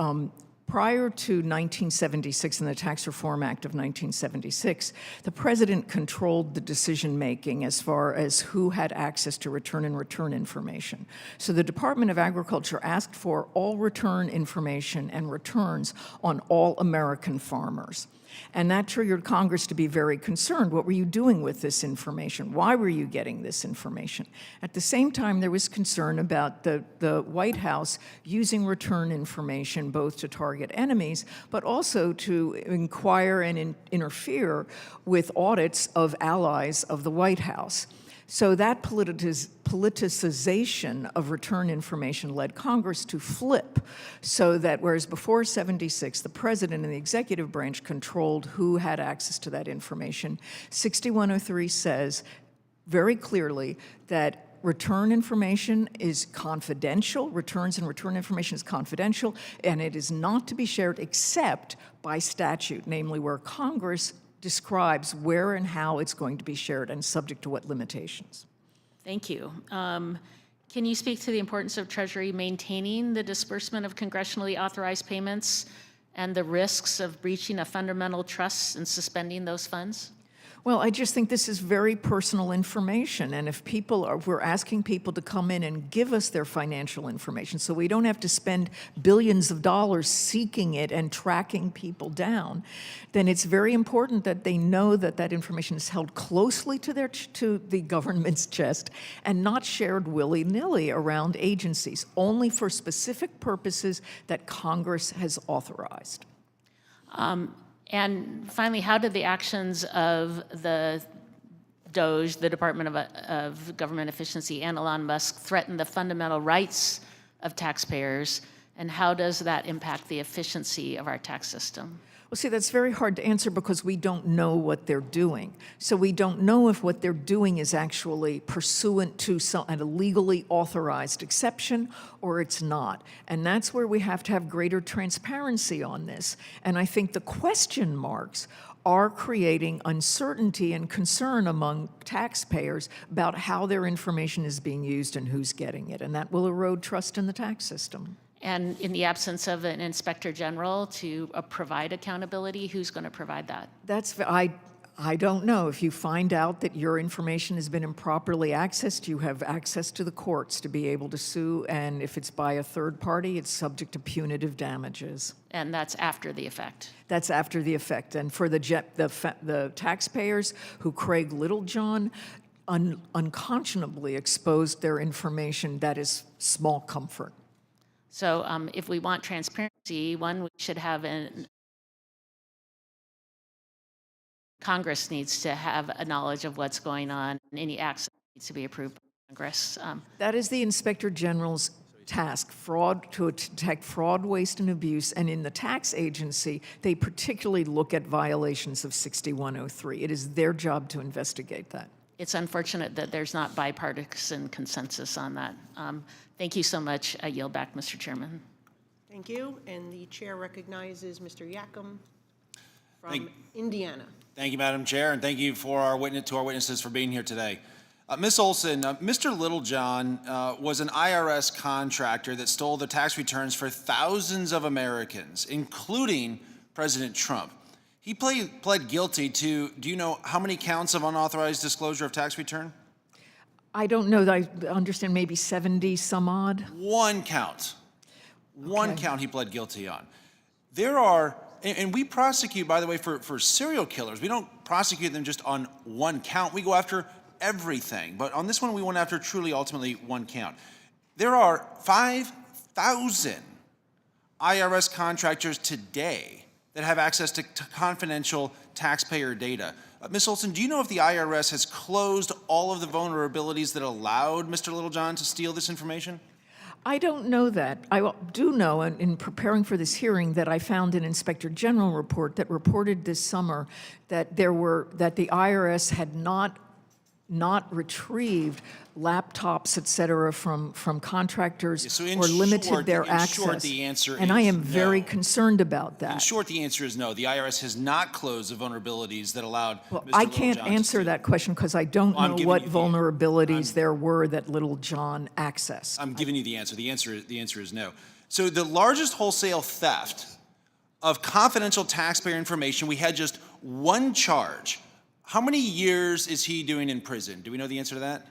prior to 1976 and the Tax Reform Act of 1976, the president controlled the decision-making as far as who had access to return and return information. So the Department of Agriculture asked for all return information and returns on all American farmers. And that triggered Congress to be very concerned. What were you doing with this information? Why were you getting this information? At the same time, there was concern about the White House using return information both to target enemies, but also to inquire and interfere with audits of allies of the White House. So that politicization of return information led Congress to flip, so that whereas before 76, the president and the executive branch controlled who had access to that information, 6103 says very clearly that return information is confidential, returns and return information is confidential, and it is not to be shared except by statute, namely where Congress describes where and how it's going to be shared and subject to what limitations. Thank you. Can you speak to the importance of Treasury maintaining the disbursement of congressionally authorized payments and the risks of breaching a fundamental trust and suspending those funds? Well, I just think this is very personal information, and if we're asking people to come in and give us their financial information so we don't have to spend billions of dollars seeking it and tracking people down, then it's very important that they know that that information is held closely to the government's chest and not shared willy-nilly around agencies, only for specific purposes that Congress has authorized. And finally, how did the actions of the DOGE, the Department of Government Efficiency, and Elon Musk threaten the fundamental rights of taxpayers, and how does that impact the efficiency of our tax system? Well, see, that's very hard to answer because we don't know what they're doing. So we don't know if what they're doing is actually pursuant to a legally authorized exception or it's not. And that's where we have to have greater transparency on this. And I think the question marks are creating uncertainty and concern among taxpayers about how their information is being used and who's getting it. And that will erode trust in the tax system. And in the absence of an inspector general to provide accountability, who's going to provide that? I don't know. If you find out that your information has been improperly accessed, you have access to the courts to be able to sue, and if it's by a third party, it's subject to punitive damages. And that's after the effect? That's after the effect. And for the taxpayers who Craig Littlejohn unconscionably exposed their information, that is small comfort. So if we want transparency, we should have Congress needs to have a knowledge of what's going on, and any action needs to be approved by Congress. That is the Inspector General's task, to detect fraud, waste, and abuse. And in the tax agency, they particularly look at violations of 6103. It is their job to investigate that. It's unfortunate that there's not bipartisan consensus on that. Thank you so much. I yield back, Mr. Chairman. Thank you. And the chair recognizes Mr. Yacom from Indiana. Thank you, Madam Chair, and thank you to our witnesses for being here today. Ms. Olson, Mr. Littlejohn was an IRS contractor that stole the tax returns for thousands of Americans, including President Trump. He pled guilty to, do you know how many counts of unauthorized disclosure of tax return? I don't know. I understand maybe 70 some odd. One count. One count he pled guilty on. There are, and we prosecute, by the way, for serial killers. We don't prosecute them just on one count. We go after everything. But on this one, we went after truly, ultimately, one count. There are 5,000 IRS contractors today that have access to confidential taxpayer data. Ms. Olson, do you know if the IRS has closed all of the vulnerabilities that allowed Mr. Littlejohn to steal this information? I don't know that. I do know, in preparing for this hearing, that I found an Inspector General report that reported this summer that the IRS had not retrieved laptops, et cetera, from contractors or limited their access. In short, the answer and I am very concerned about that. In short, the answer is no. The IRS has not closed the vulnerabilities that allowed Mr. I can't answer that question because I don't know what vulnerabilities there were that Littlejohn accessed. I'm giving you the answer. The answer is no. So the largest wholesale theft of confidential taxpayer information, we had just one charge. How many years is he doing in prison? Do we know the answer to that?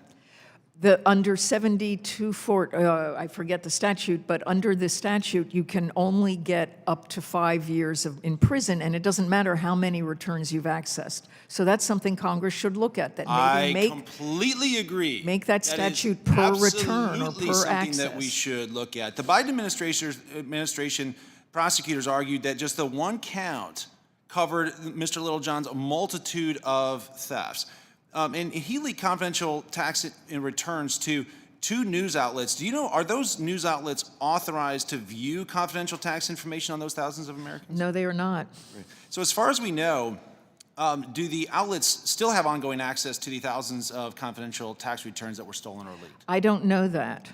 Under 72, I forget the statute, but under the statute, you can only get up to 5 years in prison, and it doesn't matter how many returns you've accessed. So that's something Congress should look at. That maybe completely agree. Make that statute per return or per something access. that we should look at. The Biden administration prosecutors argued that just the one count covered Mr. Littlejohn's multitude of thefts. and he leaked confidential tax returns to 2 news outlets. Do you know, are those news outlets authorized to view confidential tax information on those thousands of Americans? No, they are not. So as far as we know, do the outlets still have ongoing access to the thousands of confidential tax returns that were stolen or leaked? I don't know that.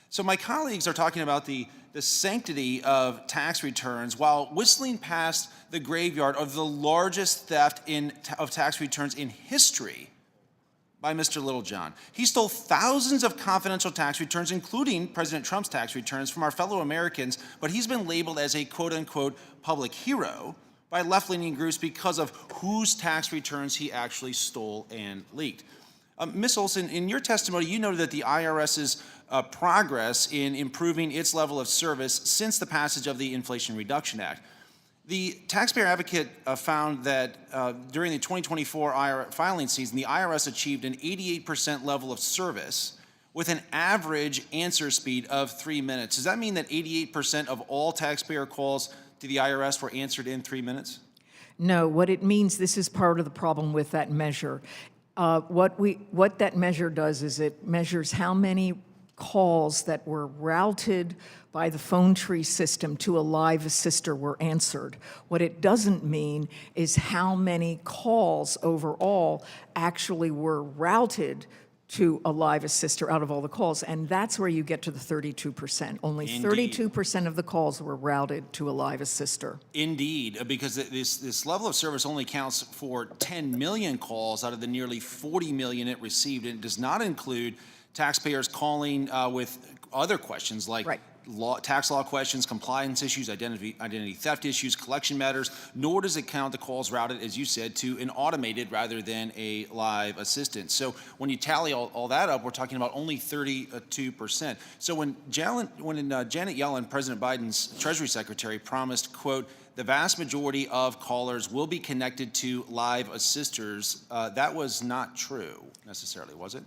So my colleagues are talking about the sanctity of tax returns while whistling past the graveyard of the largest theft of tax returns in history by Mr. Littlejohn. He stole thousands of confidential tax returns, including President Trump's tax returns, from our fellow Americans, but he's been labeled as a quote-unquote public hero by left-leaning groups because of whose tax returns he actually stole and leaked. Ms. Olson, in your testimony, you noted that the IRS's progress in improving its level of service since the passage of the Inflation Reduction Act. The Taxpayer Advocate found that during the 2024 IRS filing season, the IRS achieved an 88% level of service with an average answer speed of 3 minutes. Does that mean that 88% of all taxpayer calls to the IRS were answered in 3 minutes? No, what it means, this is part of the problem with that measure. What that measure does is it measures how many calls that were routed by the phone tree system to a live assister were answered. What it doesn't mean is how many calls overall actually were routed to a live assister out of all the calls, and that's where you get to the 32%. Only 32% of the calls were routed to a live assister. Indeed, because this level of service only counts for 10 million calls out of the nearly 40 million it received, and it does not include taxpayers calling with other questions like tax law questions, compliance issues, identity theft issues, collection matters, nor does it count the calls routed, as you said, to an automated rather than a live assistant. So when you tally all that up, we're talking about only 32%. So when Janet Yellen, President Biden's Treasury Secretary, promised, quote, the vast majority of callers will be connected to live assisters, that was not true necessarily, was it?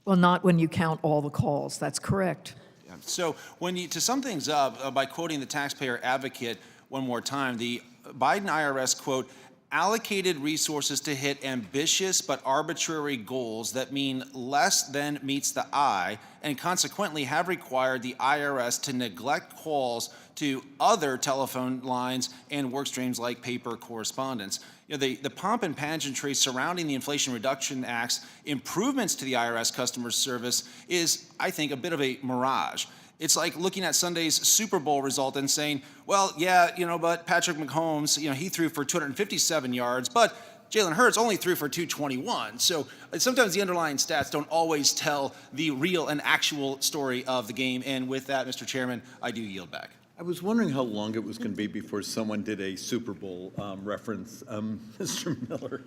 Well, not when you count all the calls, that's correct. So when you, to sum things up, by quoting the Taxpayer Advocate one more time, the Biden IRS, quote, allocated resources to hit ambitious but arbitrary goals that mean less than meets the eye, and consequently have required the IRS to neglect calls to other telephone lines and work streams like paper correspondence. You know, the pomp and pageantry surrounding the Inflation Reduction Act's improvements to the IRS customer service is, I think, a bit of a mirage. It's like looking at Sunday's Super Bowl result and saying, well, yeah, but Patrick Mahomes, he threw for 257 yards, but Jalen Hurts only threw for 221. So sometimes the underlying stats don't always tell the real and actual story of the game. And with that, Mr. Chairman, I do yield back. I was wondering how long it was going to be before someone did a Super Bowl reference. Mr. Miller.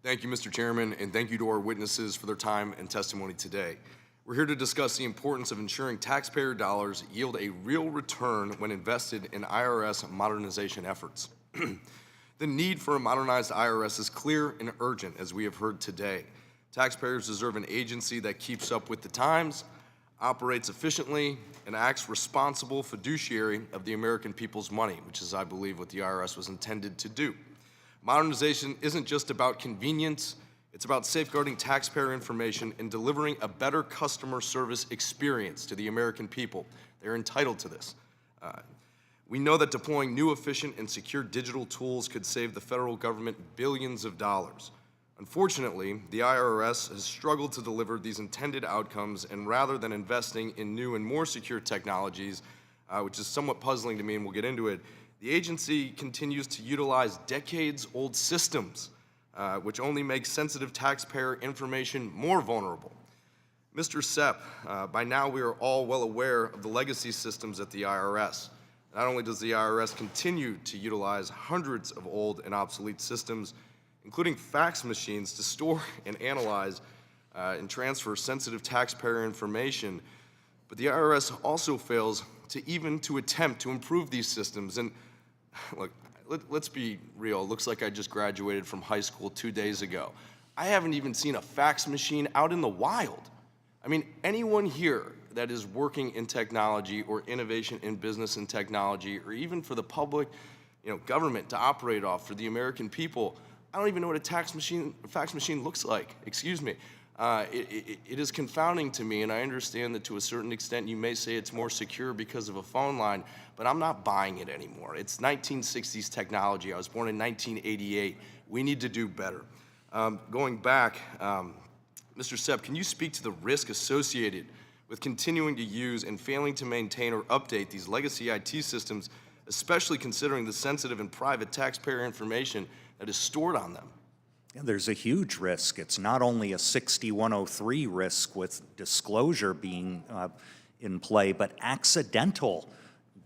Thank you, Mr. Chairman, and thank you to our witnesses for their time and testimony today. We're here to discuss the importance of ensuring taxpayer dollars yield a real return when invested in IRS modernization efforts. The need for a modernized IRS is clear and urgent, as we have heard today. Taxpayers deserve an agency that keeps up with the times, operates efficiently, and acts responsible fiduciary of the American people's money, which is, I believe, what the IRS was intended to do. Modernization isn't just about convenience, it's about safeguarding taxpayer information and delivering a better customer service experience to the American people. They're entitled to this. We know that deploying new, efficient, and secure digital tools could save the federal government billions of dollars. Unfortunately, the IRS has struggled to deliver these intended outcomes, and rather than investing in new and more secure technologies, which is somewhat puzzling to me, and we'll get into it, the agency continues to utilize decades-old systems, which only make sensitive taxpayer information more vulnerable. Mr. Sepp, by now we are all well aware of the legacy systems at the IRS. Not only does the IRS continue to utilize hundreds of old and obsolete systems, including fax machines to store and analyze and transfer sensitive taxpayer information, but the IRS also fails to attempt to improve these systems. And look, let's be real. It looks like I just graduated from high school 2 days ago. I haven't even seen a fax machine out in the wild. I mean, anyone here that is working in technology or innovation in business and technology, or even for the public, government to operate off for the American people. I don't even know what a fax machine looks like. Excuse me. It is confounding to me, and I understand that to a certain extent you may say it's more secure because of a phone line, but I'm not buying it anymore. It's 1960s technology. I was born in 1988. We need to do better. Going back, Mr. Sepp, can you speak to the risk associated with continuing to use and failing to maintain or update these legacy IT systems, especially considering the sensitive and private taxpayer information that is stored on them? Yeah, there's a huge risk. It's not only a 6103 risk with disclosure being in play, but accidental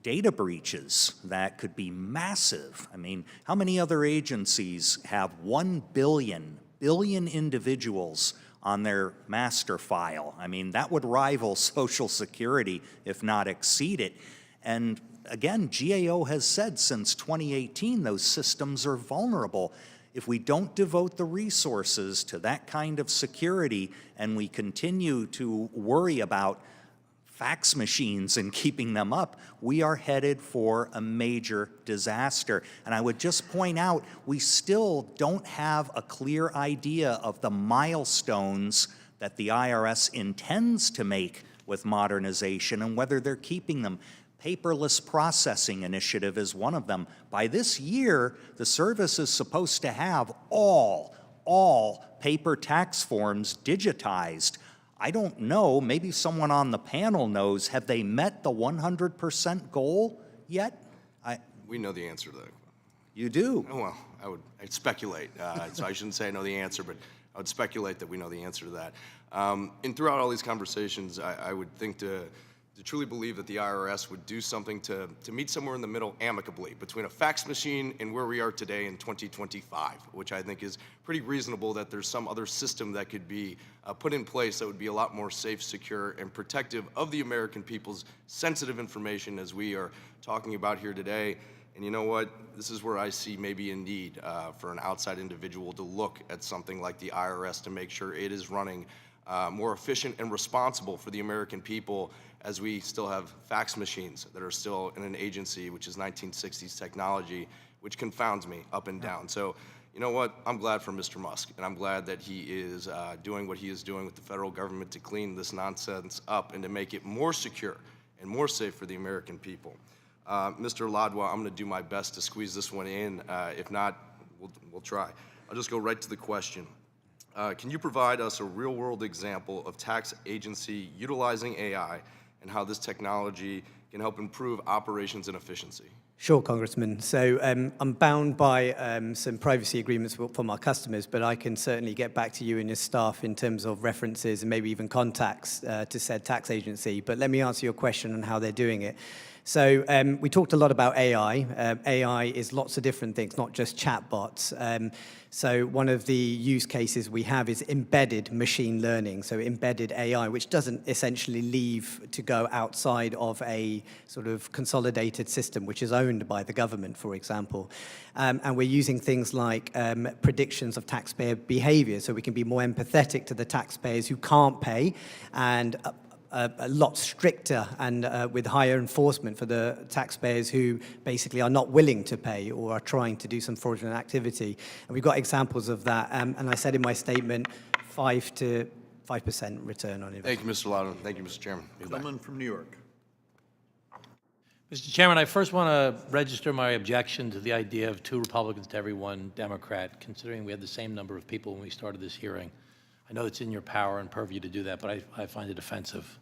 data breaches that could be massive. I mean, how many other agencies have 1 billion individuals on their master file? I mean, that would rival Social Security, if not exceed it. And again, GAO has said since 2018 those systems are vulnerable. If we don't devote the resources to that kind of security and we continue to worry about fax machines and keeping them up, we are headed for a major disaster. And I would just point out, we still don't have a clear idea of the milestones that the IRS intends to make with modernization and whether they're keeping them. Paperless processing initiative is one of them. By this year, the service is supposed to have all paper tax forms digitized. I don't know, maybe someone on the panel knows, have they met the 100% goal yet? We know the answer to that. You do? Oh, well, I'd speculate. So I shouldn't say I know the answer, but I would speculate that we know the answer to that. And throughout all these conversations, I would think to truly believe that the IRS would do something to meet somewhere in the middle amicably between a fax machine and where we are today in 2025, which I think is pretty reasonable, that there's some other system that could be put in place that would be a lot more safe, secure, and protective of the American people's sensitive information as we are talking about here today. And you know what? This is where I see maybe a need for an outside individual to look at something like the IRS to make sure it is running more efficient and responsible for the American people, as we still have fax machines that are still in an agency which is 1960s technology, which confounds me up and down. So, you know what? I'm glad for Mr. Musk, and I'm glad that he is doing what he is doing with the federal government to clean this nonsense up and to make it more secure and more safe for the American people. Mr. Ladwa, I'm going to do my best to squeeze this one in. If not, we'll try. I'll just go right to the question. Can you provide us a real-world example of tax agency utilizing AI and how this technology can help improve operations and efficiency? Sure, Congressman. So I'm bound by some privacy agreements from our customers, but I can certainly get back to you and your staff in terms of references and maybe even contacts to said tax agency. But let me answer your question on how they're doing it. So we talked a lot about AI. AI is lots of different things, not just chatbots. So one of the use cases we have is embedded machine learning, so embedded AI, which doesn't essentially leave to go outside of a sort of consolidated system, which is owned by the government, for example. And we're using things like predictions of taxpayer behavior, so we can be more empathetic to the taxpayers who can't pay, and a lot stricter and with higher enforcement for the taxpayers who basically are not willing to pay or are trying to do some fraudulent activity. And we've got examples of that. And I said in my statement, 5% return on investment. Thank you, Mr. Loudon. Thank you, Mr. Chairman. Gentleman from New York. Mr. Chairman, I first want to register my objection to the idea of 2 Republicans to every 1 Democrat, considering we had the same number of people when we started this hearing. I know it's in your power and purview to do that, but I find it offensive.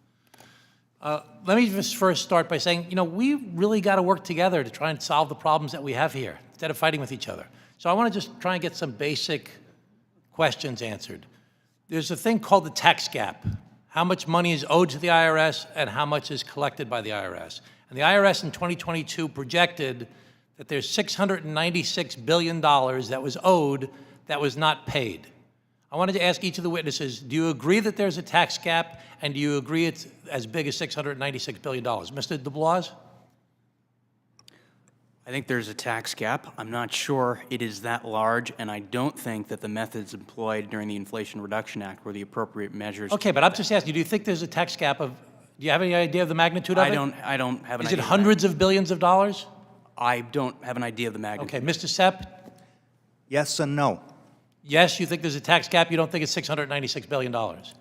Let me just first start by saying, we really got to work together to try and solve the problems that we have here, instead of fighting with each other. So I want to just try and get some basic questions answered. There's a thing called the tax gap. How much money is owed to the IRS and how much is collected by the IRS. And the IRS in 2022 projected that there's $696 billion that was owed that was not paid. I wanted to ask each of the witnesses, do you agree that there's a tax gap, and do you agree it's as big as $696 billion? Mr. DeBlas? I think there's a tax gap. I'm not sure it is that large, and I don't think that the methods employed during the Inflation Reduction Act were the appropriate measures. Okay, but I'm just asking, do you think there's a tax gap of Do you have any idea of the magnitude of I it? don't have an Is idea. it hundreds of billions of dollars? I don't have an idea of the magnitude. Okay, Mr. Sepp, Yes and no. yes, you think there's a tax gap, you don't think it's $696 billion?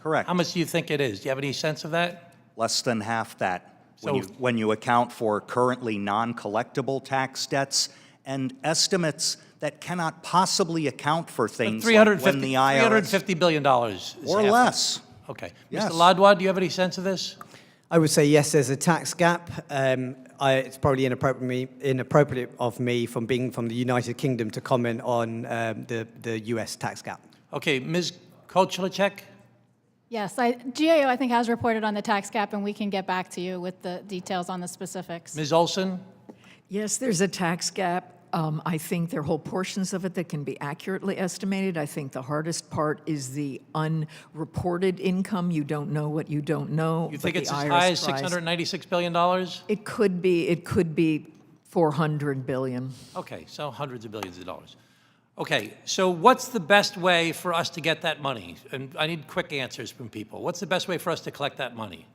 Correct. How much do you think it is? Do you have any sense of that? Less than half that. So- When you account for currently non-collectible tax debts and estimates that cannot possibly account for things like when the IRS... $350 billion. Is Or half less. that. Okay. Yes. Mr. Ladwa, do you have any sense of this? I would say yes, there's a tax gap. It's probably inappropriate of me from being from the United Kingdom to comment on the US tax gap. Okay, Ms. Kochlicek? Yes, GAO, I think, has reported on the tax gap, and we can get back to you with the details on the specifics. Ms. Olson? Yes, there's a tax gap. I think there are whole portions of it that can be accurately estimated. I think the hardest part is the unreported income. You don't know what you don't know. You but think the it's as IRS high as price- $696 billion? It could be 400 billion. Okay, so hundreds of billions of dollars. Okay, so what's the best way for us to get that money? And I need quick answers from people. What's the best way for us to collect that money?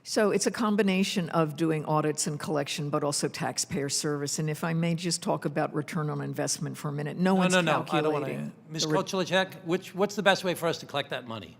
So it's a combination of doing audits and collection, but also taxpayer service. And if I may just talk about return on investment for a minute. No one's I don't want to. calculating. Ms. Kochlicek, what's the best way for us to collect that money?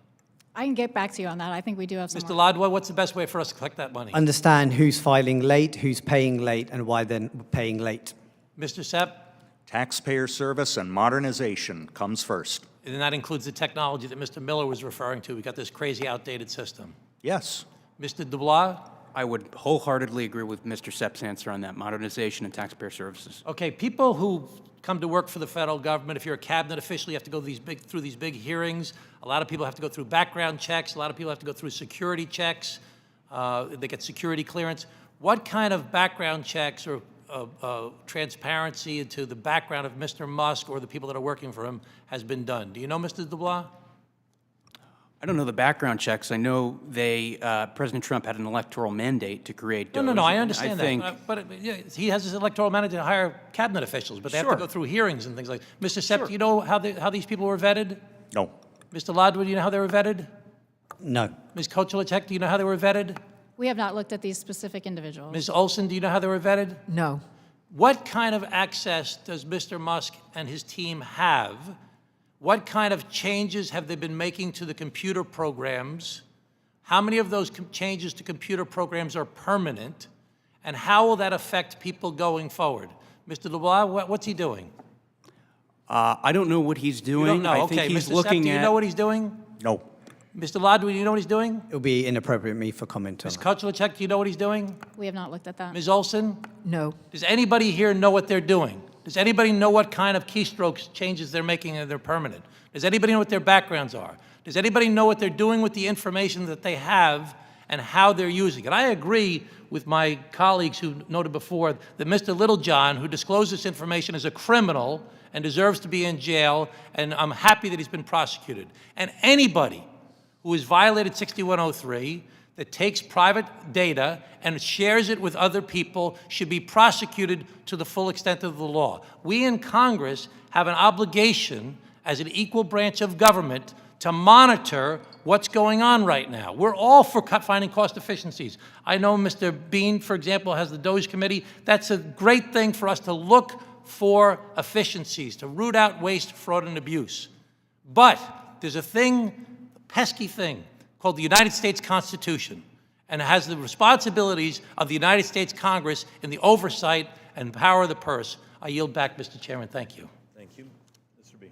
I can get back to you on that. I think we do have some Mr. more. Ladwa, what's the best way for us to collect that money? Understand who's filing late, who's paying late, and why they're paying late. Mr. Sepp? Taxpayer service and modernization comes first. And that includes the technology that Mr. Miller was referring to. We got this crazy outdated system. Yes. Mr. Dubois? I would wholeheartedly agree with Mr. Sepp's answer on that, modernization and taxpayer services. Okay, people who come to work for the federal government, if you're a cabinet official, you have to go through these big hearings. A lot of people have to go through background checks. A lot of people have to go through security checks. They get security clearance. What kind of background checks or transparency into the background of Mr. Musk or the people that are working for him has been done? Do you know, Mr. Dubois? I don't know the background checks. I know President Trump had an electoral mandate to create No, those. I understand think, that. But yeah, he has his electoral mandate to hire cabinet officials, but they have to go through hearings and things like that. Mr. Sepp, do you know how these people were vetted? No. Mr. Ladwa, do you know how they were vetted? No. Ms. Kochlicek, do you know how they were vetted? We have not looked at these specific individuals. Ms. Olson, do you know how they were vetted? No. What kind of access does Mr. Musk and his team have? What kind of changes have they been making to the computer programs? How many of those changes to computer programs are permanent? And how will that affect people going forward? Mr. Dubois, what's he doing? I don't know what he's doing. You don't know? I Okay, think he's Mr. looking Sepp, do you at. know what he's doing? No. Mr. Ladwa, do you know what he's doing? It would be inappropriate of me for comment on Ms. that. Kochlicek, do you know what he's doing? We have not looked at that. Ms. Olson? No. Does anybody here know what they're doing? Does anybody know what kind of keystrokes changes they're making and they're permanent? Does anybody know what their backgrounds are? Does anybody know what they're doing with the information that they have and how they're using it? I agree with my colleagues who noted before that Mr. Littlejohn, who disclosed this information, is a criminal and deserves to be in jail, and I'm happy that he's been prosecuted. And anybody who has violated 6103, that takes private data and shares it with other people should be prosecuted to the full extent of the law. We in Congress have an obligation as an equal branch of government to monitor what's going on right now. We're all for finding cost efficiencies. I know Mr. Bean, for example, has the DOGE committee. That's a great thing for us to look for efficiencies, to root out waste, fraud, and abuse. But there's a pesky thing called the United States Constitution, and it has the responsibilities of the United States Congress in the oversight and power of the purse. I yield back, Mr. Chairman. Thank you. Thank you. Mr. B.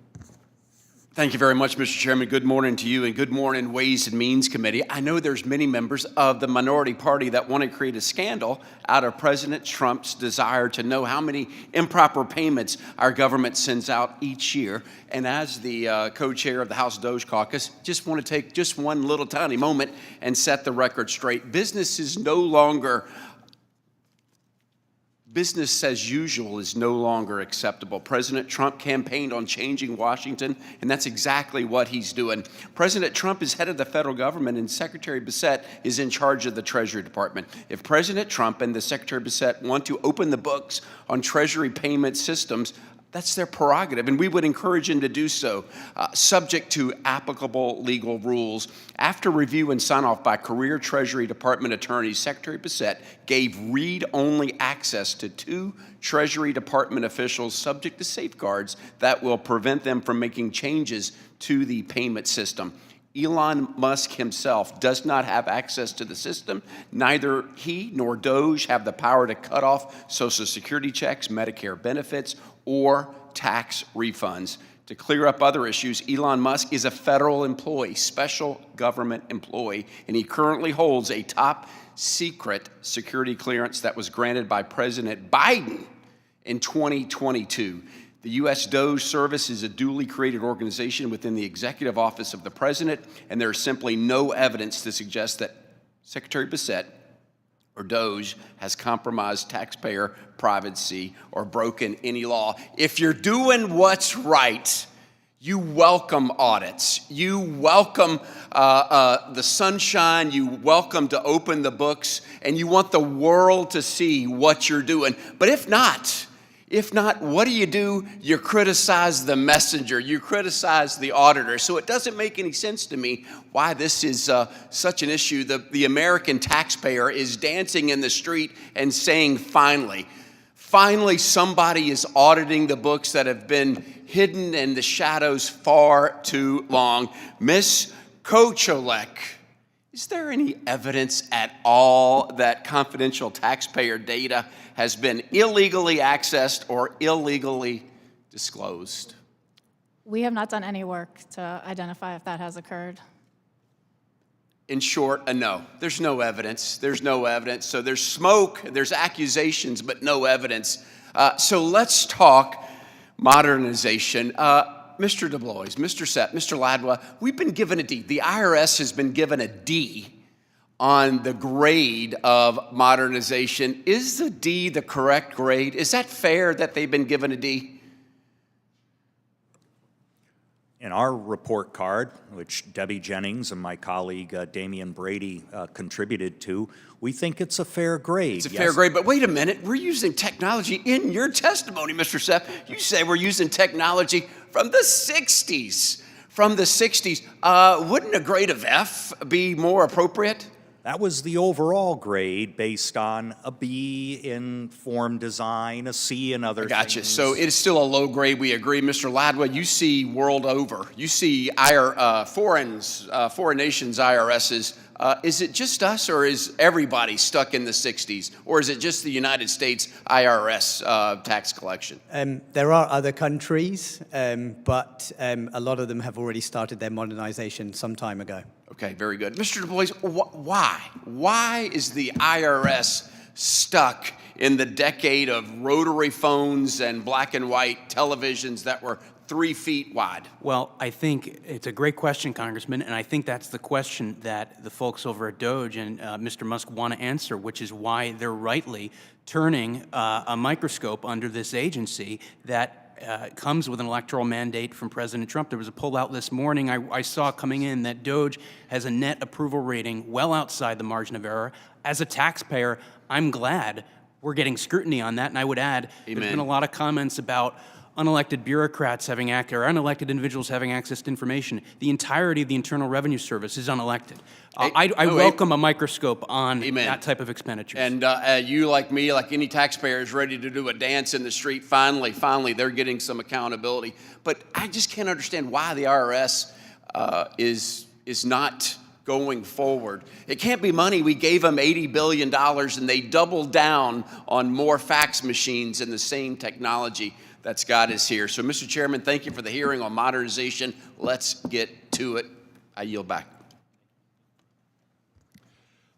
Thank you very much, Mr. Chairman. Good morning to you, and good morning, Ways and Means Committee. I know there's many members of the minority party that want to create a scandal out of President Trump's desire to know how many improper payments our government sends out each year. And as the co-chair of the House Doge Caucus, just want to take just one little tiny moment and set the record straight. Business as usual is no longer acceptable. President Trump campaigned on changing Washington, and that's exactly what he's doing. President Trump is head of the federal government, and Secretary Bissett is in charge of the Treasury Department. If President Trump and the Secretary Bissett want to open the books on Treasury payment systems, That's their prerogative, and we would encourage them to do so, subject to applicable legal rules. After review and sign-off by career Treasury Department attorneys, Secretary Bissett gave read-only access to 2 Treasury Department officials subject to safeguards that will prevent them from making changes to the payment system. Elon Musk himself does not have access to the system. Neither he nor DOJ have the power to cut off Social Security checks, Medicare benefits, or tax refunds. To clear up other issues, Elon Musk is a federal employee, special government employee, and he currently holds a top secret security clearance that was granted by President Biden in 2022. The U.S. DOJ Service is a duly created organization within the Executive Office of the President, and there is simply no evidence to suggest that Secretary Bissett or DOJ has compromised taxpayer privacy or broken any law. If you're doing what's right, you welcome audits. You welcome the sunshine. You welcome to open the books, and you want the world to see what you're doing. But if not, what do? You criticize the messenger. You criticize the auditor. So it doesn't make any sense to me why this is such an issue. The American taxpayer is dancing in the street and saying, finally somebody is auditing the books that have been hidden in the shadows far too long. Ms. Kocholek, is there any evidence at all that confidential taxpayer data has been illegally accessed or illegally disclosed? We have not done any work to identify if that has occurred. In short, a no. There's no evidence. There's no evidence. So there's smoke, there's accusations, but no evidence. So let's talk modernization. Mr. DeBlois, Mr. Sepp, Mr. Ladwa, we've been given a D. The IRS has been given a D on the grade of modernization. Is the D the correct grade? Is that fair that they've been given a D? In our report card, which Debbie Jennings and my colleague Damian Brady contributed to, we think it's a fair grade. It's a fair grade, but wait a minute. We're using technology in your testimony, Mr. Sepp. You say we're using technology from the 60s. From the 60s. Wouldn't a grade of F be more appropriate? That was the overall grade based on a B in form design, a C in other Gotcha. things. So it is still a low grade, we agree. Mr. Ladwa, you see world over. You see foreign nations' IRSs. Is it just us, or is everybody stuck in the 60s? Or is it just the United States IRS tax collection? There are other countries, but a lot of them have already started their modernization some time ago. Okay, very good. Mr. Du Bois, why? Why is the IRS stuck in the decade of rotary phones and black and white televisions that were 3 feet wide? Well, I think it's a great question, Congressman, and I think that's the question that the folks over at DOJ and Mr. Musk want to answer, which is why they're rightly turning a microscope under this agency that comes with an electoral mandate from President Trump. There was a poll out this morning I saw coming in that DOJ has a net approval rating well outside the margin of error. As a taxpayer, I'm glad we're getting scrutiny on that, and I would add, There's been a lot of comments about unelected bureaucrats having or unelected individuals having access to information. The entirety of the Internal Revenue Service is unelected. I welcome a microscope on that type of expenditure. And you, like me, like any taxpayer, is ready to do a dance in the street. Finally, they're getting some accountability. But I just can't understand why the IRS is not going forward. It can't be money. We gave them $80 billion, and they doubled down on more fax machines and the same technology that's got us here. So, Mr. Chairman, thank you for the hearing on modernization. Let's get to it. I yield back.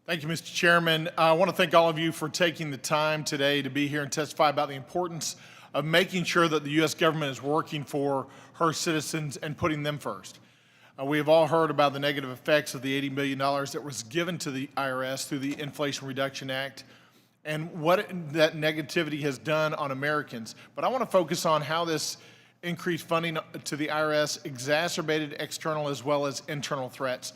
Thank you, Mr. Chairman. I want to thank all of you for taking the time today to be here and testify about the importance of making sure that the U.S. government is working for her citizens and putting them first. We have all heard about the negative effects of the $80 billion that was given to the IRS through the Inflation Reduction Act and what that negativity has done on Americans. But I want to focus on how this increased funding to the IRS exacerbated external as well as internal threats.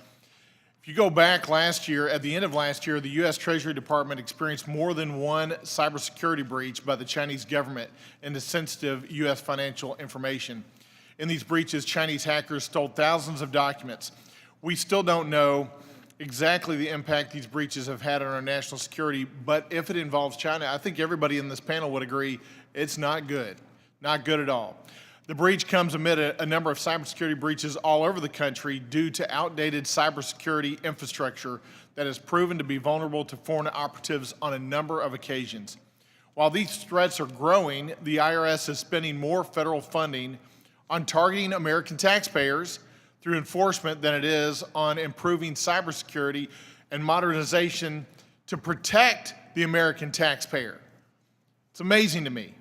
If you go back last year, at the end of last year, the U.S. Treasury Department experienced more than one cybersecurity breach by the Chinese government into sensitive U.S. financial information. In these breaches, Chinese hackers stole thousands of documents. We still don't know exactly the impact these breaches have had on our national security, but if it involves China, I think everybody in this panel would agree it's not good. Not good at all. The breach comes amid a number of cybersecurity breaches all over the country due to outdated cybersecurity infrastructure that has proven to be vulnerable to foreign operatives on a number of occasions. While these threats are growing, the IRS is spending more federal funding on targeting American taxpayers through enforcement than it is on improving cybersecurity and modernization to protect the American taxpayer. It's amazing to me.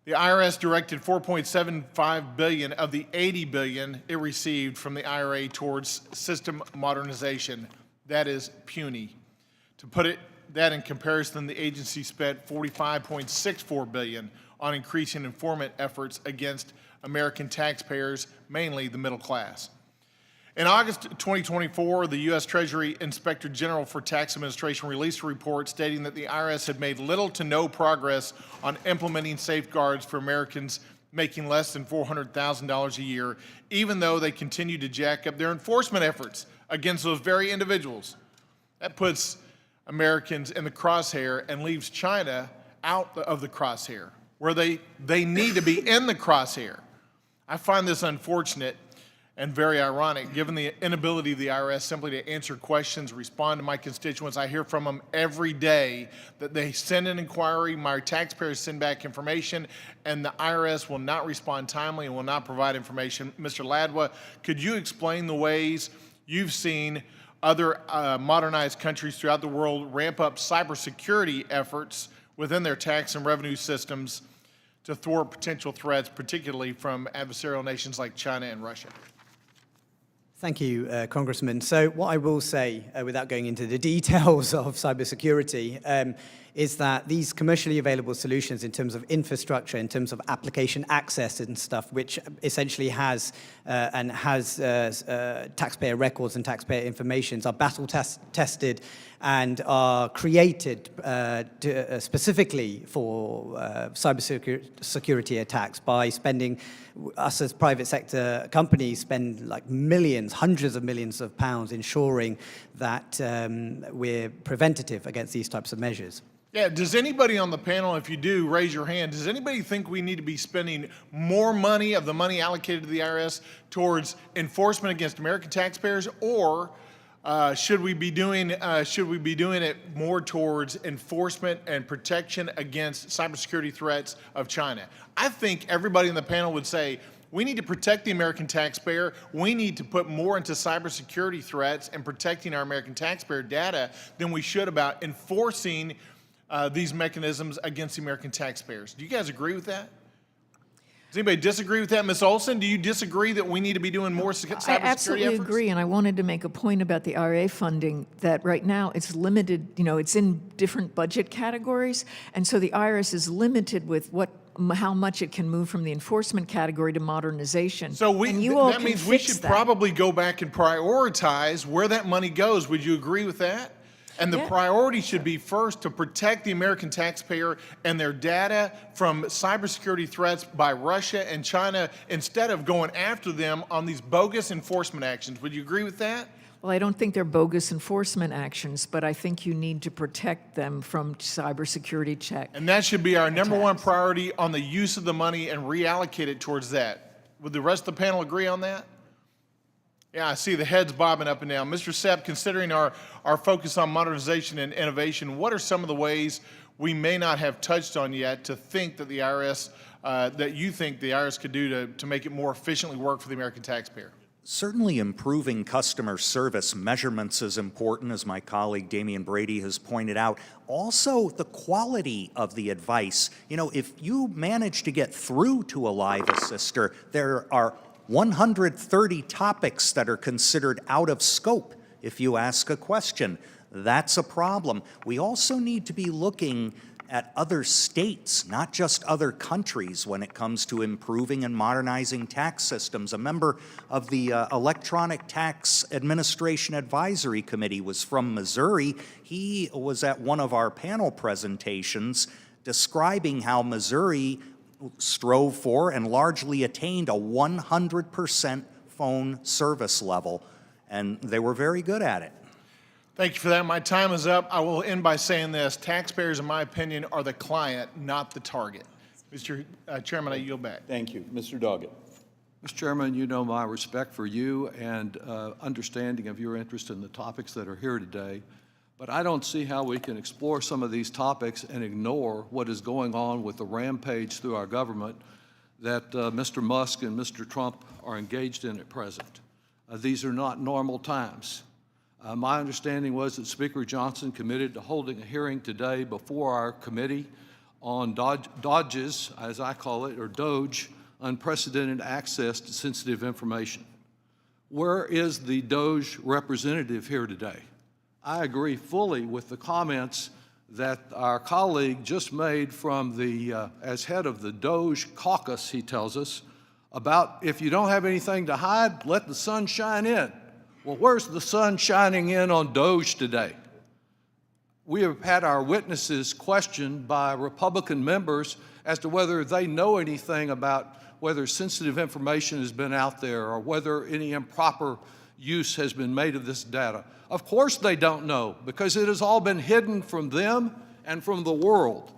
The IRS directed $4.75 billion of the $80 billion it received from the IRA towards system modernization. That is puny. To put that in comparison, the agency spent $45.64 billion on increasing enforcement efforts against American taxpayers, mainly the middle class. In August 2024, the U.S. Treasury Inspector General for Tax Administration released a report stating that the IRS had made little to no progress on implementing safeguards for Americans making less than $400,000 a year, even though they continue to jack up their enforcement efforts against those very individuals. That puts Americans in the crosshair and leaves China out of the crosshair, where they need to be in the crosshair. I find this unfortunate and very ironic, given the inability of the IRS simply to answer questions, respond to my constituents. I hear from them every day that they send an inquiry, my taxpayers send back information, and the IRS will not respond timely and will not provide information. Mr. Ladwa, could you explain the ways you've seen other modernized countries throughout the world ramp up cybersecurity efforts within their tax and revenue systems to thwart potential threats, particularly from adversarial nations like China and Russia? Thank you, Congressman. So what I will say, without going into the details of cybersecurity, is that these commercially available solutions in terms of infrastructure, in terms of application access and stuff, which essentially has taxpayer records and taxpayer information, are battle tested and are created specifically for cybersecurity attacks by spending, us as private sector companies spend like millions, hundreds of millions of pounds ensuring that we're preventative against these types of measures. Yeah, does anybody on the panel, if you do, raise your hand, does anybody think we need to be spending more money of the money allocated to the IRS towards enforcement against American taxpayers, or should we be doing it more towards enforcement and protection against cybersecurity threats of China? I think everybody in the panel would say we need to protect the American taxpayer. We need to put more into cybersecurity threats and protecting our American taxpayer data than we should about enforcing these mechanisms against the American taxpayers. Do you guys agree with that? Does anybody disagree with that? Ms. Olson, do you disagree that we need to be doing more cybersecurity efforts? I absolutely agree, and I wanted to make a point about the IRA funding, that right now it's limited, it's in different budget categories, and so the IRS is limited with how much it can move from the enforcement category to modernization. So that means we should probably go back and prioritize where that money goes. Would you agree with that? And the priority should be first to protect the American taxpayer and their data from cybersecurity threats by Russia and China instead of going after them on these bogus enforcement actions. Would you agree with that? Well, I don't think they're bogus enforcement actions, but I think you need to protect them from cybersecurity check. And that should be our number one priority on the use of the money and reallocate it towards that. Would the rest of the panel agree on that? Yeah, I see the heads bobbing up and down. Mr. Sepp, considering our focus on modernization and innovation, what are some of the ways we may not have touched on yet to think that the IRS, that you think the IRS could do to make it more efficiently work for the American taxpayer? Certainly improving customer service measurements is important, as my colleague Damian Brady has pointed out. Also, the quality of the advice. If you manage to get through to a live assister, there are 130 topics that are considered out of scope if you ask a question. That's a problem. We also need to be looking at other states, not just other countries, when it comes to improving and modernizing tax systems. A member of the Electronic Tax Administration Advisory Committee was from Missouri. He was at one of our panel presentations describing how Missouri strove for and largely attained a 100% phone service level, and they were very good at it. Thank you for that. My time is up. I will end by saying this. Taxpayers, in my opinion, are the client, not the target. Mr. Chairman, I yield back. Thank you. Mr. Doggett. Mr. Chairman, you know my respect for you and understanding of your interest in the topics that are here today. But I don't see how we can explore some of these topics and ignore what is going on with the rampage through our government that Mr. Musk and Mr. Trump are engaged in at present. These are not normal times. My understanding was that Speaker Johnson committed to holding a hearing today before our committee on Dodge's, as I call it, or DOGE, unprecedented access to sensitive information. Where is the DOGE representative here today? I agree fully with the comments that our colleague just made from the, as head of the DOGE caucus, he tells us, about if you don't have anything to hide, let the sun shine in. Well, where's the sun shining in on DOGE today? We have had our witnesses questioned by Republican members as to whether they know anything about whether sensitive information has been out there or whether any improper use has been made of this data. Of course they don't know, because it has all been hidden from them and from the world.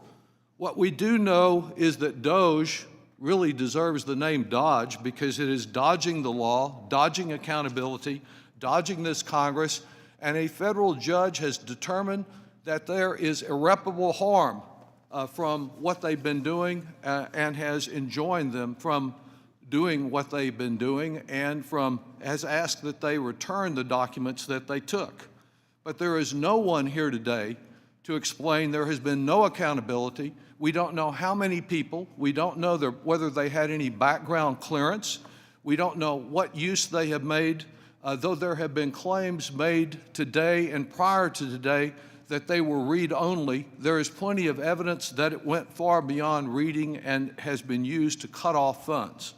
What we do know is that DOGE really deserves the name Dodge because it is dodging the law, dodging accountability, dodging this Congress, and a federal judge has determined that there is irreparable harm from what they've been doing and has enjoined them from doing what they've been doing and has asked that they return the documents that they took. But there is no one here today to explain there has been no accountability. We don't know how many people. We don't know whether they had any background clearance. We don't know what use they have made, though there have been claims made today and prior to today that they were read-only. There is plenty of evidence that it went far beyond reading and has been used to cut off funds.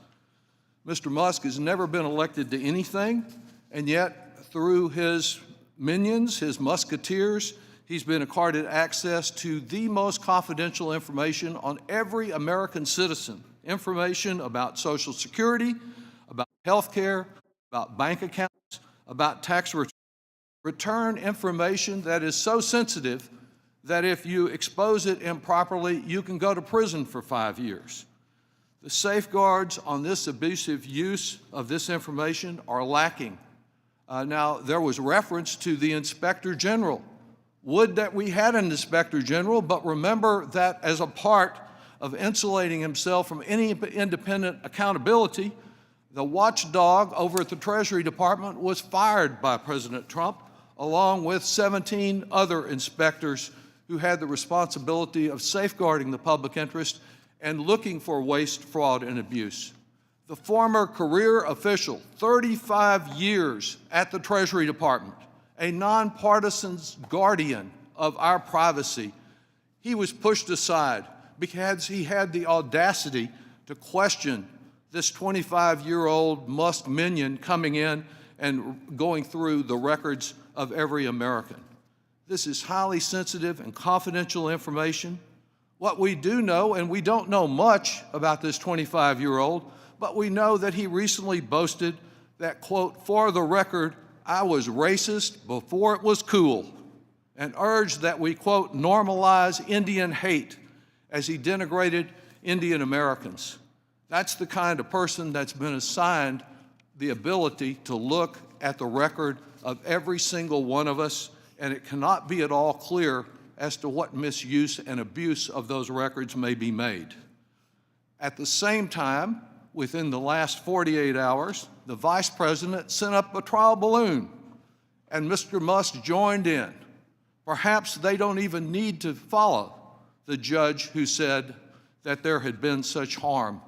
Mr. Musk has never been elected to anything, and yet through his minions, his musketeers, he's been accorded access to the most confidential information on every American citizen, information about Social Security, about health care, about bank accounts, about tax return information that is so sensitive that if you expose it improperly, you can go to prison for 5 years. The safeguards on this abusive use of this information are lacking. Now, there was reference to the Inspector General. Would that we had an Inspector General, but remember that as a part of insulating himself from any independent accountability, the watchdog over at the Treasury Department was fired by President Trump, along with 17 other inspectors who had the responsibility of safeguarding the public interest and looking for waste, fraud, and abuse. The former career official, 35 years at the Treasury Department, a nonpartisan guardian of our privacy, he was pushed aside because he had the audacity to question this 25-year-old Musk minion coming in and going through the records of every American. This is highly sensitive and confidential information. What we do know, and we don't know much about this 25-year-old, but we know that he recently boasted that, quote, "For the record, I was racist before it was cool," and urged that we, quote, "normalize Indian hate," as he denigrated Indian Americans. That's the kind of person that's been assigned the ability to look at the record of every single one of us, and it cannot be at all clear as to what misuse and abuse of those records may be made. At the same time, within the last 48 hours, the Vice President sent up a trial balloon, and Mr. Musk joined in. Perhaps they don't even need to follow the judge who said that there had been such harm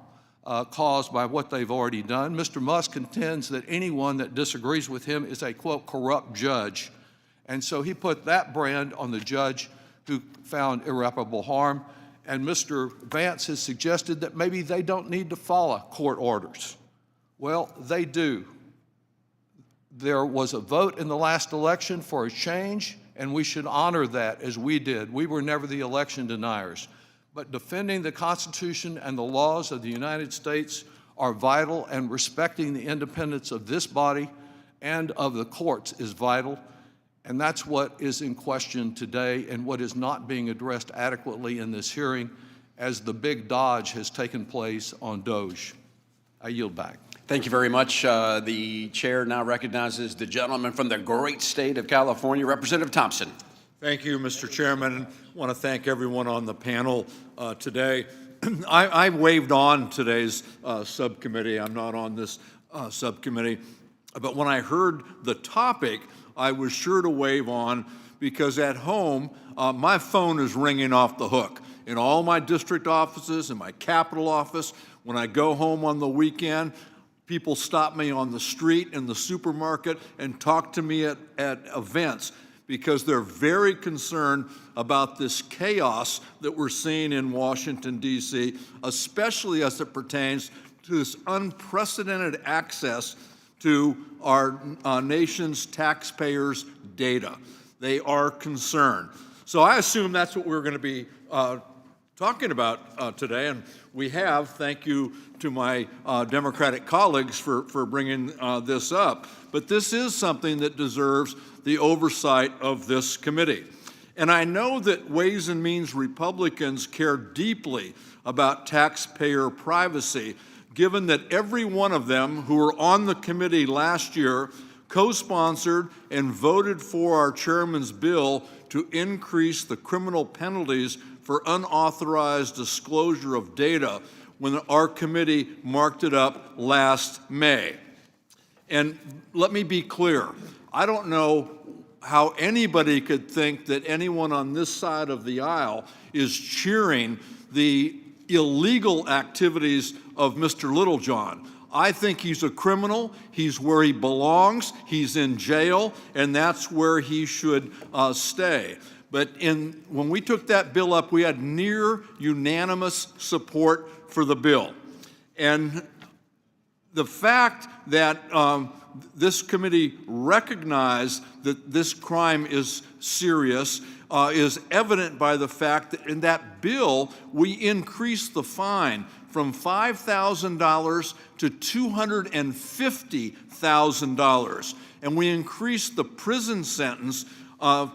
caused by what they've already done. Mr. Musk contends that anyone that disagrees with him is a, quote, corrupt judge. And so he put that brand on the judge who found irreparable harm. And Mr. Vance has suggested that maybe they don't need to follow court orders. Well, they do. There was a vote in the last election for a change, and we should honor that as we did. We were never the election deniers. But defending the Constitution and the laws of the United States are vital, and respecting the independence of this body and of the courts is vital. And that's what is in question today and what is not being addressed adequately in this hearing as the big dodge has taken place on Doge. I yield back. Thank you very much. The chair now recognizes the gentleman from the great state of California, Representative Thompson. Thank you, Mr. Chairman. I want to thank everyone on the panel today. I waived on today's subcommittee. I'm not on this subcommittee. But when I heard the topic, I was sure to waive on, because at home, my phone is ringing off the hook. In all my district offices, in my capital office, when I go home on the weekend, people stop me on the street, in the supermarket, and talk to me at events, because they're very concerned about this chaos that we're seeing in Washington, D.C., especially as it pertains to this unprecedented access to our nation's taxpayers' data. They are concerned. So I assume that's what we're going to be talking about today, and we have. Thank you to my Democratic colleagues for bringing this up. But this is something that deserves the oversight of this committee. And I know that Ways and Means Republicans care deeply about taxpayer privacy, given that every one of them who were on the committee last year co-sponsored and voted for our chairman's bill to increase the criminal penalties for unauthorized disclosure of data when our committee marked it up last May. And let me be clear, I don't know how anybody could think that anyone on this side of the aisle is cheering the illegal activities of Mr. Littlejohn. I think he's a criminal. He's where he belongs. He's in jail, and that's where he should stay. But when we took that bill up, we had near unanimous support for the bill. And the fact that this committee recognized that this crime is serious is evident by the fact that in that bill, we increased the fine from $5,000 to $250,000. And we increased the prison sentence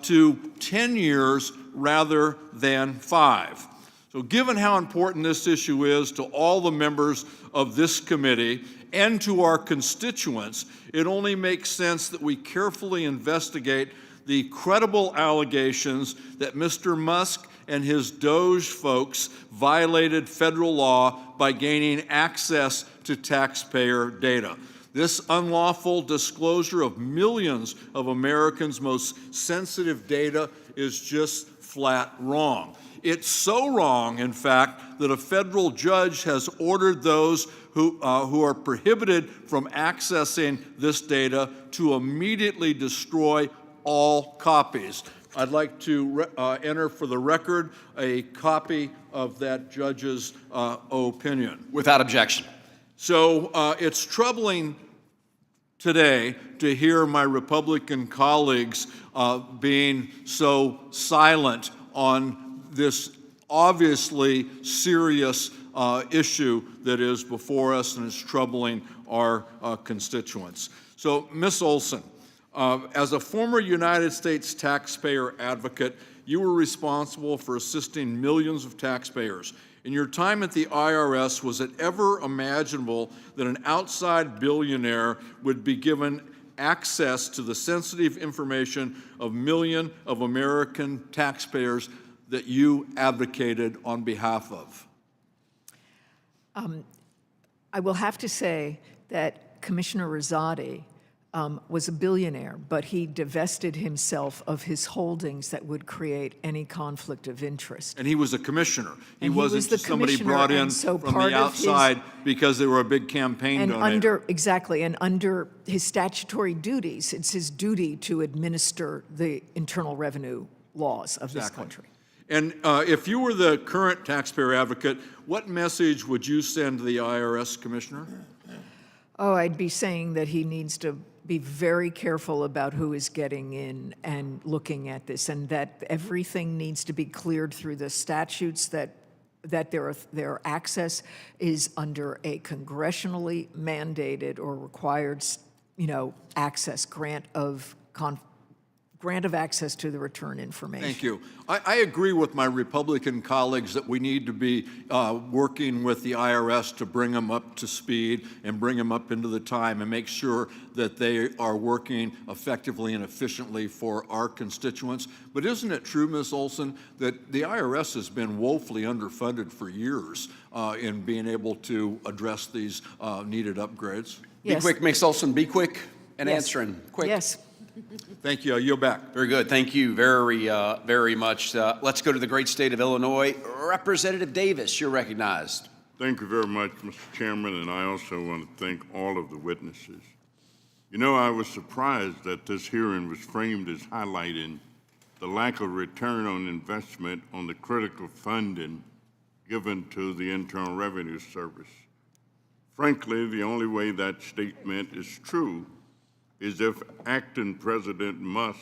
to 10 years rather than 5. So given how important this issue is to all the members of this committee and to our constituents, it only makes sense that we carefully investigate the credible allegations that Mr. Musk and his Doge folks violated federal law by gaining access to taxpayer data. This unlawful disclosure of millions of Americans' most sensitive data is just flat wrong. It's so wrong, in fact, that a federal judge has ordered those who are prohibited from accessing this data to immediately destroy all copies. I'd like to enter for the record a copy of that judge's opinion. Without objection. So it's troubling today to hear my Republican colleagues being so silent on this obviously serious issue that is before us and is troubling our constituents. So, Ms. Olson, as a former United States taxpayer advocate, you were responsible for assisting millions of taxpayers. In your time at the IRS, was it ever imaginable that an outside billionaire would be given access to the sensitive information of millions of American taxpayers that you advocated on behalf of? I will have to say that Commissioner Rosati was a billionaire, but he divested himself of his holdings that would create any conflict of interest. And he was a commissioner. He And wasn't just somebody brought in from the outside because they were a big campaign donor. And under his statutory duties, it's his duty to administer the internal revenue laws of this country. And if you were the current taxpayer advocate, what message would you send to the IRS commissioner? Oh, I'd be saying that he needs to be very careful about who is getting in and looking at this, and that everything needs to be cleared through the statutes, that their access is under a congressionally mandated or required, access, grant of access to the return information. Thank you. I agree with my Republican colleagues that we need to be working with the IRS to bring them up to speed and bring them up into the time and make sure that they are working effectively and efficiently for our constituents. But isn't it true, Ms. Olson, that the IRS has been woefully underfunded for years in being able to address these needed upgrades? Yes. Be quick, Ms. Olson, be quick and Yes. answering. Quick. Yes. Thank you. I yield back. Very good. Thank you very much. Let's go to the great state of Illinois. Representative Davis, you're recognized. Thank you very much, Mr. Chairman, and I also want to thank all of the witnesses. You know, I was surprised that this hearing was framed as highlighting the lack of return on investment on the critical funding given to the Internal Revenue Service. Frankly, the only way that statement is true is if acting President Musk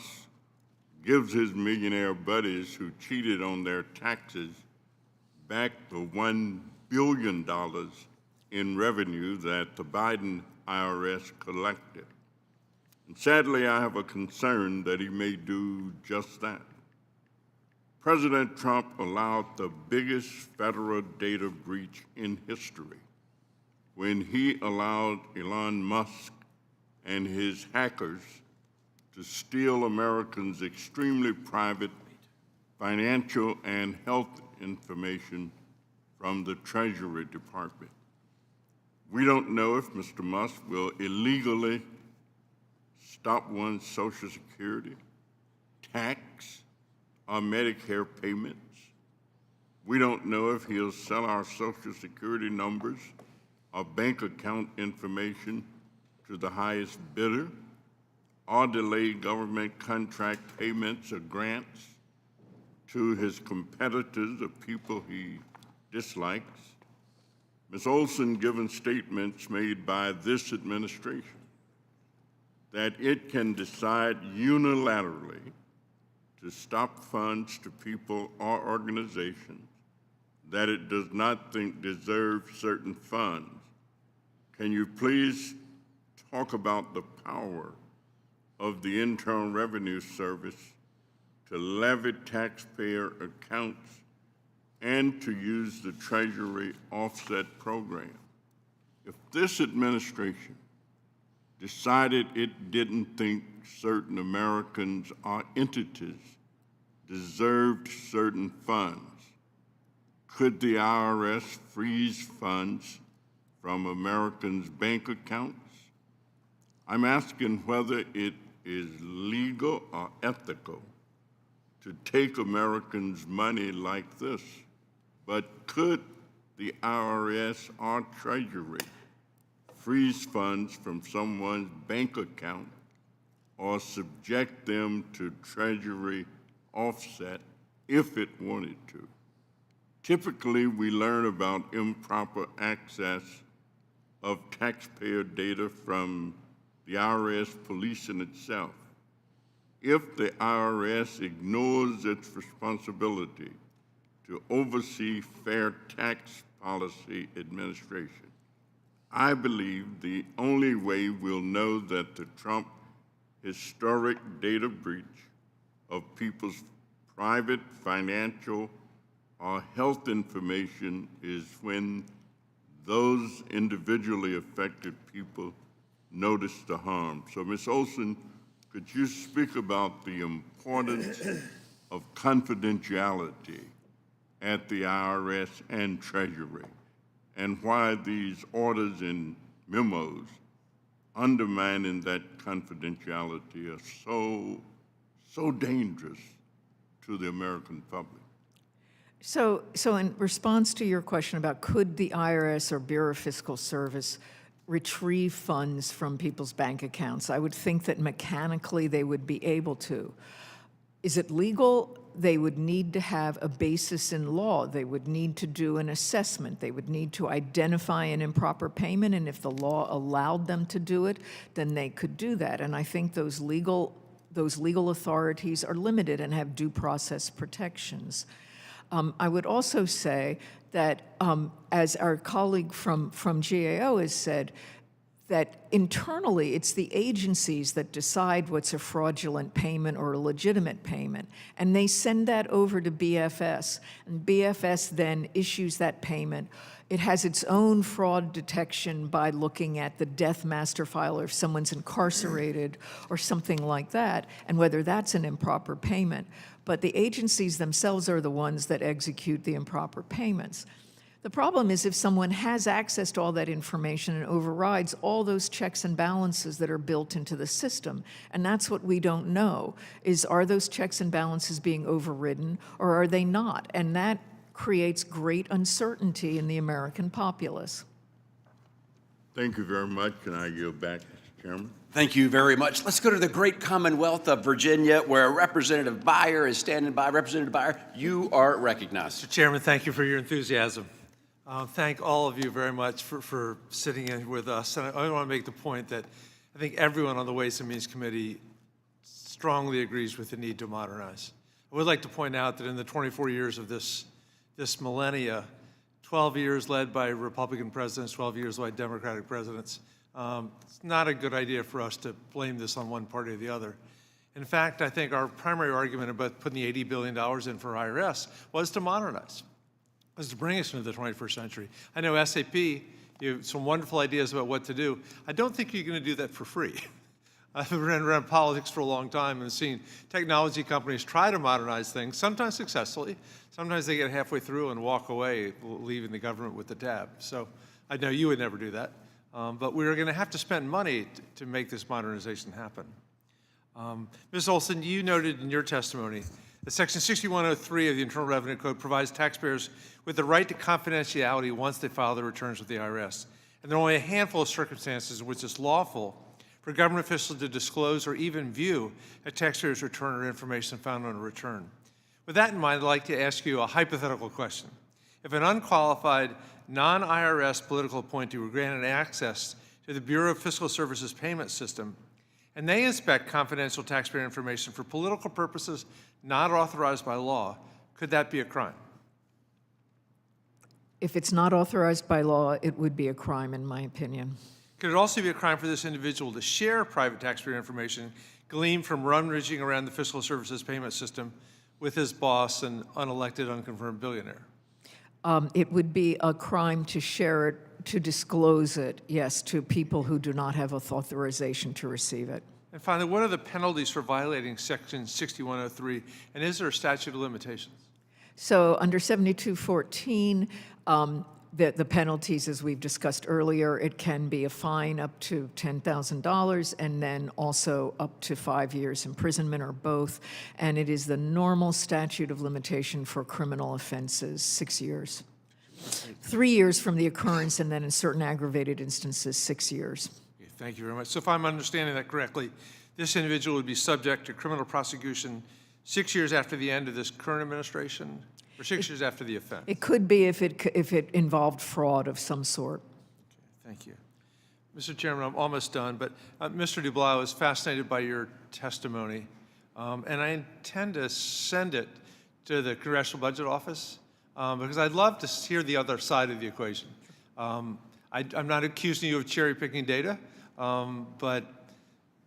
gives his millionaire buddies who cheated on their taxes back the $1 billion in revenue that the Biden IRS collected. And sadly, I have a concern that he may do just that. President Trump allowed the biggest federal data breach in history when he allowed Elon Musk and his hackers to steal Americans' extremely private financial and health information from the Treasury Department. We don't know if Mr. Musk will illegally stop one's Social Security, tax, or Medicare payments. We don't know if he'll sell our Social Security numbers or bank account information to the highest bidder, or delay government contract payments or grants to his competitors or people he dislikes. Ms. Olson given statements made by this administration that it can decide unilaterally to stop funds to people or organizations that it does not think deserve certain funds. Can you please talk about the power of the Internal Revenue Service to levy taxpayer accounts and to use the Treasury offset program? If this administration decided it didn't think certain Americans or entities deserved certain funds, could the IRS freeze funds from Americans' bank accounts? I'm asking whether it is legal or ethical to take Americans' money like this, but could the IRS or Treasury freeze funds from someone's bank account or subject them to Treasury offset if it wanted to? Typically, we learn about improper access of taxpayer data from the IRS policing itself. If the IRS ignores its responsibility to oversee fair tax policy administration, I believe the only way we'll know that the Trump historic data breach of people's private financial or health information is when those individually affected people notice the harm. So, Ms. Olson, could you speak about the importance of confidentiality at the IRS and Treasury, and why these orders and memos undermining that confidentiality are so dangerous to the American public? So in response to your question about could the IRS or Bureau of Fiscal Service retrieve funds from people's bank accounts, I would think that mechanically they would be able to. Is it legal? they would need to have a basis in law. They would need to do an assessment. They would need to identify an improper payment, and if the law allowed them to do it, then they could do that. And I think those legal authorities are limited and have due process protections. I would also say that, as our colleague from GAO has said, that internally it's the agencies that decide what's a fraudulent payment or a legitimate payment, and they send that over to BFS, and BFS then issues that payment. It has its own fraud detection by looking at the death master file, or if someone's incarcerated or something like that, and whether that's an improper payment. But the agencies themselves are the ones that execute the improper payments. The problem is if someone has access to all that information and overrides all those checks and balances that are built into the system, and that's what we don't know, is are those checks and balances being overridden or are they not? And that creates great uncertainty in the American populace. Thank you very much. Can I yield back, Mr. Chairman? Thank you very much. Let's go to the great Commonwealth of Virginia, where Representative Byer is standing by. Representative Byer, you are recognized. Mr. Chairman, thank you for your enthusiasm. Thank all of you very much for sitting in with us. And I want to make the point that I think everyone on the Ways and Means Committee strongly agrees with the need to modernize. I would like to point out that in the 24 years of this millennia, 12 years led by Republican presidents, 12 years by Democratic presidents, it's not a good idea for us to blame this on one party or the other. In fact, I think our primary argument about putting the $80 billion in for IRS was to modernize, was to bring us into the 21st century. I know SAP, you have some wonderful ideas about what to do. I don't think you're going to do that for free. I've been around politics for a long time and seen technology companies try to modernize things, sometimes successfully. Sometimes they get halfway through and walk away, leaving the government with the tab. So I know you would never do that. But we're going to have to spend money to make this modernization happen. Ms. Olson, you noted in your testimony that Section 6103 of the Internal Revenue Code provides taxpayers with the right to confidentiality once they file their returns with the IRS. And there are only a handful of circumstances in which it's lawful for government officials to disclose or even view a taxpayer's return or information found on a return. With that in mind, I'd like to ask you a hypothetical question. If an unqualified, non-IRS political appointee were granted access to the Bureau of Fiscal Services payment system, and they inspect confidential taxpayer information for political purposes not authorized by law, could that be a crime? If it's not authorized by law, it would be a crime, in my opinion. Could it also be a crime for this individual to share private taxpayer information gleaned from rummaging around the Fiscal Services payment system with his boss, an unelected, unconfirmed billionaire? It would be a crime to share it, to disclose it, yes, to people who do not have authorization to receive it. And finally, what are the penalties for violating Section 6103, and is there a statute of limitations? So under 7214, the penalties, as we've discussed earlier, it can be a fine up to $10,000 and then also up to 5 years imprisonment or both. And it is the normal statute of limitation for criminal offenses, 6 years. 3 years from the occurrence, and then in certain aggravated instances, 6 years. Okay, thank you very much. So if I'm understanding that correctly, this individual would be subject to criminal prosecution 6 years after the end of this current administration, or 6 years after the offense? It could be if it involved fraud of some sort. Okay, thank you. Mr. Chairman, I'm almost done, but Mr. Dubois, I was fascinated by your testimony, and I intend to send it to the Congressional Budget Office because I'd love to hear the other side of the equation. I'm not accusing you of cherry-picking data, but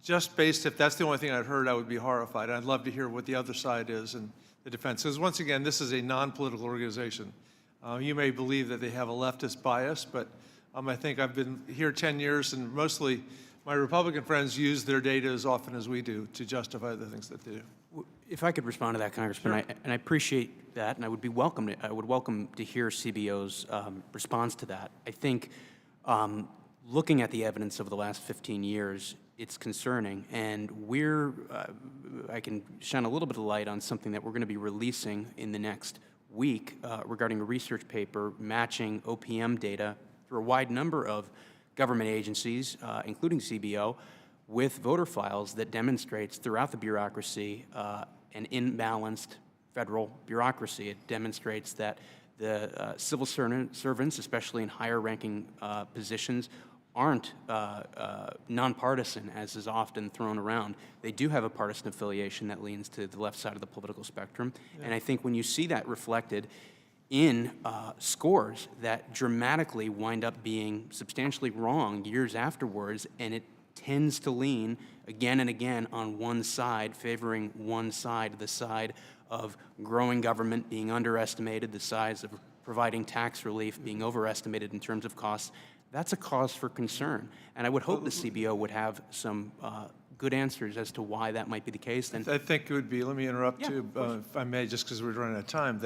just based, if that's the only thing I'd heard, I would be horrified. I'd love to hear what the other side is and the defense. Because once again, this is a non-political organization. You may believe that they have a leftist bias, but I think I've been here 10 years, and mostly my Republican friends use their data as often as we do to justify the things that they do. If I could respond to that, Congressman, Sure. and I appreciate that, and I would welcome to hear CBO's response to that. I think looking at the evidence over the last 15 years, it's concerning, and I can shine a little bit of light on something that we're going to be releasing in the next week regarding a research paper matching OPM data through a wide number of government agencies, including CBO, with voter files that demonstrates throughout the bureaucracy an imbalanced federal bureaucracy. It demonstrates that the civil servants, especially in higher-ranking positions, aren't nonpartisan, as is often thrown around. They do have a partisan affiliation that leans to the left side of the political spectrum. Yeah. And I think when you see that reflected in scores that dramatically wind up being substantially wrong years afterwards, and it tends to lean again and again on one side, favoring one side, the side of growing government being underestimated, the size of providing tax relief being overestimated in terms of costs. That's a cause for concern. And I would hope the CBO would have some good answers as to why that might be the case. And I think it would be, let me interrupt you, if I may, just because we're running out of time,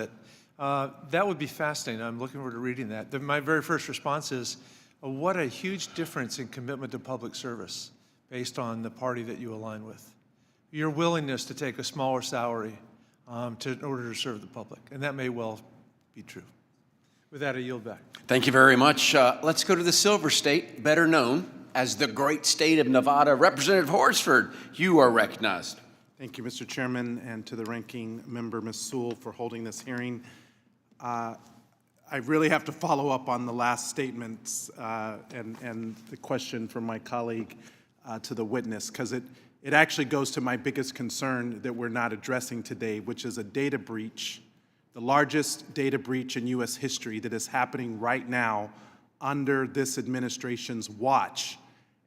that would be fascinating. I'm looking forward to reading that. My very first response is, what a huge difference in commitment to public service based on the party that you align with. Your willingness to take a smaller salary in order to serve the public. And that may well be true. With that, I yield back. Thank you very much. Let's go to the Silver State, better known as the great state of Nevada. Representative Horsford, you are recognized. Thank you, Mr. Chairman, and to the ranking member, Ms. Sewell, for holding this hearing. I really have to follow up on the last statements and the question from my colleague to the witness, because it actually goes to my biggest concern that we're not addressing today, which is a data breach, the largest data breach in U.S. history that is happening right now under this administration's watch.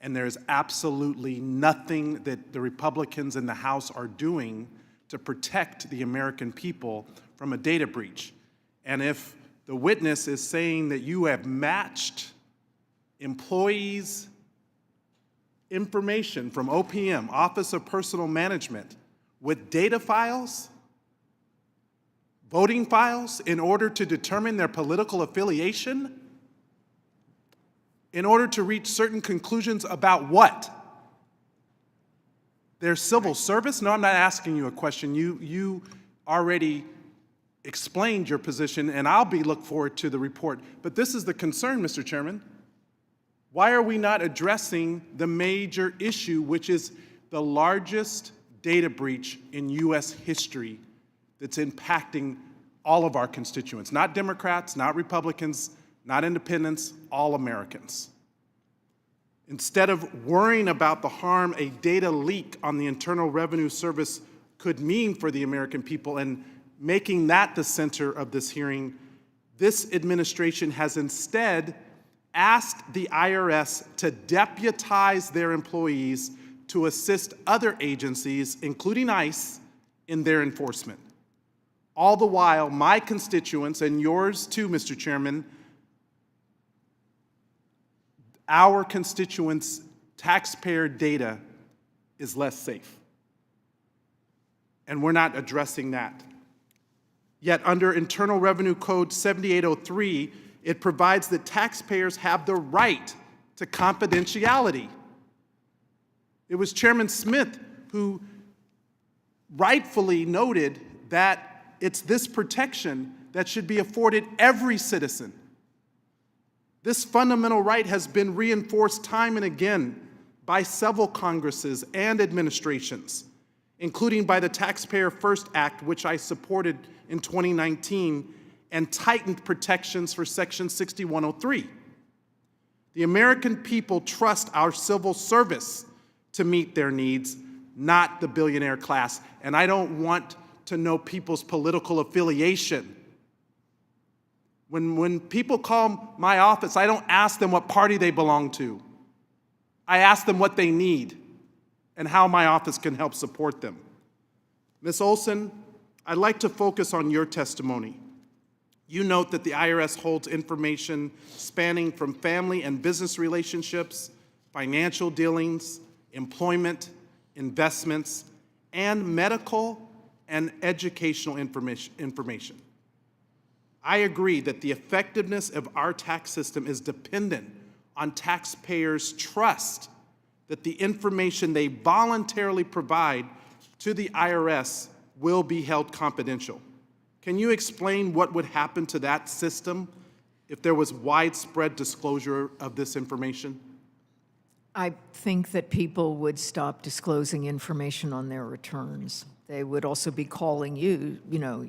And there's absolutely nothing that the Republicans in the House are doing to protect the American people from a data breach. And if the witness is saying that you have matched employees' information from OPM, Office of Personnel Management, with data files, voting files, in order to determine their political affiliation, in order to reach certain conclusions about what? Their civil service? No, I'm not asking you a question. You already explained your position, and I'll look forward to the report. But this is the concern, Mr. Chairman. Why are we not addressing the major issue, which is the largest data breach in U.S. history that's impacting all of our constituents? Not Democrats, not Republicans, not independents, all Americans. Instead of worrying about the harm a data leak on the Internal Revenue Service could mean for the American people and making that the center of this hearing, this administration has instead asked the IRS to deputize their employees to assist other agencies, including ICE, in their enforcement. All the while, my constituents, and yours too, Mr. Chairman, our constituents' taxpayer data is less safe. And we're not addressing that. Yet under Internal Revenue Code 7803, it provides that taxpayers have the right to confidentiality. It was Chairman Smith who rightfully noted that it's this protection that should be afforded every citizen. This fundamental right has been reinforced time and again by several Congresses and administrations, including by the Taxpayer First Act, which I supported in 2019, and tightened protections for Section 6103. The American people trust our civil service to meet their needs, not the billionaire class. And I don't want to know people's political affiliation. When people call my office, I don't ask them what party they belong to. I ask them what they need and how my office can help support them. Ms. Olson, I'd like to focus on your testimony. You note that the IRS holds information spanning from family and business relationships, financial dealings, employment, investments, and medical and educational information. I agree that the effectiveness of our tax system is dependent on taxpayers' trust that the information they voluntarily provide to the IRS will be held confidential. Can you explain what would happen to that system if there was widespread disclosure of this information? I think that people would stop disclosing information on their returns. They would also be calling you,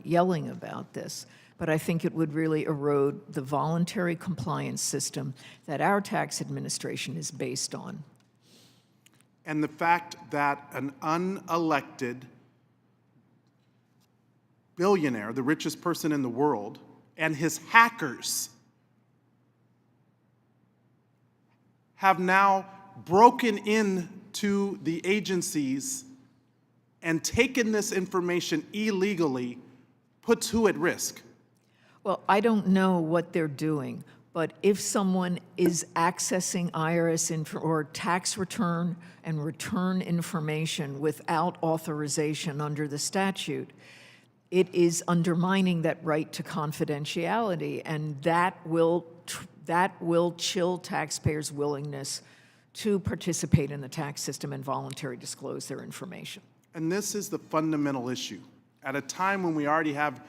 yelling about this. But I think it would really erode the voluntary compliance system that our tax administration is based on. And the fact that an unelected billionaire, the richest person in the world, and his hackers have now broken into the agencies and taken this information illegally puts who at risk? Well, I don't know what they're doing, but if someone is accessing IRS or tax return and return information without authorization under the statute, it is undermining that right to confidentiality, and that will chill taxpayers' willingness to participate in the tax system and voluntarily disclose their information. And this is the fundamental issue. At a time when we already have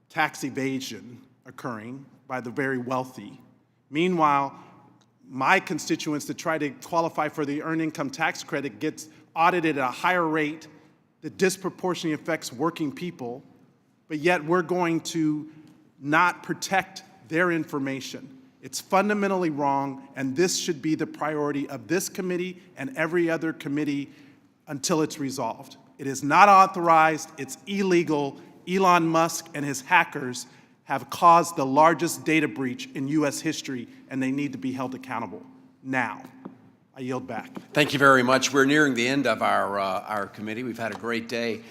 tax evasion occurring by the very wealthy, meanwhile, my constituents that try to qualify for the earned income tax credit gets audited at a higher rate that disproportionately affects working people, but yet we're going to not protect their information. It's fundamentally wrong, and this should be the priority of this committee and every other committee until it's resolved. It is not authorized, it's illegal. Elon Musk and his hackers have caused the largest data breach in US history, and they need to be held accountable now. I yield back. Thank you very much. We're nearing the end of our committee. We've had a great day.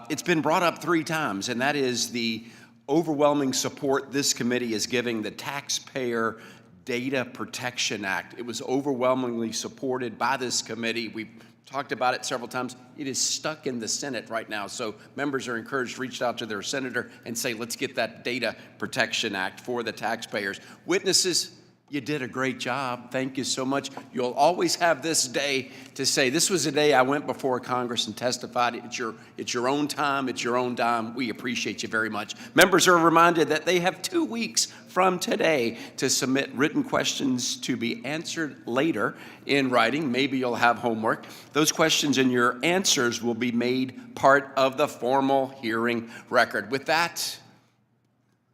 It's been brought up 3 times, and that is the overwhelming support this committee is giving the Taxpayer Data Protection Act. It was overwhelmingly supported by this committee. We've talked about it several times. It is stuck in the Senate right now, so members are encouraged to reach out to their senator and say, let's get that Data Protection Act for the taxpayers. Witnesses, you did a great job. Thank you so much. You'll always have this day to say, this was a day I went before Congress and testified. It's your own time. It's your own dime. We appreciate you very much. Members are reminded that they have 2 weeks from today to submit written questions to be answered later in writing. Maybe you'll have homework. Those questions and your answers will be made part of the formal hearing record. With that,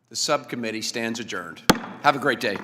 the subcommittee stands adjourned. Have a great day.